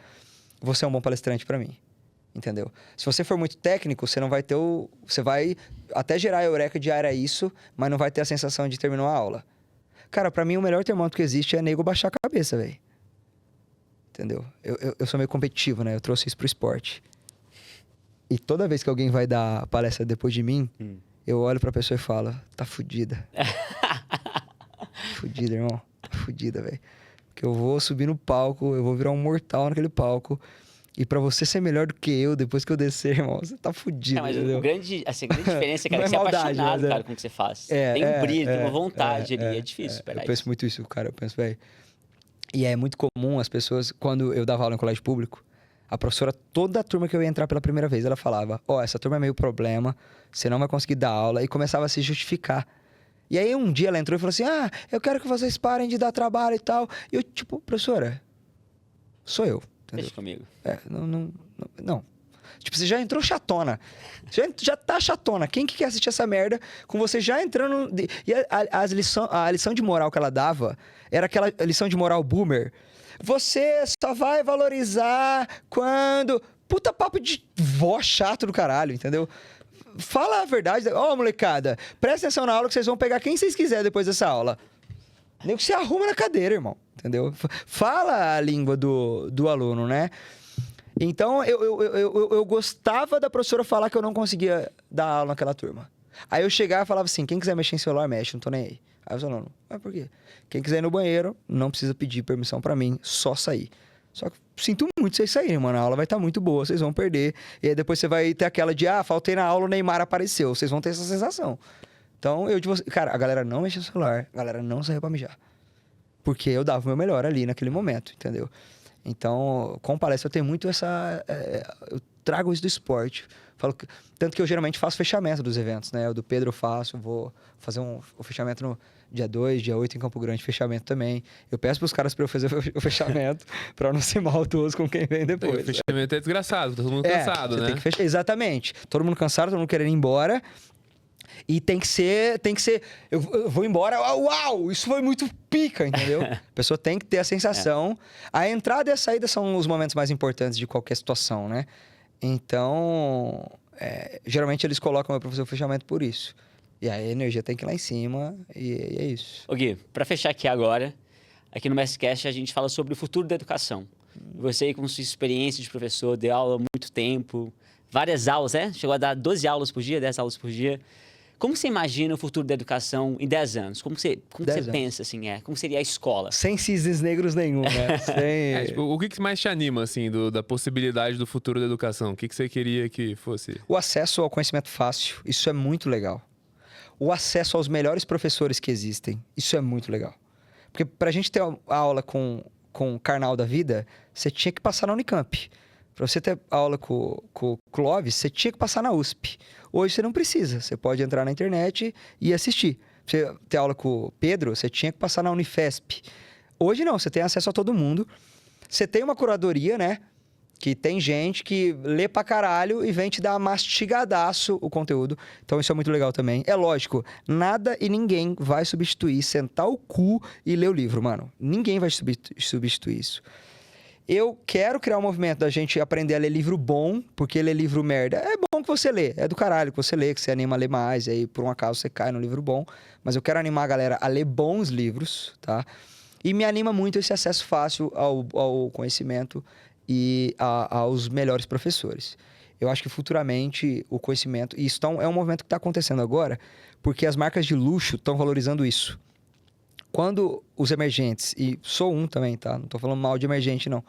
você é um bom palestrante para mim, entendeu? Se você for muito técnico, você não vai ter você vai até gerar a eureka de era isso, mas não vai ter a sensação de terminar a aula. Cara, pra mim o melhor termômetro que existe é nego baixar a cabeça, velho. Entendeu? Eu sou meio competitivo, né? Eu trouxe isso pro esporte. E toda vez que alguém vai dar palestra depois de mim, eu olho pra pessoa e falo, tá fudida. Fudida, irmão. Tá fudida, velho. Porque eu vou subir no palco, eu vou virar um mortal naquele palco. E pra você ser melhor do que eu, depois que eu descer, irmão, você tá fudido, mas entendeu? a grande diferença, cara, é que você é maldade, apaixonado, cara, com o que você faz. Tem um brilho, tem uma vontade ali, é difícil esperar isso. Eu penso muito isso, cara, eu penso, velho. E é muito comum as pessoas, quando eu dava aula em colégio público, a professora, toda a turma que eu ia entrar pela primeira vez, ela falava, essa turma é meio problema, você não vai conseguir dar aula, e começava a se justificar. E aí um dia ela entrou e falou assim, eu quero que vocês parem de dar trabalho e tal. E eu, tipo, professora, sou eu. Entendeu? Deixa comigo. Não. Tipo, você já entrou chatona. Já tá chatona. Quem que quer assistir essa merda com você já entrando... E a lição de moral que ela dava era aquela lição de moral boomer. Você só vai valorizar quando... Puta papo de vó chato do caralho, entendeu? Fala a verdade. Molecada, presta atenção na aula que vocês vão pegar quem vocês quiserem depois dessa aula. Nem que você arruma na cadeira, irmão. Entendeu? Fala a língua do aluno, né? Então, eu gostava da professora falar que eu não conseguia dar aula naquela turma. Aí eu chegava e falava assim, quem quiser mexer em celular, mexe, não tô nem aí. Aí os alunos, por quê? Quem quiser ir no banheiro, não precisa pedir permissão pra mim, só sair. Só que sinto muito vocês saírem, mano. A aula vai estar muito boa, vocês vão perder. E aí depois você vai ter aquela de, faltei na aula, o Neymar apareceu. Vocês vão ter essa sensação. Então, cara, a galera não mexe no celular, a galera não saiu pra mijar. Porque eu dava o meu melhor ali naquele momento, entendeu? Então, com palestra eu tenho muito essa... eu trago isso do esporte. Tanto que eu geralmente faço fechamento dos eventos, né? O do Pedro eu faço, vou fazer o fechamento no dia 2, dia 8 em Campo Grande, fechamento também. Eu peço pros caras pra eu fazer o fechamento, pra não ser maldoso com quem vem depois. O fechamento é desgraçado, todo mundo cansado, né? Tem que fechar. Exatamente. Todo mundo cansado, todo mundo querendo ir embora. E tem que ser... Eu vou embora, uau, isso foi muito pica, entendeu? A pessoa tem que ter a sensação. A entrada e a saída são os momentos mais importantes de qualquer situação, né? Então, geralmente eles colocam eu pra fazer o fechamento por isso. E aí a energia tem que ir lá em cima e é isso. Ô Gui, pra fechar aqui agora, aqui no Mastercast a gente fala sobre o futuro da educação. Você, com sua experiência de professor, deu aula há muito tempo, várias aulas, né? Chegou a dar 12 aulas por dia, 10 aulas por dia. Como você imagina o futuro da educação em 10 anos? Como você pensa, assim, como seria a escola? Sem cisnes negros nenhum, né? Tipo, o que mais te anima, assim, da possibilidade do futuro da educação? O que você queria que fosse? O acesso ao conhecimento fácil, isso é muito legal. O acesso aos melhores professores que existem, isso é muito legal. Porque pra gente ter aula com o Karnal da vida, você tinha que passar na Unicamp. Para você ter aula com o Clóvis, você tinha que passar na USP. Hoje você não precisa. Você pode entrar na internet e assistir. Pra você ter aula com o Pedro, você tinha que passar na Unifesp. Hoje não, você tem acesso a todo mundo. Você tem uma curadoria, né? Que tem gente que lê pra caralho e vem te dar mastigadaço o conteúdo. Então isso é muito legal também. É lógico, nada e ninguém vai substituir sentar o cu e ler o livro, mano. Ninguém vai substituir isso. Eu quero criar um movimento da gente aprender a ler livro bom, porque ler livro merda é bom que você lê, é do caralho que você lê, que você anima a ler mais, e aí por um acaso você cai no livro bom. Mas eu quero animar a galera a ler bons livros, tá? E me anima muito esse acesso fácil ao conhecimento e aos melhores professores. Eu acho que futuramente o conhecimento... E isso é um movimento que está acontecendo agora, porque as marcas de luxo estão valorizando isso. Quando os emergentes, e sou um também, tá? Não estou falando mal de emergente, não.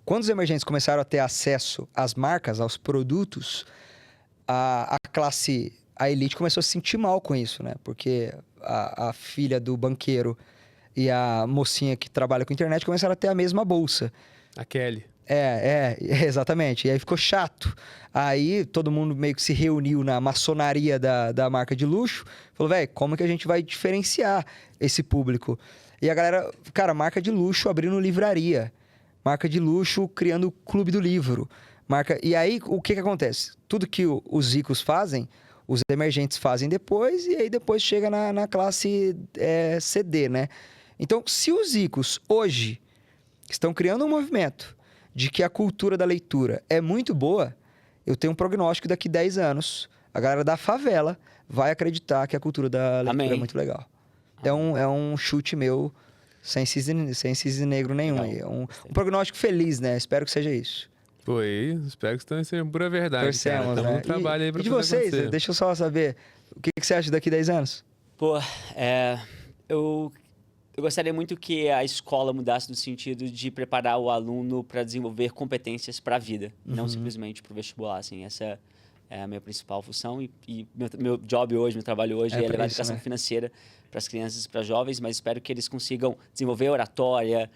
Quando os emergentes começaram a ter acesso às marcas, aos produtos, a classe, a elite começou a se sentir mal com isso, né? Porque a filha do banqueiro e a mocinha que trabalha com internet começaram a ter a mesma bolsa. A Kelly. Exatamente. E aí ficou chato. Aí todo mundo meio que se reuniu na maçonaria da marca de luxo. Falou, velho, como que a gente vai diferenciar esse público? E a galera, cara, marca de luxo abrindo livraria. Marca de luxo criando o clube do livro. E aí, o que acontece? Tudo que os ricos fazem, os emergentes fazem depois. E aí depois chega na classe CD, né? Então, se os ricos hoje estão criando um movimento de que a cultura da leitura é muito boa, eu tenho um prognóstico daqui 10 anos, a galera da favela vai acreditar que a cultura da leitura é muito legal. É um chute meu, sem cisne negro nenhum. É um prognóstico feliz, né? Espero que seja isso. Pô, aí, espero que isso seja pura verdade. Torcemos, cara. né? Um trabalho aí pra de vocês, acontecer. deixa eu só saber, o que você acha daqui 10 anos? Pô, eu gostaria muito que a escola mudasse no sentido de preparar o aluno para desenvolver competências para a vida, não simplesmente para o vestibular. Assim, essa é a minha principal função e meu job hoje, meu trabalho hoje é levar a educação financeira para as crianças e para os jovens, mas espero que eles consigam desenvolver oratória,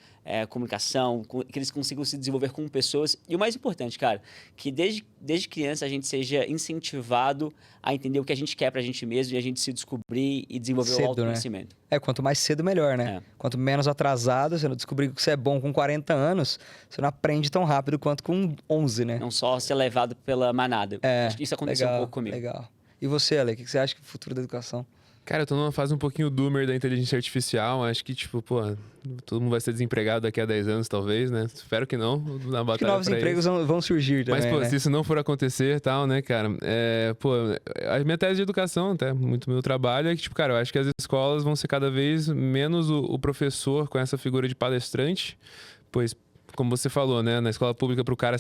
comunicação, que eles consigam se desenvolver como pessoas. E o mais importante, cara, que desde criança a gente seja incentivado a entender o que a gente quer para a gente mesmo e a gente se descobrir e desenvolver o autoconhecimento. Né? Quanto mais cedo, melhor, né? Quanto menos atrasado, você não descobrir que você é bom com 40 anos, você não aprende tão rápido quanto com 11, né? Não só ser levado pela manada. Acho que isso aconteceu um pouco comigo. Legal. E você, Ale, o que você acha que é o futuro da educação? Cara, eu tô numa fase um pouquinho doomer da inteligência artificial. Acho que, tipo, pô, todo mundo vai ser desempregado daqui a 10 anos, talvez, né? Espero que não. Na batalha. Acho que novos empregos vão surgir também, mas, pô, né? se isso não for acontecer, tal, né, cara? Pô, a minha tese de educação, até muito meu trabalho, é que, tipo, cara, eu acho que as escolas vão ser cada vez menos o professor com essa figura de palestrante, pois, como você falou, né? Na escola pública, para o cara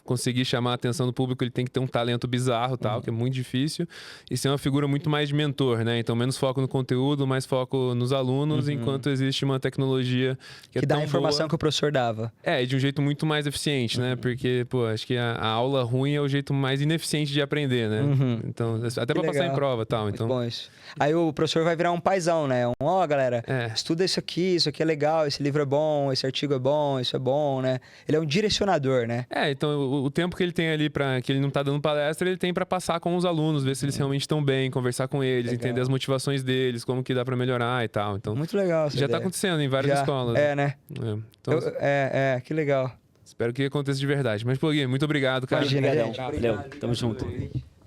conseguir chamar a atenção do público, ele tem que ter um talento bizarro, tal, que é muito difícil. E ser uma figura muito mais de mentor, né? Então, menos foco no conteúdo, mais foco nos alunos, enquanto existe uma tecnologia que é dá tão a informação boa. Que o professor dava. E de um jeito muito mais eficiente, né? Porque, pô, acho que a aula ruim é o jeito mais ineficiente de aprender, né? Então, até para passar em prova, tal. Muito então bom isso. Aí o professor vai virar um paizão, né? Galera, estuda isso aqui é legal, esse livro é bom, esse artigo é bom, isso é bom, né? Ele é um direcionador, né? Então o tempo que ele tem ali que ele não tá dando palestra, ele tem para passar com os alunos, ver se eles realmente estão bem, conversar com eles, entender as motivações deles, como que dá para melhorar e tal. Então, muito legal essa já ideia. tá acontecendo em várias escolas. Né? Então, que legal. Espero que aconteça de verdade. Mas, pô, Gui, muito obrigado, cara. Imagina, valeu. Tamo junto.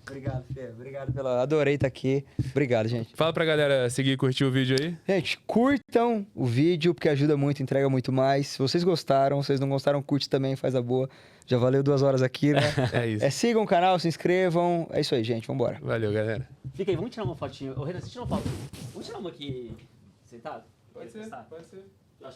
Obrigado, Fê. Obrigado adorei estar aqui. Obrigado, gente. Fala pra galera seguir e curtir o vídeo aí. Gente, curtam o vídeo, porque ajuda muito, entrega muito mais. Se vocês gostaram, vocês não gostaram, curte também, faz a boa. Já valeu 2 horas aqui, né? É isso. Sigam o canal, se inscrevam. É isso aí, gente. Vambora. Valeu, galera. Fica aí, vamos tirar uma fotinha. Ô, Renan, você tira uma foto? Vamos tirar uma aqui sentado? Pode ser.